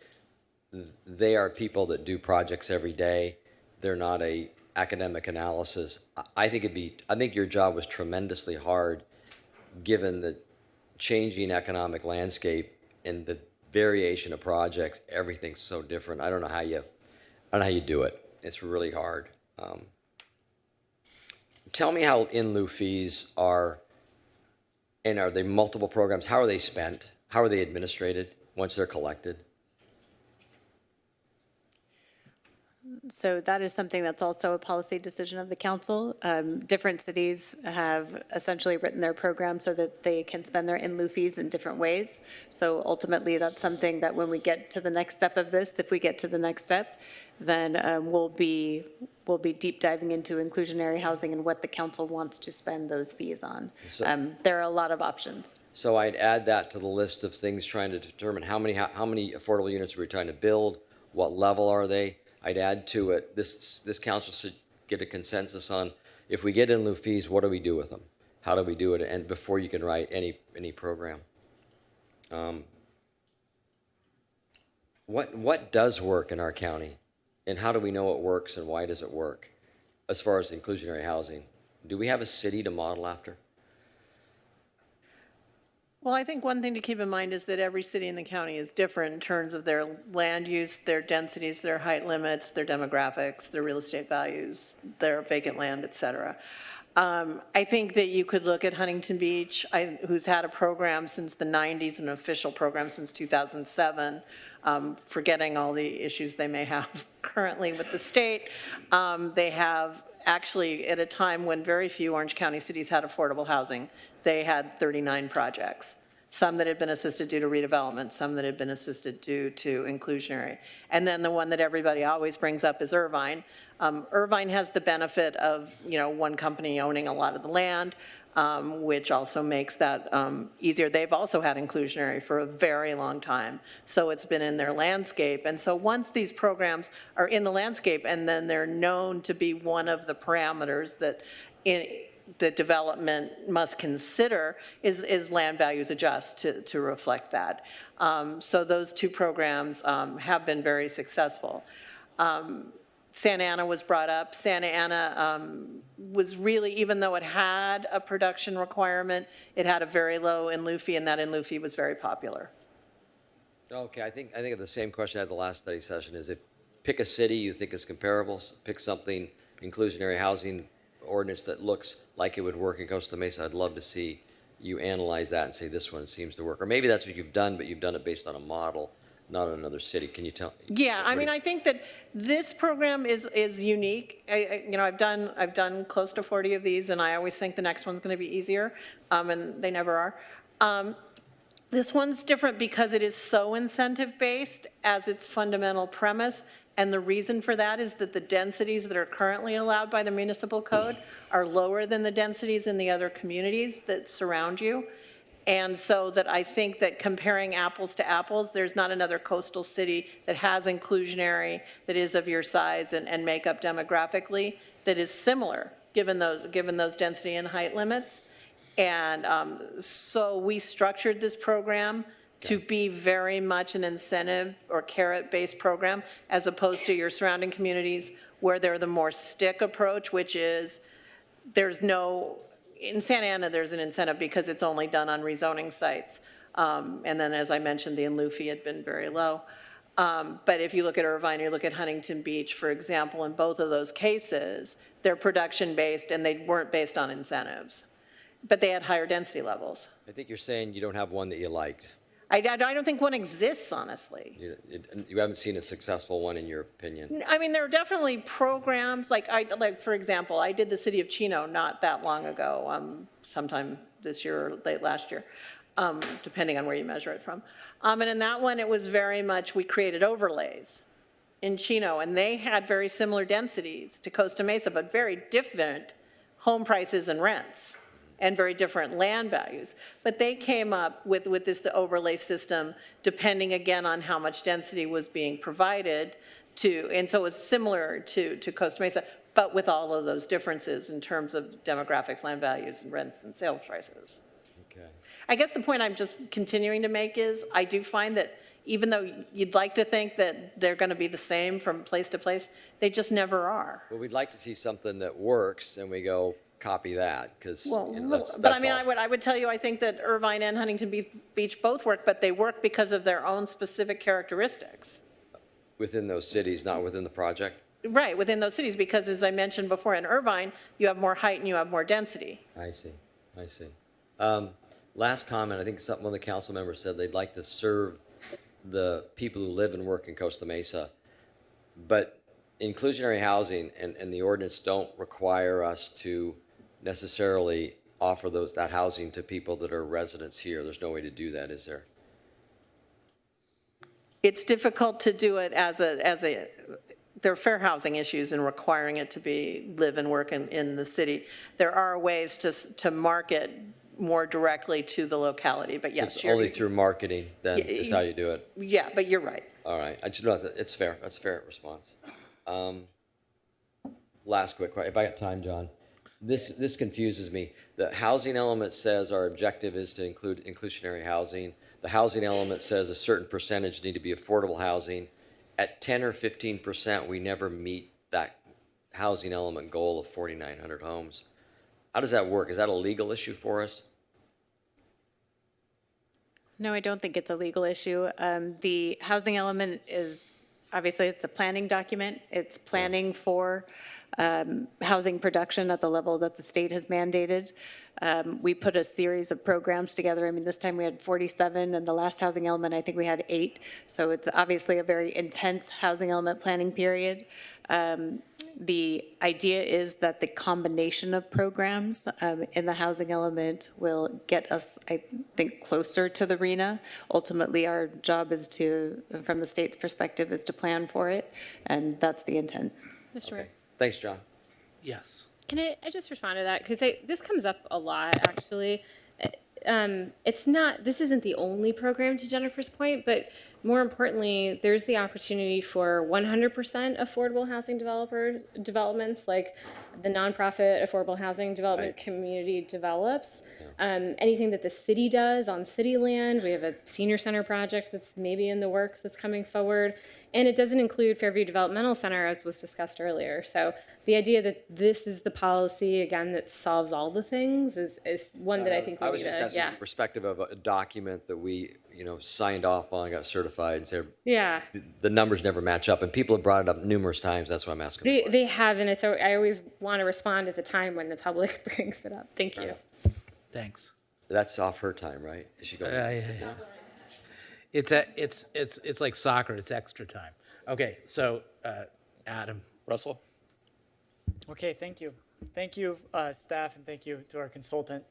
They are people that do projects every day. They're not a academic analysis. I think your job was tremendously hard given the changing economic landscape and the variation of projects. Everything's so different. I don't know how you do it. It's really hard. Tell me how in lieu fees are, and are they multiple programs? How are they spent? How are they administrated once they're collected? So that is something that's also a policy decision of the council. Different cities have essentially written their program so that they can spend their in lieu fees in different ways. So ultimately, that's something that when we get to the next step of this, if we get to the next step, then we'll be deep diving into inclusionary housing and what the council wants to spend those fees on. So, there are a lot of options. So I'd add that to the list of things trying to determine how many affordable units we're trying to build, what level are they. I'd add to it, this council should get a consensus on, if we get in lieu fees, what do we do with them? How do we do it? And before you can write any program. What does work in our county? And how do we know it works, and why does it work as far as inclusionary housing? Do we have a city to model after? Well, I think one thing to keep in mind is that every city in the county is different in terms of their land use, their densities, their height limits, their demographics, their real estate values, their vacant land, et cetera. I think that you could look at Huntington Beach, who's had a program since the 90s, an official program since 2007, forgetting all the issues they may have currently with the state. They have actually, at a time when very few Orange County cities had affordable housing, they had 39 projects, some that had been assisted due to redevelopment, some that had been assisted due to inclusionary. And then the one that everybody always brings up is Irvine. Irvine has the benefit of, one company owning a lot of the land, which also makes that easier. They've also had inclusionary for a very long time, so it's been in their landscape. And so once these programs are in the landscape and then they're known to be one of the parameters that the development must consider is land values adjust to reflect that. So those two programs have been very successful. Santa Ana was brought up. Santa Ana was really, even though it had a production requirement, it had a very low in lieu fee, and that in lieu fee was very popular. Okay, I think the same question I had the last study session is, if pick a city you think is comparable, pick something, inclusionary housing ordinance that looks like it would work in Costa Mesa. I'd love to see you analyze that and say this one seems to work. Or maybe that's what you've done, but you've done it based on a model, not in another city. Can you tell? Yeah, I mean, I think that this program is unique. I've done close to 40 of these, and I always think the next one's going to be easier, and they never are. This one's different because it is so incentive-based as its fundamental premise, and the reason for that is that the densities that are currently allowed by the municipal code are lower than the densities in the other communities that surround you. And so that I think that comparing apples to apples, there's not another coastal city that has inclusionary, that is of your size and makeup demographically, that is similar, given those density and height limits. And so we structured this program to be very much an incentive or carrot-based program, as opposed to your surrounding communities where they're the more stick approach, which is there's no, in Santa Ana, there's an incentive because it's only done on rezoning sites. And then, as I mentioned, the in-lieu fee had been very low. But if you look at Irvine, you look at Huntington Beach, for example, in both of those cases, they're production-based and they weren't based on incentives. But they had higher density levels. I think you're saying you don't have one that you liked. I don't think one exists, honestly. You haven't seen a successful one in your opinion. I mean, there are definitely programs, like for example, I did the city of Chino not that long ago, sometime this year or late last year, depending on where you measure it from. And in that one, it was very much, we created overlays in Chino, and they had very similar densities to Costa Mesa, but very different home prices and rents, and very different land values. But they came up with the overlay system, depending again on how much density was being provided to, and so it's similar to Costa Mesa, but with all of those differences in terms of demographics, land values, and rents and sales prices. Okay. I guess the point I'm just continuing to make is, I do find that even though you'd like to think that they're going to be the same from place to place, they just never are. Well, we'd like to see something that works, and we go, copy that, because But I mean, I would tell you, I think that Irvine and Huntington Beach both work, but they work because of their own specific characteristics. within those cities, not within the project? Right, within those cities, because as I mentioned before, in Irvine, you have more height and you have more density. I see, I see. Last comment, I think one of the council members said they'd like to serve the people who live and work in Costa Mesa, but inclusionary housing and the ordinance don't require us to necessarily offer that housing to people that are residents here. There's no way to do that, is there? It's difficult to do it there are fair housing issues in requiring it to live and work in the city. There are ways to market more directly to the locality, but yes. So it's only through marketing then is how you do it? Yeah, but you're right. All right, it's fair, that's a fair response. Last quick question, if I got time, John. This confuses me. The housing element says our objective is to include inclusionary housing. The housing element says a certain percentage need to be affordable housing. At 10 or 15%, we never meet that housing element goal of 4,900 homes. How does that work? Is that a legal issue for us? No, I don't think it's a legal issue. The housing element is, obviously, it's a planning document. It's planning for housing production at the level that the state has mandated. We put a series of programs together. I mean, this time we had 47, and the last housing element, I think we had 8. So it's obviously a very intense housing element planning period. The idea is that the combination of programs in the housing element will get us, I think, closer to the RHNA. Ultimately, our job is to, from the state's perspective, is to plan for it, and that's the intent. Mr. Mayor. Thanks, John. Yes. Can I just respond to that? Because this comes up a lot, actually. This isn't the only program, to Jennifer's point, but more importantly, there's the opportunity for 100% affordable housing developments, like the nonprofit affordable housing development community develops. Anything that the city does on city land, we have a senior center project that's maybe in the works that's coming forward. And it doesn't include Fairview Developmental Center, as was discussed earlier. So the idea that this is the policy, again, that solves all the things is one that I think we need to, I was just asking the perspective of a document that we, signed off on, got certified, and said, yeah, the numbers never match up. And people have brought it up numerous times. That's why I'm asking. They have, and I always want to respond at the time when the public brings it up. Thank you. Thanks. That's off her time, right? Is she going? It's like soccer, it's extra time. Okay, so, Adam. Russell? Okay, thank you. Thank you, staff, and thank you to our consultant.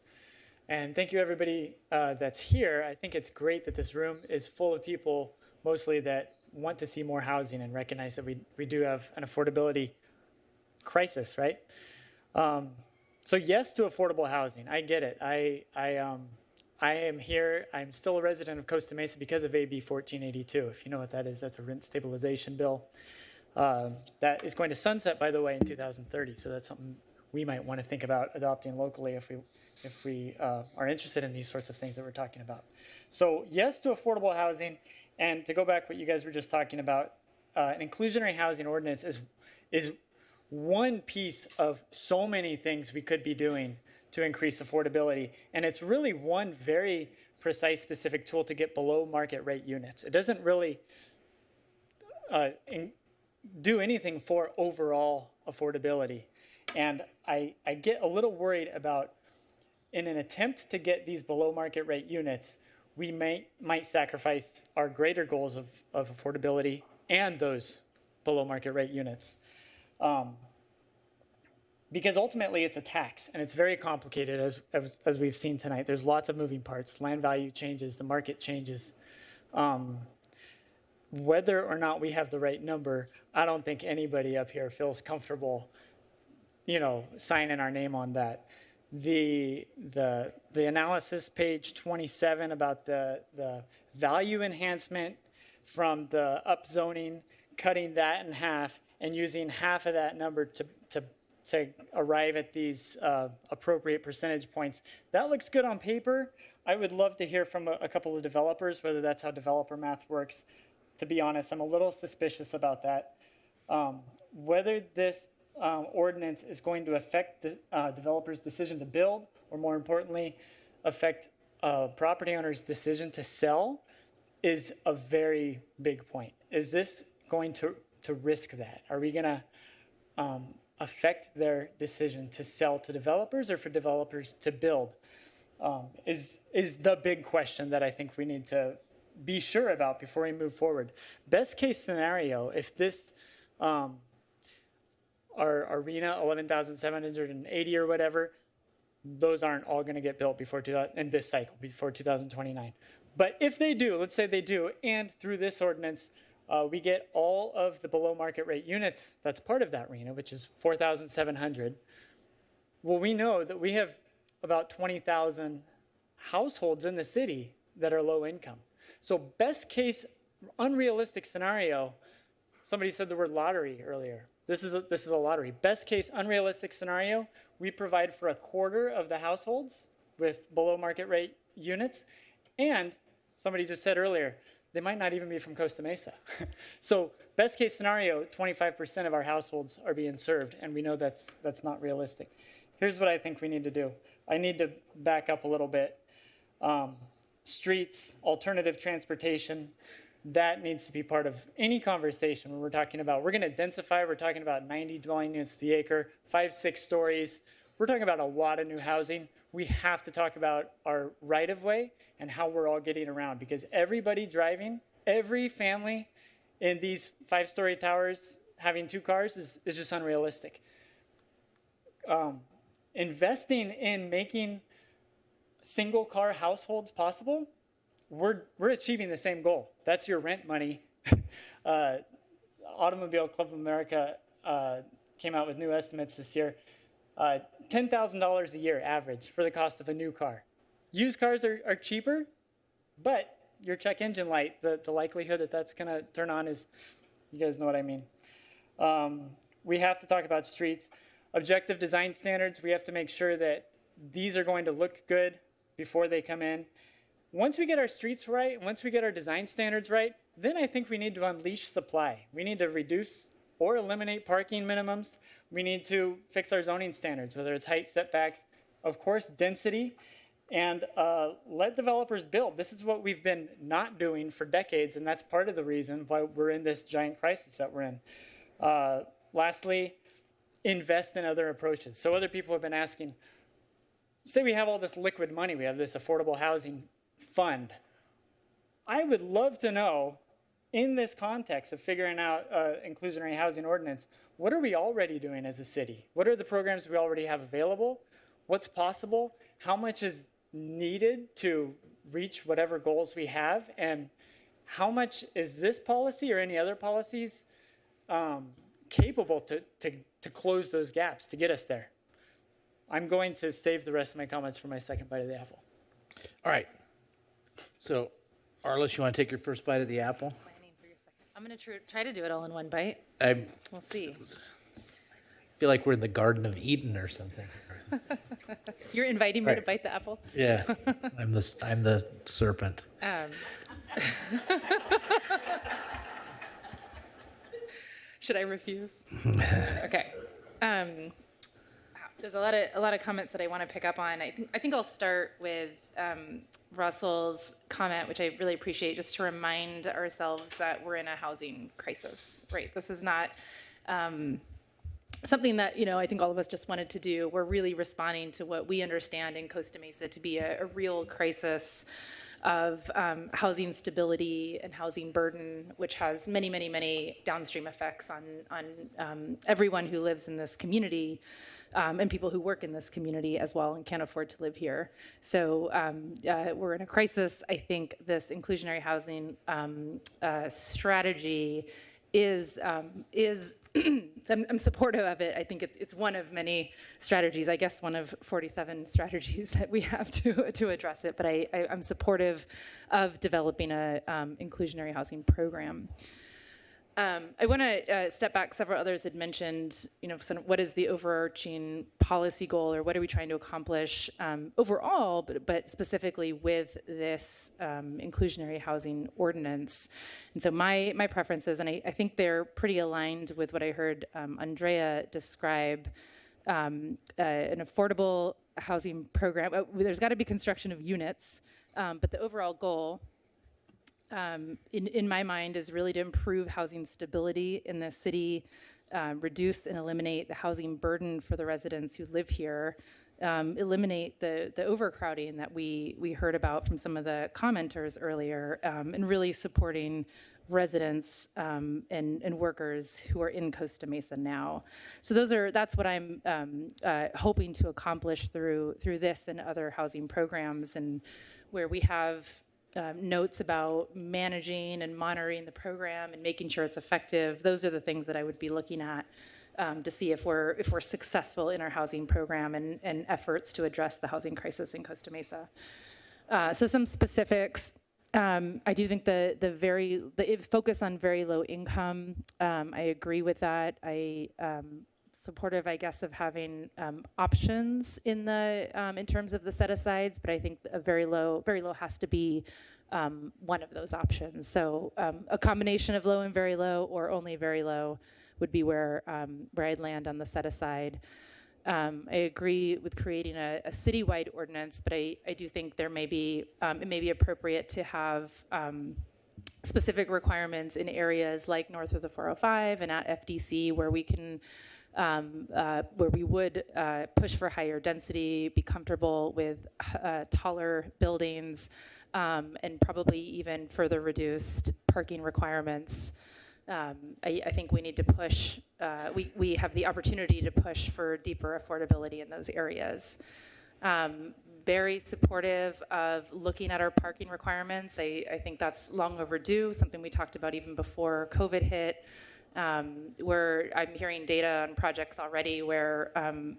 And thank you, everybody that's here. I think it's great that this room is full of people, mostly that want to see more housing and recognize that we do have an affordability crisis, right? So yes to affordable housing. I get it. I am here. I'm still a resident of Costa Mesa because of AB 1482. If you know what that is, that's a rent stabilization bill. That is going to sunset, by the way, in 2030. So that's something we might want to think about adopting locally if we are interested in these sorts of things that we're talking about. So yes to affordable housing. And to go back what you guys were just talking about, an inclusionary housing ordinance is one piece of so many things we could be doing to increase affordability. And it's really one very precise, specific tool to get below market rate units. It doesn't really do anything for overall affordability. And I get a little worried about, in an attempt to get these below market rate units, we might sacrifice our greater goals of affordability and those below market rate units. Because ultimately it's a tax and it's very complicated as we've seen tonight. There's lots of moving parts. Land value changes, the market changes. Whether or not we have the right number, I don't think anybody up here feels comfortable, signing our name on that. The analysis, page 27, about the value enhancement from the upzoning, cutting that in half and using half of that number to arrive at these appropriate percentage points. That looks good on paper. I would love to hear from a couple of developers whether that's how developer math works. To be honest, I'm a little suspicious about that. Whether this ordinance is going to affect the developer's decision to build, or more importantly, affect property owner's decision to sell, is a very big point. Is this going to risk that? Are we going to affect their decision to sell to developers or for developers to build? Is the big question that I think we need to be sure about before we move forward. Best case scenario, if this our arena 11,780 or whatever, those aren't all going to get built before in this cycle, before 2029. But if they do, let's say they do, and through this ordinance, we get all of the below market rate units that's part of that arena, which is 4,700. Well, we know that we have about 20,000 households in the city that are low income. So best case, unrealistic scenario, somebody said the word lottery earlier. This is a lottery. Best case, unrealistic scenario, we provide for a quarter of the households with below market rate units. And somebody just said earlier, they might not even be from Costa Mesa. So best case scenario, 25% of our households are being served, and we know that's not realistic. Here's what I think we need to do. I need to back up a little bit. Streets, alternative transportation, that needs to be part of any conversation when we're talking about, we're going to densify, we're talking about 90 dwelling units to the acre, 5-6 stories. We're talking about a lot of new housing. We have to talk about our right-of-way and how we're all getting around, because everybody driving, every family in these 5-story towers having 2 cars is just unrealistic. Investing in making single car households possible, we're achieving the same goal. That's your rent money. Automobile Club of America came out with new estimates this year. $10,000 a year average for the cost of a new car. Used cars are cheaper, but your check engine light, the likelihood that that's going to turn on is, you guys know what I mean. We have to talk about streets. Objective design standards, we have to make sure that these are going to look good before they come in. Once we get our streets right, once we get our design standards right, then I think we need to unleash supply. We need to reduce or eliminate parking minimums. We need to fix our zoning standards, whether it's height, setbacks, of course, density, and let developers build. This is what we've been not doing for decades, and that's part of the reason why we're in this giant crisis that we're in. Lastly, invest in other approaches. So other people have been asking, say we have all this liquid money, we have this affordable housing fund. I would love to know, in this context of figuring out inclusionary housing ordinance, what are we already doing as a city? What are the programs we already have available? What's possible? How much is needed to reach whatever goals we have? And how much is this policy or any other policies capable to close those gaps, to get us there? I'm going to save the rest of my comments for my second bite of the apple. All right. So, Arliss, you want to take your first bite of the apple? I'm going to try to do it all in one bite. We'll see. I feel like we're in the Garden of Eden or something. You're inviting me to Right. bite the apple? Yeah, I'm the serpent. Should I refuse? Okay. There's a lot of comments that I want to pick up on. I think I'll start with Russell's comment, which I really appreciate, just to remind ourselves that we're in a housing crisis. Right. This is not something that, I think all of us just wanted to do. We're really responding to what we understand in Costa Mesa to be a real crisis of housing stability and housing burden, which has many, many, many downstream effects on everyone who lives in this community, and people who work in this community as well and can't afford to live here. So we're in a crisis. I think this inclusionary housing strategy is I'm supportive of it. I think it's one of many strategies, I guess one of 47 strategies that we have to address it, but I'm supportive of developing a inclusionary housing program. I want to step back. Several others had mentioned, sort of what is the overarching policy goal, or what are we trying to accomplish overall, but specifically with this inclusionary housing ordinance. And so my preferences, and I think they're pretty aligned with what I heard Andrea describe, an affordable housing program. There's got to be construction of units, but the overall goal, in my mind, is really to improve housing stability in the city, reduce and eliminate the housing burden for the residents who live here, eliminate the overcrowding that we heard about from some of the commenters earlier, and really supporting residents and workers who are in Costa Mesa now. So that's what I'm hoping to accomplish through this and other housing programs, and where we have notes about managing and monitoring the program and making sure it's effective. Those are the things that I would be looking at to see if we're successful in our housing program and efforts to address the housing crisis in Costa Mesa. So some specifics. I do think the focus on very low income, I agree with that. Supportive, I guess, of having options in terms of the set-asides, but I think a very low has to be one of those options. So a combination of low and very low, or only very low, would be where I'd land on the set-aside. I agree with creating a citywide ordinance, but I do think it may be appropriate to have specific requirements in areas like north of the 405 and at FDC, where we can where we would push for higher density, be comfortable with taller buildings, and probably even further reduced parking requirements. I think we need to push, we have the opportunity to push for deeper affordability in those areas. Very supportive of looking at our parking requirements. I think that's long overdue, something we talked about even before COVID hit. Where I'm hearing data on projects already where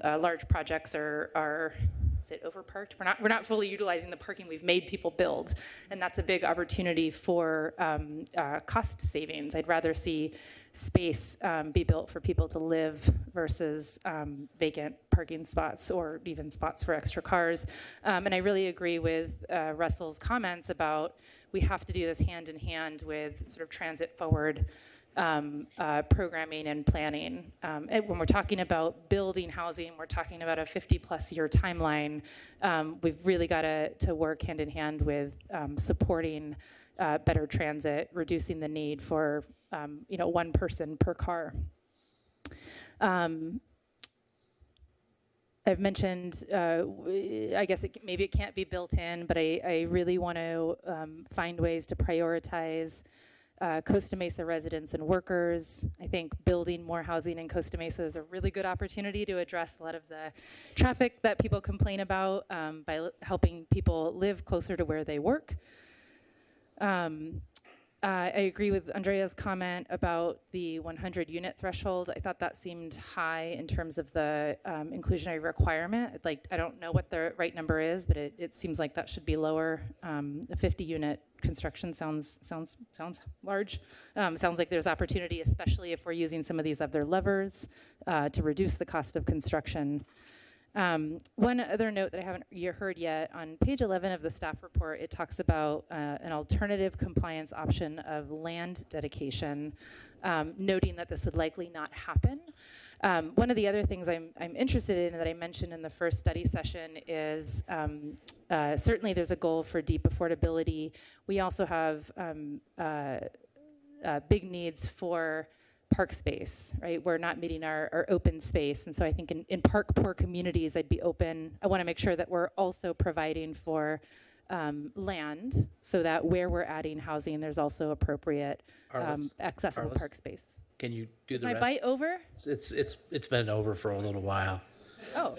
large projects are is it overparked? We're not fully utilizing the parking we've made people build, and that's a big opportunity for cost savings. I'd rather see space be built for people to live versus vacant parking spots or even spots for extra cars. And I really agree with Russell's comments about we have to do this hand in hand with sort of transit forward programming and planning. And when we're talking about building housing, we're talking about a 50+ year timeline. We've really got to work hand in hand with supporting better transit, reducing the need for one person per car. I've mentioned, I guess maybe it can't be built in, but I really want to find ways to prioritize Costa Mesa residents and workers. I think building more housing in Costa Mesa is a really good opportunity to address a lot of the traffic that people complain about by helping people live closer to where they work. I agree with Andrea's comment about the 100 unit threshold. I thought that seemed high in terms of the inclusionary requirement. I don't know what the right number is, but it seems like that should be lower. A 50 unit construction sounds large. Sounds like there's opportunity, especially if we're using some of these other levers to reduce the cost of construction. One other note that I haven't heard yet, on page 11 of the staff report, it talks about an alternative compliance option of land dedication, noting that this would likely not happen. One of the other things I'm interested in that I mentioned in the first study session is certainly there's a goal for deep affordability. We also have big needs for park space, right? We're not meeting our open space. And so I think in park poor communities, I want to make sure that we're also providing for land so that where we're adding housing, there's also appropriate accessible park space. Can you do Is the my rest? bite over? It's been over for a little while. Oh,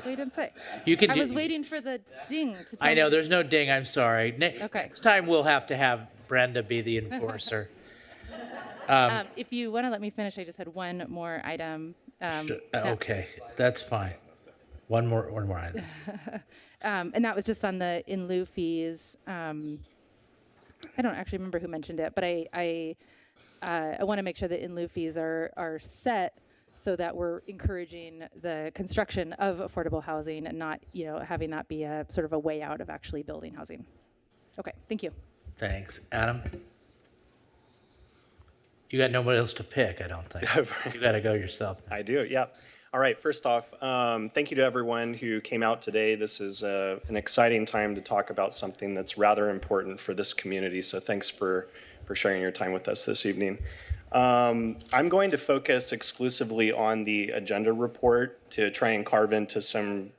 we didn't say. You can I do- was waiting for the ding to tell I know, me. there's no ding, I'm sorry. Okay. Next time we'll have to have Brenda be the enforcer. If you want to let me finish, I just had one more item. Okay, that's fine. One more item. And that was just on the in lieu fees. I don't actually remember who mentioned it, but I want to make sure that in lieu fees are set so that we're encouraging the construction of affordable housing and not, having that be a sort of a way out of actually building housing. Okay, thank you. Thanks. Adam? You got nobody else to pick, I don't think. You got to go yourself. I do, yeah. All right, first off, thank you to everyone who came out today. This is an exciting time to talk about something that's rather important for this community, so thanks for sharing your time with us this evening. I'm going to focus exclusively on the agenda report to try and carve into some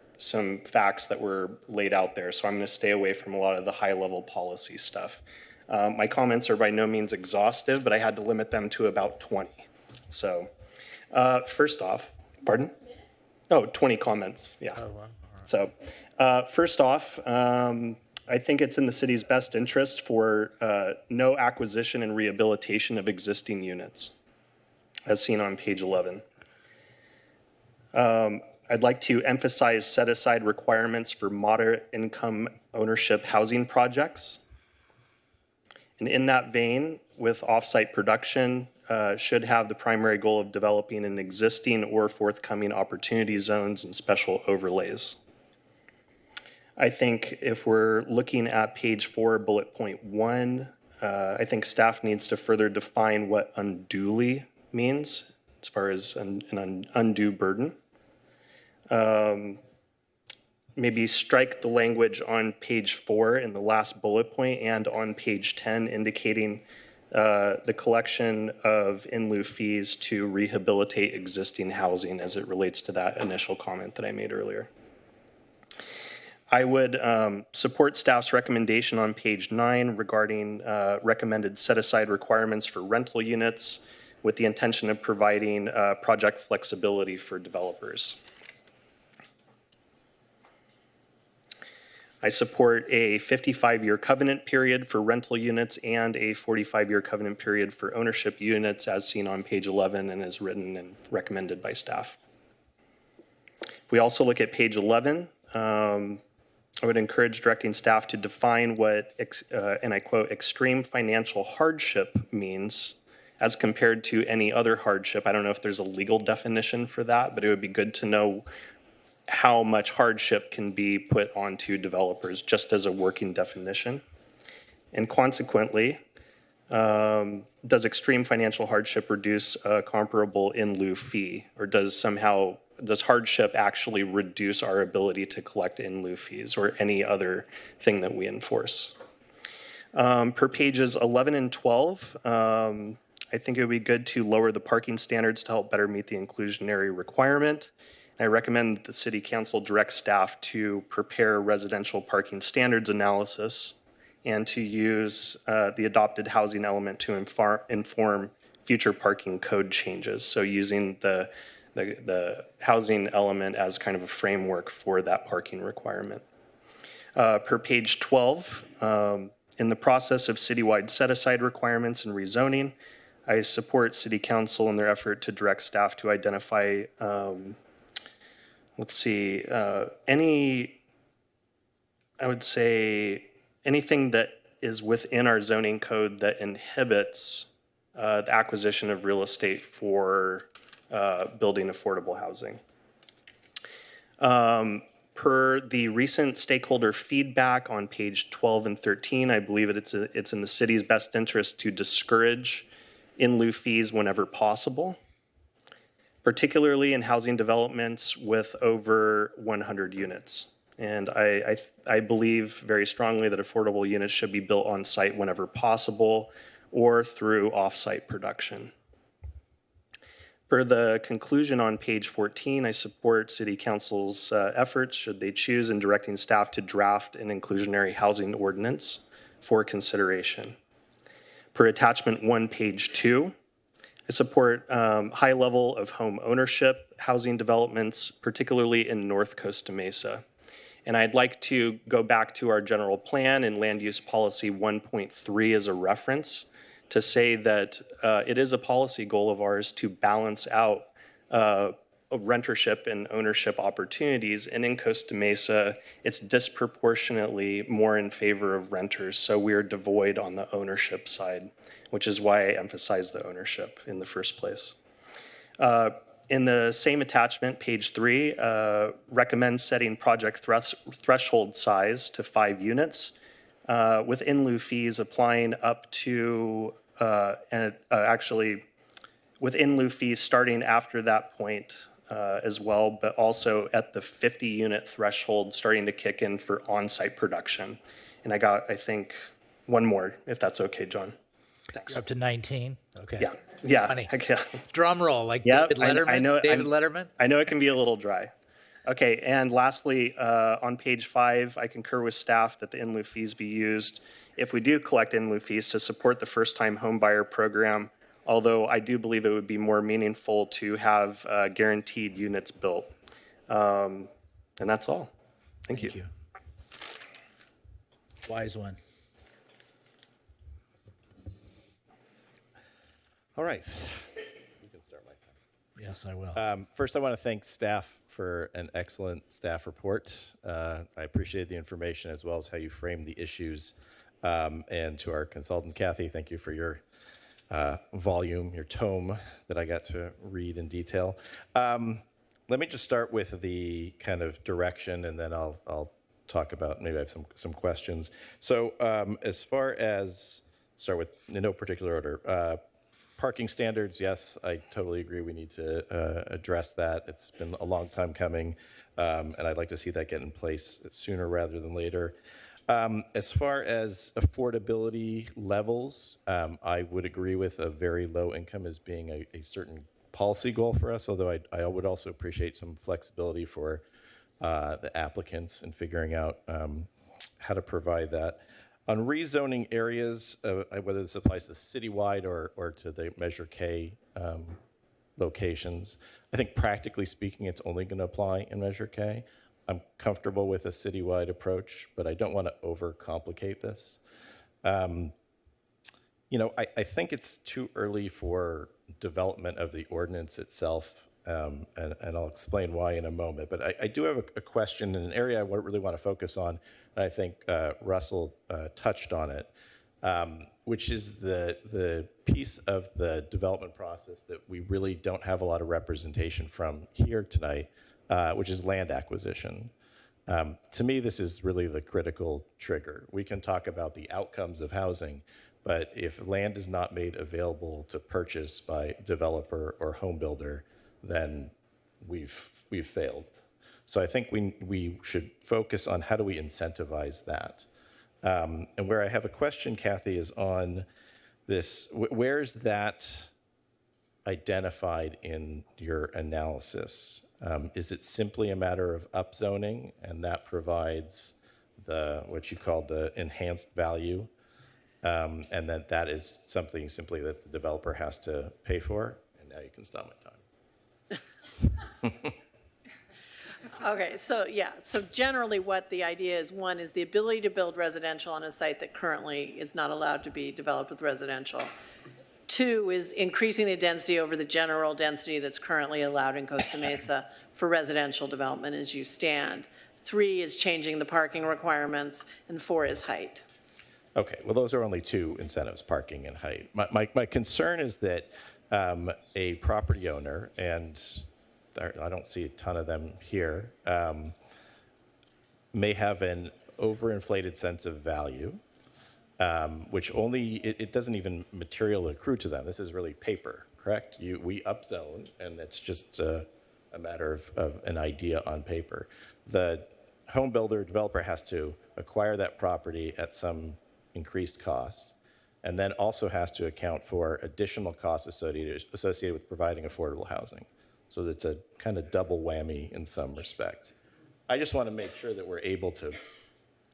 facts that were laid out there, so I'm going to stay away from a lot of the high-level policy stuff. My comments are by no means exhaustive, but I had to limit them to about 20. So first off, pardon? Oh, 20 comments, yeah. Oh, wow. So first off, I think it's in the city's best interest for no acquisition and rehabilitation of existing units, as seen on page 11. I'd like to emphasize set-aside requirements for moderate income ownership housing projects. And in that vein, with offsite production, should have the primary goal of developing an existing or forthcoming opportunity zones and special overlays. I think if we're looking at page 4, bullet point 1, I think staff needs to further define what unduly means as far as an undue burden. Maybe strike the language on page 4 in the last bullet point and on page 10 indicating the collection of in lieu fees to rehabilitate existing housing as it relates to that initial comment that I made earlier. I would support staff's recommendation on page 9 regarding recommended set-aside requirements for rental units with the intention of providing project flexibility for developers. I support a 55-year covenant period for rental units and a 45-year covenant period for ownership units as seen on page 11 and as written and recommended by staff. If we also look at page 11, I would encourage directing staff to define what, and I quote, extreme financial hardship means as compared to any other hardship. I don't know if there's a legal definition for that, but it would be good to know how much hardship can be put onto developers just as a working definition. And consequently, does extreme financial hardship reduce a comparable in lieu fee, or does hardship actually reduce our ability to collect in lieu fees or any other thing that we enforce? Per pages 11 and 12, I think it would be good to lower the parking standards to help better meet the inclusionary requirement. I recommend that the City Council direct staff to prepare residential parking standards analysis and to use the adopted housing element to inform future parking code changes. So using the housing element as kind of a framework for that parking requirement. Per page 12, in the process of citywide set-aside requirements and rezoning, I support City Council in their effort to direct staff to identify, anything that is within our zoning code that inhibits the acquisition of real estate for building affordable housing. Per the recent stakeholder feedback on page 12 and 13, I believe it's in the city's best interest to discourage in lieu fees whenever possible, particularly in housing developments with over 100 units. And I believe very strongly that affordable units should be built on site whenever possible or through off-site production. Per the conclusion on page 14, I support City Council's efforts, should they choose, in directing staff to draft an inclusionary housing ordinance for consideration. Per attachment 1, page 2, I support high level of home ownership housing developments, particularly in North Costa Mesa. And I'd like to go back to our general plan and land use policy 1.3 as a reference to say that it is a policy goal of ours to balance out rentership and ownership opportunities. And in Costa Mesa, it's disproportionately more in favor of renters. So we're devoid on the ownership side, which is why I emphasize the ownership in the first place. In the same attachment, page 3, recommend setting project threshold size to 5 units. With in lieu fees applying up to, with in lieu fees starting after that point as well, but also at the 50 unit threshold starting to kick in for on-site production. And I got, I think, one more, if that's okay, John. Thanks. Up to 19? Okay. Yeah. Yeah. Funny. Yeah. Drum roll, like Yep, David Letterman? I know, David Letterman? I know it can be a little dry. Okay, and lastly, on page 5, I concur with staff that the in lieu fees be used, if we do collect in lieu fees, to support the first-time home buyer program, although I do believe it would be more meaningful to have guaranteed units built. And that's all. Thank you. Wise one. All right. You can start, Mike. Yes, I will. First, I want to thank staff for an excellent staff report. I appreciate the information as well as how you framed the issues. And to our consultant, Kathy, thank you for your volume, your tome that I got to read in detail. Let me just start with the kind of direction, and then I'll talk about, maybe I have some questions. So as far as, start with, in no particular order, parking standards, yes, I totally agree. We need to address that. It's been a long time coming, and I'd like to see that get in place sooner rather than later. As far as affordability levels, I would agree with a very low income as being a certain policy goal for us, although I would also appreciate some flexibility for the applicants in figuring out how to provide that. On rezoning areas, whether this applies to citywide or to the Measure K locations, I think practically speaking, it's only going to apply in Measure K. I'm comfortable with a citywide approach, but I don't want to overcomplicate this. You know, I think it's too early for development of the ordinance itself, and I'll explain why in a moment. But I do have a question in an area I really want to focus on, and I think Russell touched on it, which is the piece of the development process that we really don't have a lot of representation from here tonight, which is land acquisition. To me, this is really the critical trigger. We can talk about the outcomes of housing, but if land is not made available to purchase by developer or home builder, then we've failed. So I think we should focus on how do we incentivize that. And where I have a question, Kathy, is on this, where's that identified in your analysis? Is it simply a matter of upzoning, and that provides what you call the enhanced value, and that is something simply that the developer has to pay for? And now you can stop my time. Okay, so yeah, so generally what the idea is, one is the ability to build residential on a site that currently is not allowed to be developed with residential. Two is increasing the density over the general density that's currently allowed in Costa Mesa for residential development as you stand. Three is changing the parking requirements, and four is height. Okay, well, those are only two incentives, parking and height. My concern is that a property owner, and I don't see a ton of them here, may have an overinflated sense of value, which it doesn't even materially accrue to them. This is really paper, correct? We upzone, and it's just a matter of an idea on paper. The home builder, developer has to acquire that property at some increased cost, and then also has to account for additional costs associated with providing affordable housing. So it's a kind of double whammy in some respects. I just want to make sure that we're able to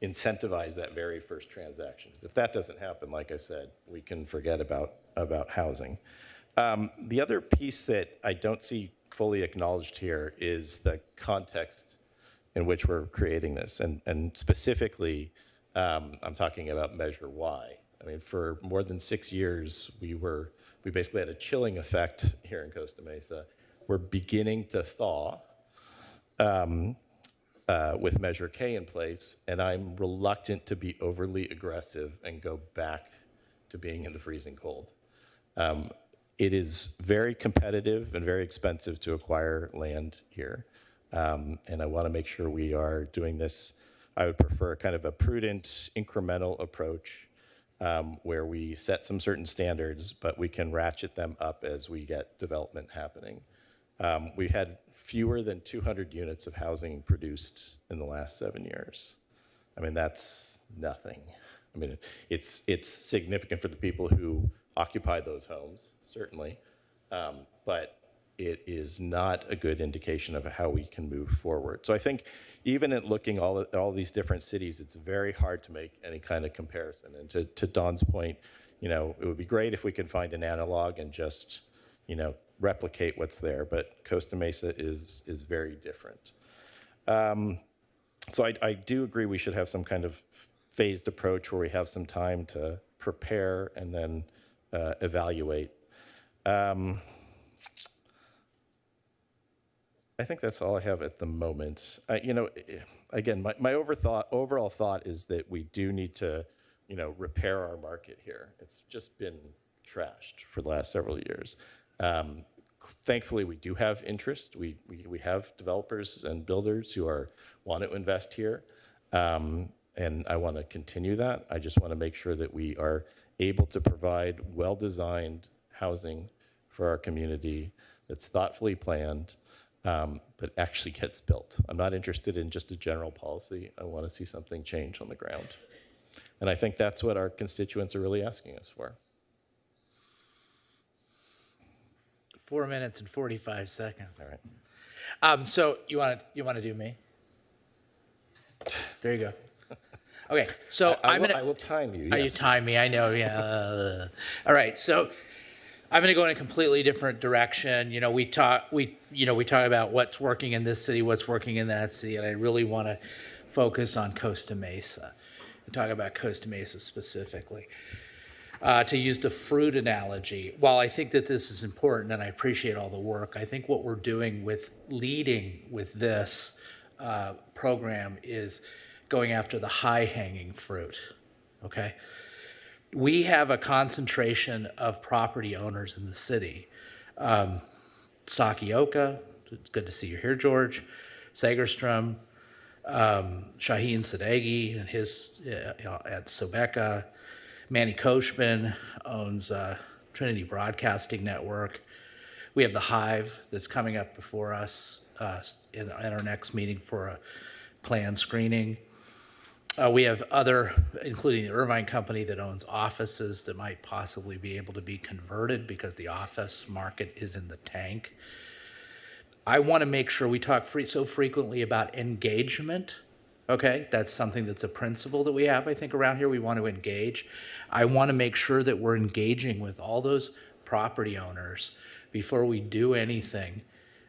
incentivize that very first transaction. Because if that doesn't happen, like I said, we can forget about housing. The other piece that I don't see fully acknowledged here is the context in which we're creating this. And specifically, I'm talking about Measure Y. I mean, for more than 6 years, we basically had a chilling effect here in Costa Mesa. We're beginning to thaw with Measure K in place, and I'm reluctant to be overly aggressive and go back to being in the freezing cold. It is very competitive and very expensive to acquire land here, and I want to make sure we are doing this. I would prefer kind of a prudent, incremental approach where we set some certain standards, but we can ratchet them up as we get development happening. We had fewer than 200 units of housing produced in the last 7 years. I mean, that's nothing. I mean, it's significant for the people who occupy those homes, certainly, but it is not a good indication of how we can move forward. So I think even at looking at all these different cities, it's very hard to make any kind of comparison. And to Dawn's point, it would be great if we could find an analog and just, replicate what's there, but Costa Mesa is very different. So I do agree we should have some kind of phased approach where we have some time to prepare and then evaluate. I think that's all I have at the moment. Again, my overall thought is that we do need to, repair our market here. It's just been trashed for the last several years. Thankfully, we do have interest. We have developers and builders who want to invest here, and I want to continue that. I just want to make sure that we are able to provide well-designed housing for our community that's thoughtfully planned, but actually gets built. I'm not interested in just a general policy. I want to see something change on the ground. And I think that's what our constituents are really asking us for. 4 minutes and 45 seconds. All right. So you want to do me? There you go. Okay. So I will time you. Yes. You time me? I know. Yeah. All right. So I'm going to go in a completely different direction. We talk about what's working in this city, what's working in that city, and I really want to focus on Costa Mesa and talk about Costa Mesa specifically. To use the fruit analogy, while I think that this is important and I appreciate all the work, I think what we're doing with leading with this program is going after the high-hanging fruit, okay? We have a concentration of property owners in the city. Sakioka, it's good to see you here, George, Segerstrom, Shaheen Sadeghi and his at Sobeka, Manny Koshman owns Trinity Broadcasting Network. We have the Hive that's coming up before us in our next meeting for a planned screening. We have other, including the Irvine Company that owns offices that might possibly be able to be converted because the office market is in the tank. I want to make sure we talk so frequently about engagement. Okay, that's something that's a principle that we have, I think, around here. We want to engage. I want to make sure that we're engaging with all those property owners before we do anything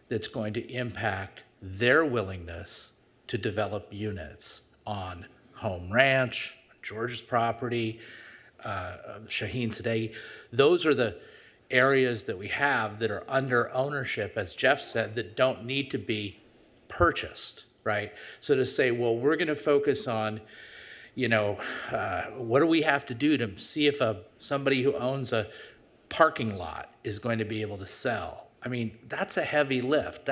that's going to impact their willingness to develop units on Home Ranch, George's property, Shaheen today. Those are the areas that we have that are under ownership, as Jeff said, that don't need to be purchased, right? So to say, well, we're going to focus on, what do we have to do to see if somebody who owns a parking lot is going to be able to sell? I mean, that's a heavy lift.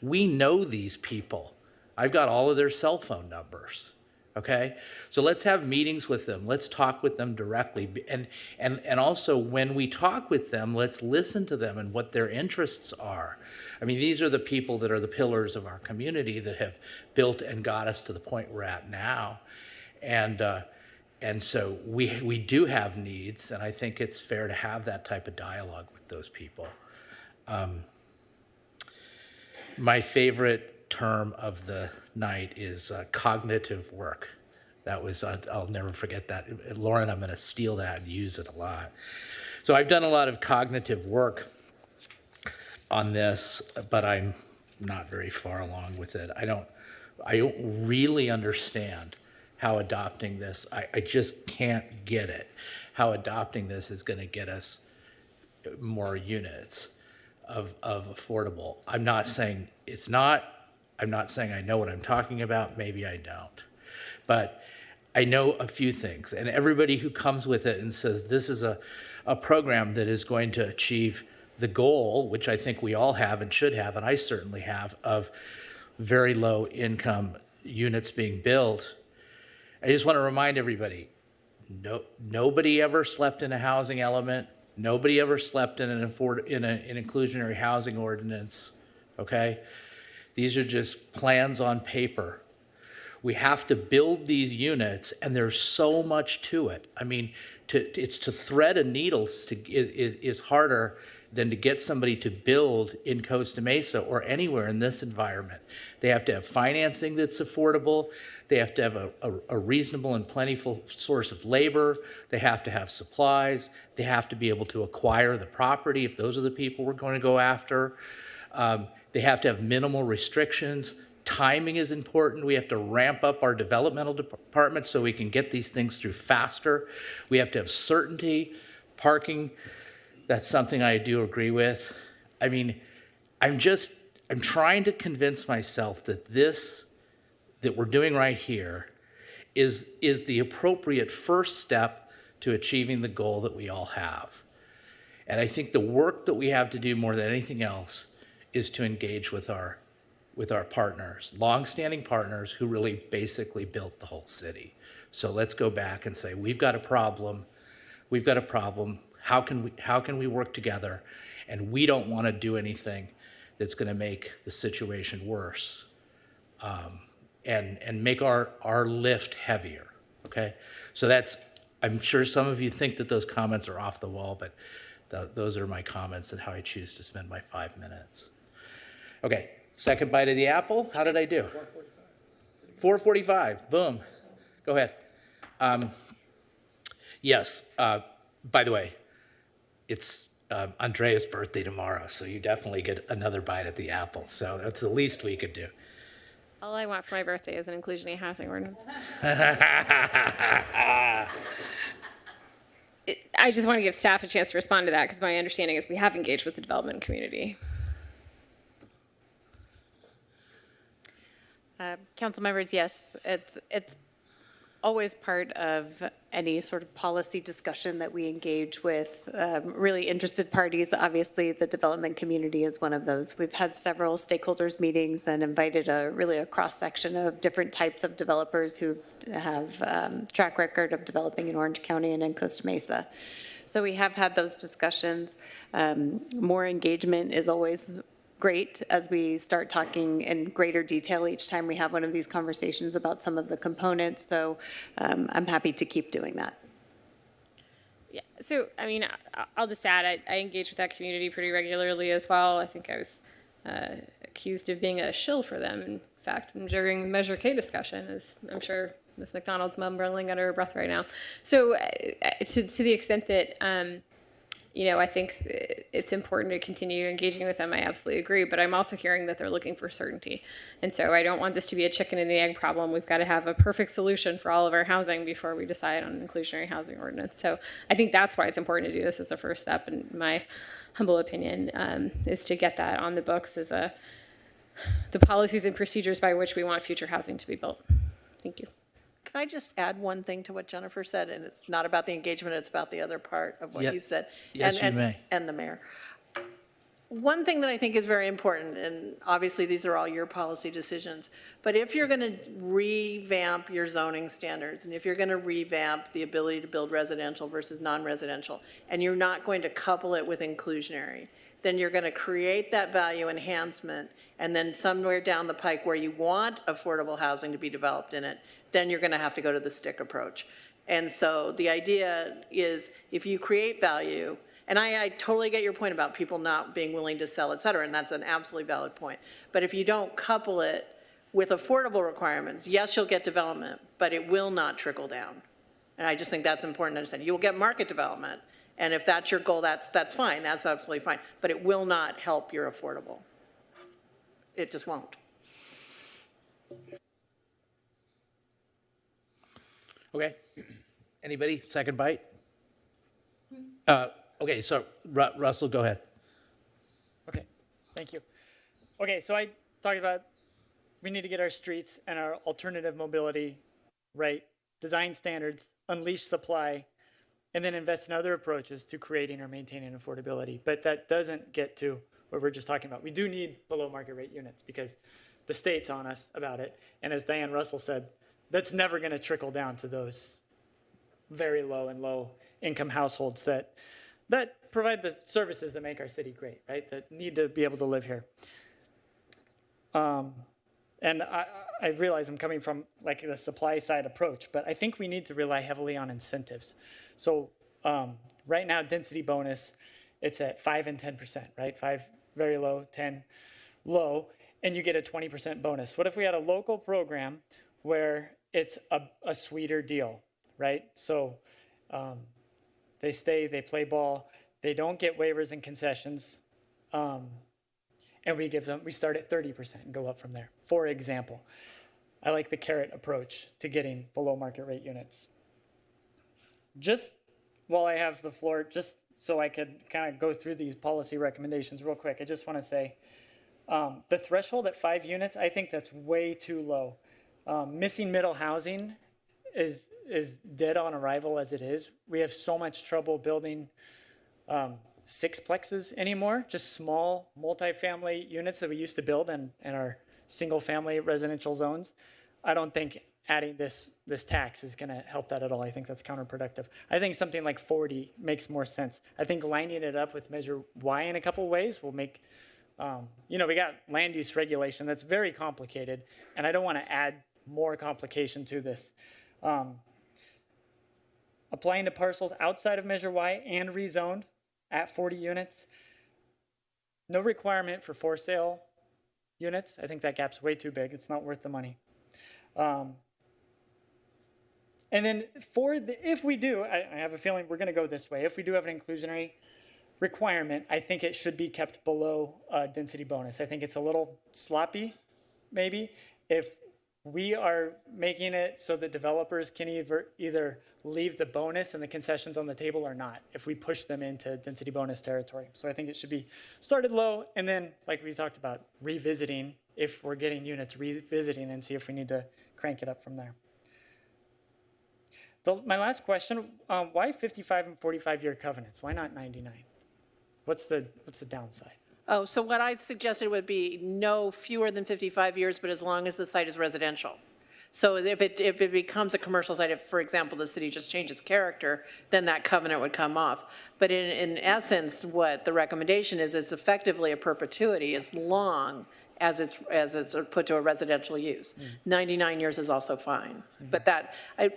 We know these people. I've got all of their cell phone numbers. Okay, so let's have meetings with them. Let's talk with them directly, and also when we talk with them, let's listen to them and what their interests are. I mean, these are the people that are the pillars of our community that have built and got us to the point we're at now, and so we do have needs, and I think it's fair to have that type of dialogue with those people. My favorite term of the night is cognitive work. That was, I'll never forget that. Lauren, I'm going to steal that and use it a lot. So I've done a lot of cognitive work on this, but I'm not very far along with it. I don't really understand how adopting this, I just can't get it, how adopting this is going to get us more units of affordable. I'm not saying it's not. I'm not saying I know what I'm talking about. Maybe I don't. But I know a few things. And everybody who comes with it and says this is a program that is going to achieve the goal, which I think we all have and should have, and I certainly have, of very low income units being built, I just want to remind everybody, nobody ever slept in a housing element. Nobody ever slept in an inclusionary housing ordinance, okay? These are just plans on paper. We have to build these units, and there's so much to it. I mean, to thread a needle is harder than to get somebody to build in Costa Mesa or anywhere in this environment. They have to have financing that's affordable. They have to have a reasonable and plentiful source of labor. They have to have supplies. They have to be able to acquire the property if those are the people we're going to go after. They have to have minimal restrictions. Timing is important. We have to ramp up our developmental department so we can get these things through faster. We have to have certainty. Parking, that's something I do agree with. I mean, I'm trying to convince myself that that we're doing right here is the appropriate first step to achieving the goal that we all have. And I think the work that we have to do more than anything else is to engage with our partners, longstanding partners who really basically built the whole city. So let's go back and say, we've got a problem. We've got a problem. How can we work together? And we don't want to do anything that's going to make the situation worse, and make our lift heavier. Okay, so I'm sure some of you think that those comments are off the wall, but those are my comments and how I choose to spend my 5 minutes. Okay, second bite of the apple. How did I do? 4:45. Boom. Go ahead. Yes. By the way, it's Andrea's birthday tomorrow, so you definitely get another bite at the apple. So that's the least we could do. All I want for my birthday is an inclusionary housing ordinance. I just want to give staff a chance to respond to that because my understanding is we have engaged with the development community. Council members, yes, it's always part of any sort of policy discussion that we engage with really interested parties. Obviously, the development community is one of those. We've had several stakeholders meetings and invited a cross-section of different types of developers who have track record of developing in Orange County and in Costa Mesa. So we have had those discussions. More engagement is always great as we start talking in greater detail each time we have one of these conversations about some of the components. So I'm happy to keep doing that. Yeah, so I mean, I'll just add, I engage with that community pretty regularly as well. I think I was accused of being a shill for them. In fact, during the Measure K discussion, as I'm sure Ms. McDonald's mumbling under her breath right now. So to the extent that, I think it's important to continue engaging with them. I absolutely agree, but I'm also hearing that they're looking for certainty. And so I don't want this to be a chicken and the egg problem. We've got to have a perfect solution for all of our housing before we decide on an inclusionary housing ordinance. So I think that's why it's important to do this as a first step, in my humble opinion, is to get that on the books as the policies and procedures by which we want future housing to be built. Thank you. Can I just add one thing to what Jennifer said? And it's not about the engagement, it's about the other part of what you said. Yes, you may. And the mayor. One thing that I think is very important, and obviously these are all your policy decisions, but if you're going to revamp your zoning standards, and if you're going to revamp the ability to build residential versus non-residential, and you're not going to couple it with inclusionary, then you're going to create that value enhancement, and then somewhere down the pike where you want affordable housing to be developed in it, then you're going to have to go to the stick approach. And so the idea is, if you create value, and I totally get your point about people not being willing to sell, et cetera, and that's an absolutely valid point. But if you don't couple it with affordable requirements, yes, you'll get development, but it will not trickle down. And I just think that's important to understand. You'll get market development, and if that's your goal, that's fine, that's absolutely fine. But it will not help your affordable. It just won't. Okay. Anybody? Second bite? Okay, so Russell, go ahead. Okay, thank you. Okay, so I talked about we need to get our streets and our alternative mobility right, design standards, unleash supply, and then invest in other approaches to creating or maintaining affordability. But that doesn't get to what we're just talking about. We do need below market rate units because the state's on us about it. And as Diane Russell said, that's never going to trickle down to those very low and low income households that provide the services that make our city great, right? That need to be able to live here. And I realize I'm coming from like the supply side approach, but I think we need to rely heavily on incentives. So right now, density bonus, it's at 5 and 10%, right? 5 very low, 10 low, and you get a 20% bonus. What if we had a local program where it's a sweeter deal, right? So they stay, they play ball, they don't get waivers and concessions, and we start at 30% and go up from there. For example, I like the carrot approach to getting below market rate units. Just while I have the floor, just so I could kind of go through these policy recommendations real quick, I just want to say the threshold at 5 units, I think that's way too low. Missing middle housing is dead on arrival as it is. We have so much trouble building sixplexes anymore, just small multifamily units that we used to build in our single family residential zones. I don't think adding this tax is going to help that at all. I think that's counterproductive. I think something like 40 makes more sense. I think lining it up with Measure Y in a couple ways will make, we got land use regulation that's very complicated, and I don't want to add more complication to this. Applying to parcels outside of Measure Y and rezoned at 40 units. No requirement for sale units. I think that gap's way too big. It's not worth the money. And then if we do, I have a feeling we're going to go this way. If we do have an inclusionary requirement, I think it should be kept below density bonus. I think it's a little sloppy, maybe. If we are making it so that developers can either leave the bonus and the concessions on the table or not, if we push them into density bonus territory. So I think it should be started low, and then, like we talked about, revisiting if we're getting units, revisiting and see if we need to crank it up from there. My last question, why 55 and 45-year covenants? Why not 99? What's the downside? Oh, so what I suggested would be no fewer than 55 years, but as long as the site is residential. So if it becomes a commercial site, if, for example, the city just changes character, then that covenant would come off. But in essence, what the recommendation is, it's effectively a perpetuity as long as it's put to a residential use. 99 years is also fine. But a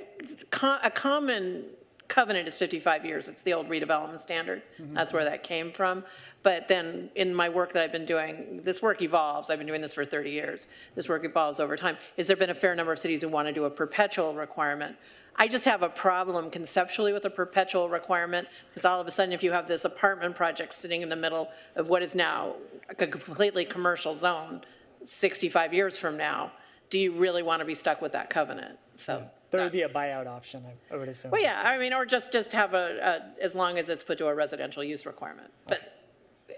common covenant is 55 years. It's the old redevelopment standard. That's where that came from. But then in my work that I've been doing, this work evolves. I've been doing this for 30 years. This work evolves over time. Has there been a fair number of cities who want to do a perpetual requirement? I just have a problem conceptually with a perpetual requirement, because all of a sudden if you have this apartment project sitting in the middle of what is now a completely commercial zone 65 years from now, do you really want to be stuck with that covenant? So There would be a buyout option, I would assume. well, yeah, I mean, or just have as long as it's put to a residential use requirement. But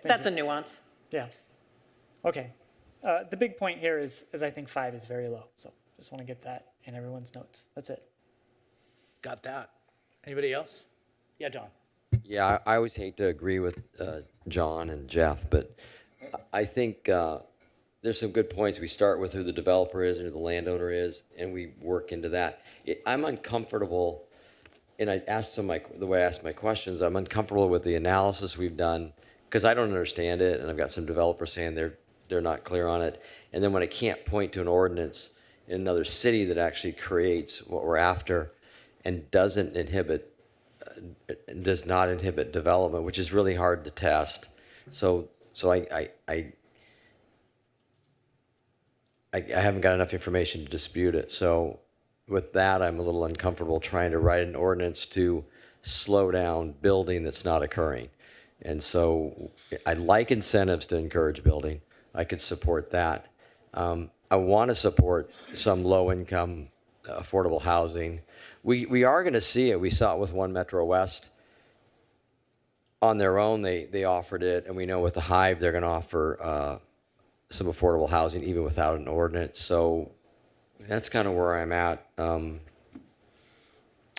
that's a nuance. Yeah. Okay. The big point here is I think 5 is very low. So just want to get that in everyone's notes. That's it. Got that. Anybody else? Yeah, John. Yeah, I always hate to agree with John and Jeff, but I think there's some good points. We start with who the developer is and who the landowner is, and we work into that. I'm uncomfortable, and I asked them the way I asked my questions, I'm uncomfortable with the analysis we've done because I don't understand it, and I've got some developers saying they're not clear on it. And then when I can't point to an ordinance in another city that actually creates what we're after and does not inhibit development, which is really hard to test. So I haven't got enough information to dispute it. So with that, I'm a little uncomfortable trying to write an ordinance to slow down building that's not occurring. And so I'd like incentives to encourage building. I could support that. I want to support some low-income affordable housing. We are going to see it. We saw it with One Metro West. On their own, they offered it, and we know with the Hive, they're going to offer some affordable housing even without an ordinance. So that's kind of where I'm at. And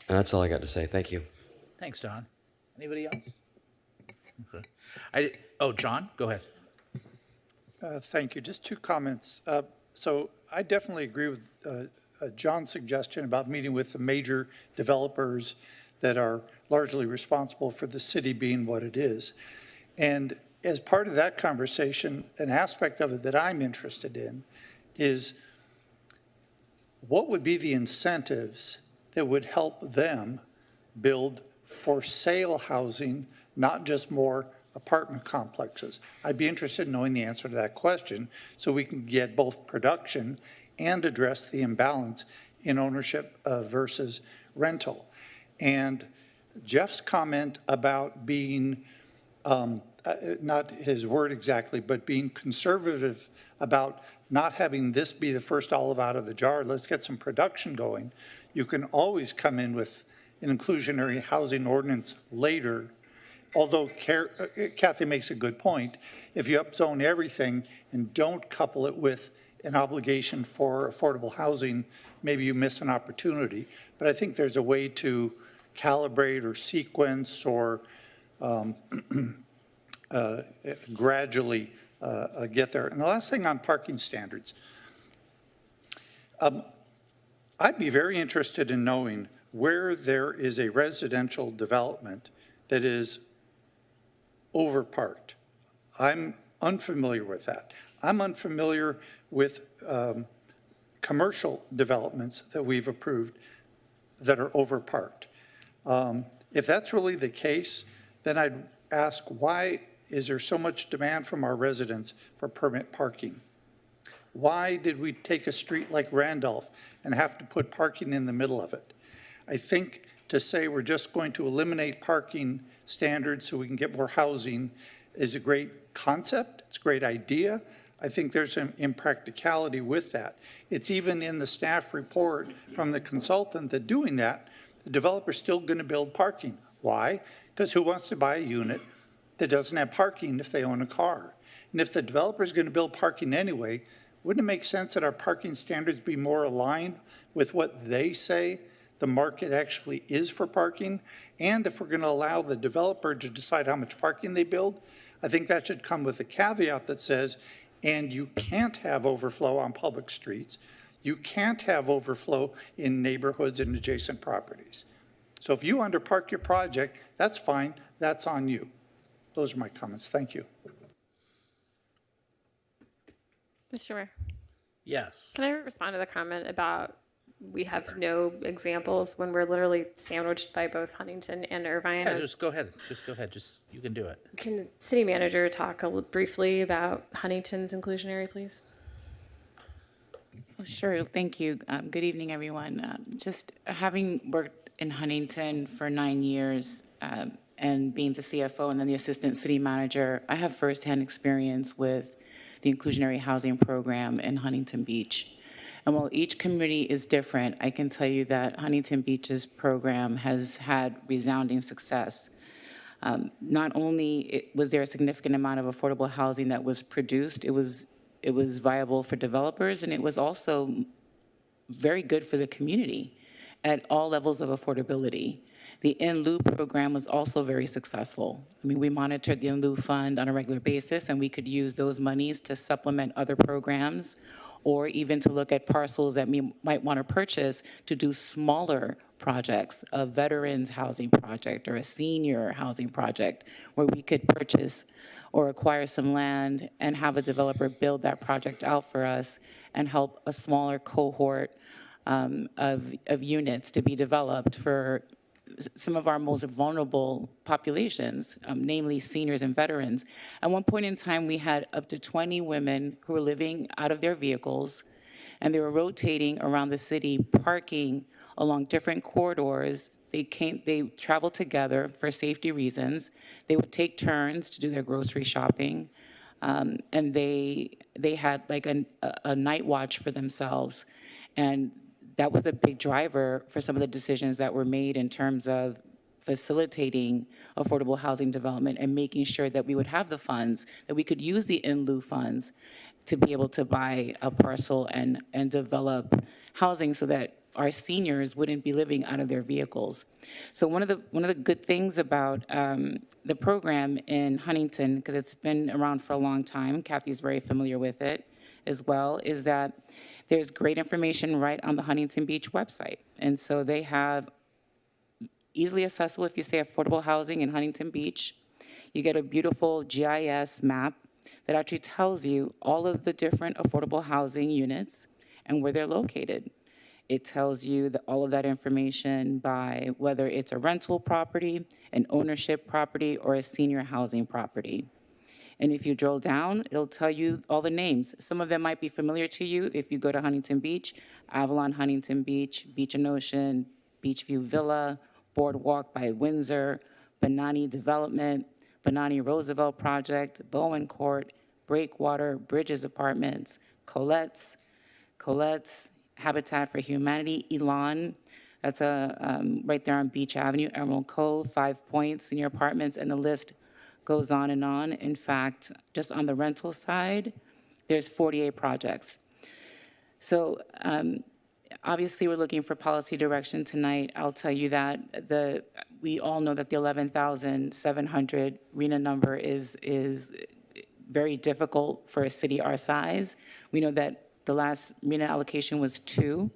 that's all I got to say. Thank you. Thanks, Don. Anybody else? Okay. John, go ahead. Thank you. Just 2 comments. So I definitely agree with John's suggestion about meeting with the major developers that are largely responsible for the city being what it is. And as part of that conversation, an aspect of it that I'm interested in is what would be the incentives that would help them build for sale housing, not just more apartment complexes? I'd be interested in knowing the answer to that question so we can get both production and address the imbalance in ownership versus rental. And Jeff's comment about being, not his word exactly, but being conservative about not having this be the first olive out of the jar, let's get some production going. You can always come in with an inclusionary housing ordinance later. Although Kathy makes a good point, if you upzone everything and don't couple it with an obligation for affordable housing, maybe you miss an opportunity. But I think there's a way to calibrate or sequence or gradually get there. And the last thing on parking standards, I'd be very interested in knowing where there is a residential development that is overparked. I'm unfamiliar with that. I'm unfamiliar with commercial developments that we've approved that are overparked. If that's really the case, then I'd ask, why is there so much demand from our residents for permit parking? Why did we take a street like Randolph and have to put parking in the middle of it? I think to say we're just going to eliminate parking standards so we can get more housing is a great concept. It's a great idea. I think there's some impracticality with that. It's even in the staff report from the consultant that doing that, the developer's still going to build parking. Why? Because who wants to buy a unit that doesn't have parking if they own a car? And if the developer's going to build parking anyway, wouldn't it make sense that our parking standards be more aligned with what they say the market actually is for parking? And if we're going to allow the developer to decide how much parking they build, I think that should come with a caveat that says, and you can't have overflow on public streets. You can't have overflow in neighborhoods and adjacent properties. So if you underpark your project, that's fine. That's on you. Those are my comments. Thank you. Mr. Mayor. Yes. Can I respond to the comment about we have no examples when we're literally sandwiched by both Huntington and Irvine. Yeah, just go ahead. You can do it. Can the city manager talk briefly about Huntington's inclusionary, please? Oh, sure, thank you. Good evening, everyone. Just having worked in Huntington for 9 years and being the CFO and then the assistant city manager, I have firsthand experience with the inclusionary housing program in Huntington Beach. And while each community is different, I can tell you that Huntington Beach's program has had resounding success. Not only was there a significant amount of affordable housing that was produced, it was viable for developers, and it was also very good for the community at all levels of affordability. The In Lieu program was also very successful. I mean, we monitored the In Lieu fund on a regular basis, and we could use those monies to supplement other programs or even to look at parcels that we might want to purchase to do smaller projects, a veterans housing project or a senior housing project, where we could purchase or acquire some land and have a developer build that project out for us and help a smaller cohort of units to be developed for some of our most vulnerable populations, namely seniors and veterans. At one point in time, we had up to 20 women who were living out of their vehicles, and they were rotating around the city, parking along different corridors. They traveled together for safety reasons. They would take turns to do their grocery shopping, and they had like a night watch for themselves. And that was a big driver for some of the decisions that were made in terms of facilitating affordable housing development and making sure that we would have the funds, that we could use the In Lieu funds to be able to buy a parcel and develop housing so that our seniors wouldn't be living out of their vehicles. So one of the good things about the program in Huntington, because it's been around for a long time, Kathy's very familiar with it as well, is that there's great information right on the Huntington Beach website. And so they have easily accessible, if you say affordable housing in Huntington Beach, you get a beautiful GIS map that actually tells you all of the different affordable housing units and where they're located. It tells you all of that information by whether it's a rental property, an ownership property, or a senior housing property. And if you drill down, it'll tell you all the names. Some of them might be familiar to you if you go to Huntington Beach, Avalon Huntington Beach, Beach and Ocean, Beachview Villa, Boardwalk by Windsor, Benani Development, Benani Roosevelt Project, Bowen Court, Breakwater, Bridges Apartments, Colette's, Habitat for Humanity, Elon, that's right there on Beach Avenue, Emerald Cove, 5 Points, Senior Apartments, and the list goes on and on. In fact, just on the rental side, there's 48 projects. So obviously, we're looking for policy direction tonight. I'll tell you that we all know that the 11,700 RENA number is very difficult for a city our size. We know that the last RENA allocation was 2.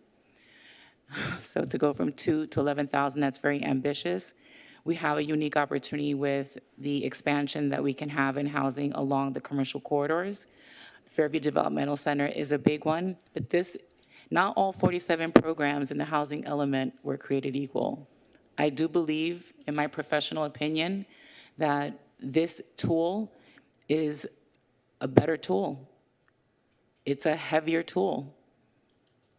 So to go from 2 to 11,000, that's very ambitious. We have a unique opportunity with the expansion that we can have in housing along the commercial corridors. Fairview Developmental Center is a big one, but not all 47 programs in the housing element were created equal. I do believe, in my professional opinion, that this tool is a better tool. It's a heavier tool.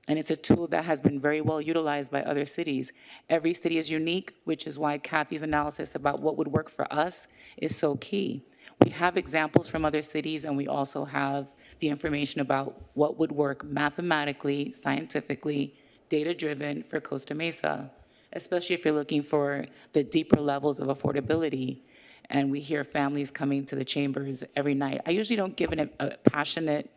And it's a tool that has been very well utilized by other cities. Every city is unique, which is why Kathy's analysis about what would work for us is so key. We have examples from other cities, and we also have the information about what would work mathematically, scientifically, data-driven for Costa Mesa, especially if you're looking for the deeper levels of affordability. And we hear families coming to the chambers every night. I usually don't give a passionate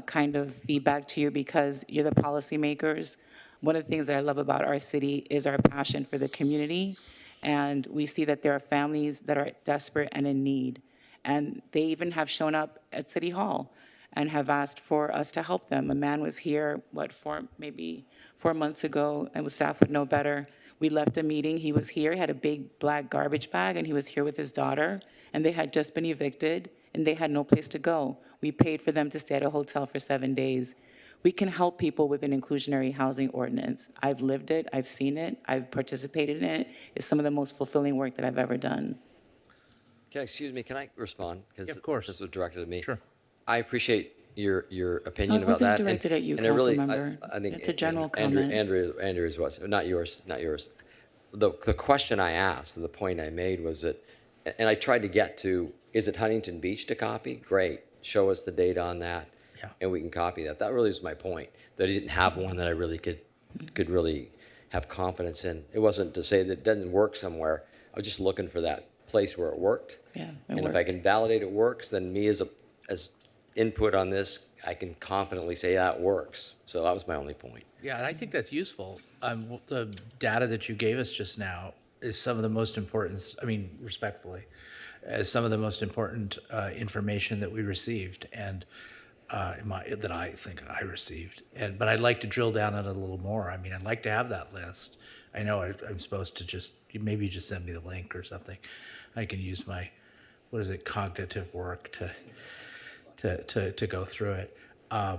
kind of feedback to you because you're the policymakers. One of the things that I love about our city is our passion for the community. And we see that there are families that are desperate and in need. And they even have shown up at City Hall and have asked for us to help them. A man was here, maybe 4 months ago, and staff would know better. We left a meeting, he was here, he had a big black garbage bag, and he was here with his daughter, and they had just been evicted, and they had no place to go. We paid for them to stay at a hotel for 7 days. We can help people with an inclusionary housing ordinance. I've lived it, I've seen it, I've participated in it. It's some of the most fulfilling work that I've ever done. Excuse me, can I respond? Because Yeah, of course. this was directed at me. Sure. I appreciate your opinion It about wasn't that. directed at you, and it really, Councilmember. I think It's a general Andrew, comment. Andrew's was, not yours, not yours. The question I asked, the point I made was that, and I tried to get to, is it Huntington Beach to copy? Great, show us the data on that, and we can copy that. That really was my point, that I didn't have one that I really could really have confidence in. It wasn't to say that it doesn't work somewhere. I was just looking for that place where it worked. Yeah, And if I can validate it works, then me as input on this, I can confidently say that works. So that was my only point. Yeah, and I think that's useful. The data that you gave us just now is some of the most important, I mean, respectfully, as some of the most important information that we received and that I think I received. But I'd like to drill down on it a little more. I mean, I'd like to have that list. I know I'm supposed to maybe just send me the link or something. I can use my, cognitive work to go through it. I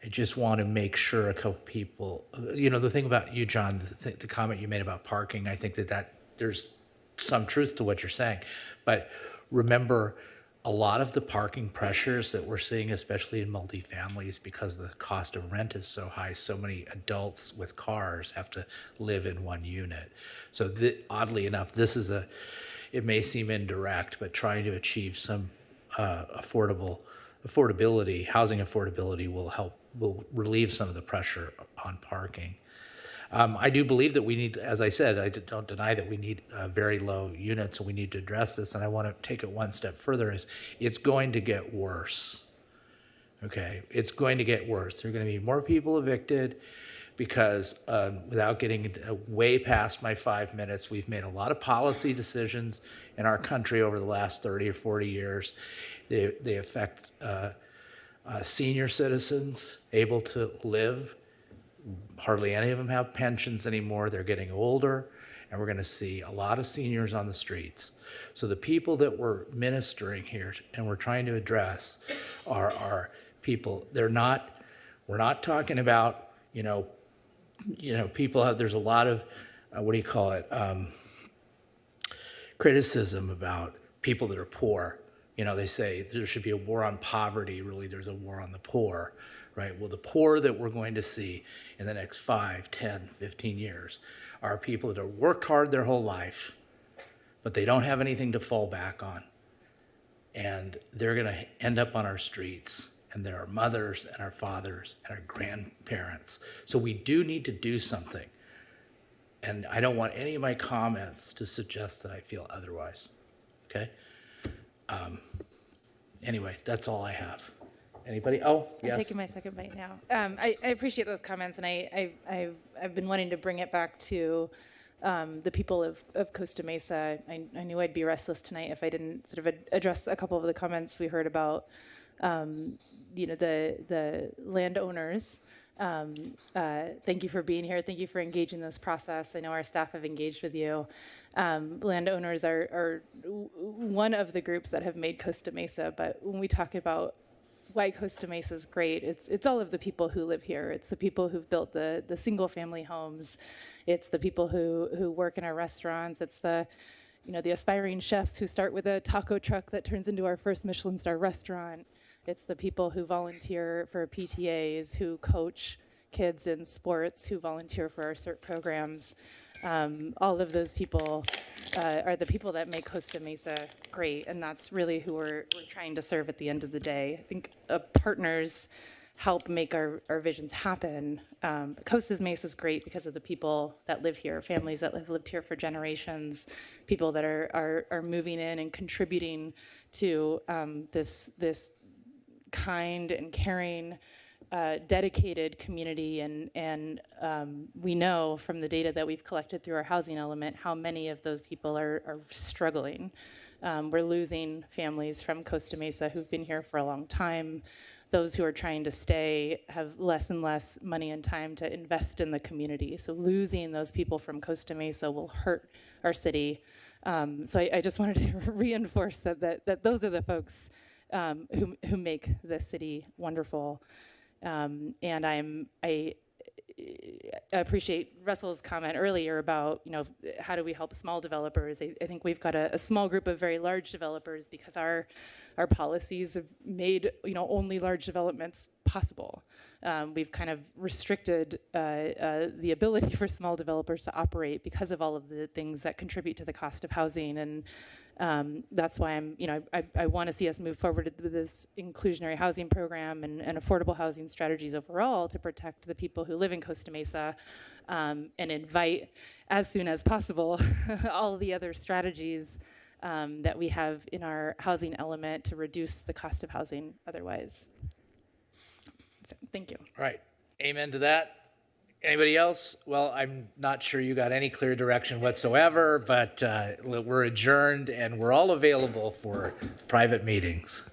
just want to make sure a couple people, the thing about you, John, the comment you made about parking, I think that there's some truth to what you're saying. But remember, a lot of the parking pressures that we're seeing, especially in multifamilies, because the cost of rent is so high, so many adults with cars have to live in one unit. So oddly enough, it may seem indirect, but trying to achieve some affordability, housing affordability will relieve some of the pressure on parking. I do believe that we need, as I said, I don't deny that we need very low units, and we need to address this. And I want to take it one step further. It's going to get worse. Okay, it's going to get worse. There are going to be more people evicted because, without getting way past my 5 minutes, we've made a lot of policy decisions in our country over the last 30 or 40 years. They affect senior citizens able to live. Hardly any of them have pensions anymore. They're getting older, and we're going to see a lot of seniors on the streets. So the people that we're ministering here and we're trying to address are people. We're not talking about, people there's a lot of, criticism about people that are poor. They say there should be a war on poverty. Really, there's a war on the poor. Right? Well, the poor that we're going to see in the next 5, 10, 15 years are people that have worked hard their whole life, but they don't have anything to fall back on. And they're going to end up on our streets. And there are mothers and our fathers and our grandparents. So we do need to do something. And I don't want any of my comments to suggest that I feel otherwise. Okay? Anyway, that's all I have. Anybody? Oh, yes. I'm taking my second bite now. I appreciate those comments, and I've been wanting to bring it back to the people of Costa Mesa. I knew I'd be restless tonight if I didn't sort of address a couple of the comments we heard about, the landowners. Thank you for being here. Thank you for engaging this process. I know our staff have engaged with you. Landowners are one of the groups that have made Costa Mesa, but when we talk about why Costa Mesa is great, it's all of the people who live here. It's the people who've built the single family homes. It's the people who work in our restaurants. It's the aspiring chefs who start with a taco truck that turns into our first Michelin star restaurant. It's the people who volunteer for PTAs, who coach kids in sports, who volunteer for our CERT programs. All of those people are the people that make Costa Mesa great, and that's really who we're trying to serve at the end of the day. I think partners help make our visions happen. Costa Mesa is great because of the people that live here, families that have lived here for generations, people that are moving in and contributing to this kind and caring, dedicated community, and we know from the data that we've collected through our housing element how many of those people are struggling. We're losing families from Costa Mesa who've been here for a long time. Those who are trying to stay have less and less money and time to invest in the community. So losing those people from Costa Mesa will hurt our city. So I just wanted to reinforce that those are the folks who make this city wonderful. And I appreciate Russell's comment earlier about, how do we help small developers? I think we've got a small group of very large developers because our policies have made, only large developments possible. We've kind of restricted the ability for small developers to operate because of all of the things that contribute to the cost of housing. And that's why I want to see us move forward with this inclusionary housing program and affordable housing strategies overall to protect the people who live in Costa Mesa, and invite, as soon as possible, all of the other strategies that we have in our housing element to reduce the cost of housing otherwise. So, thank you. All right. Amen to that. Anybody else? Well, I'm not sure you got any clear direction whatsoever, but we're adjourned and we're all available for private meetings.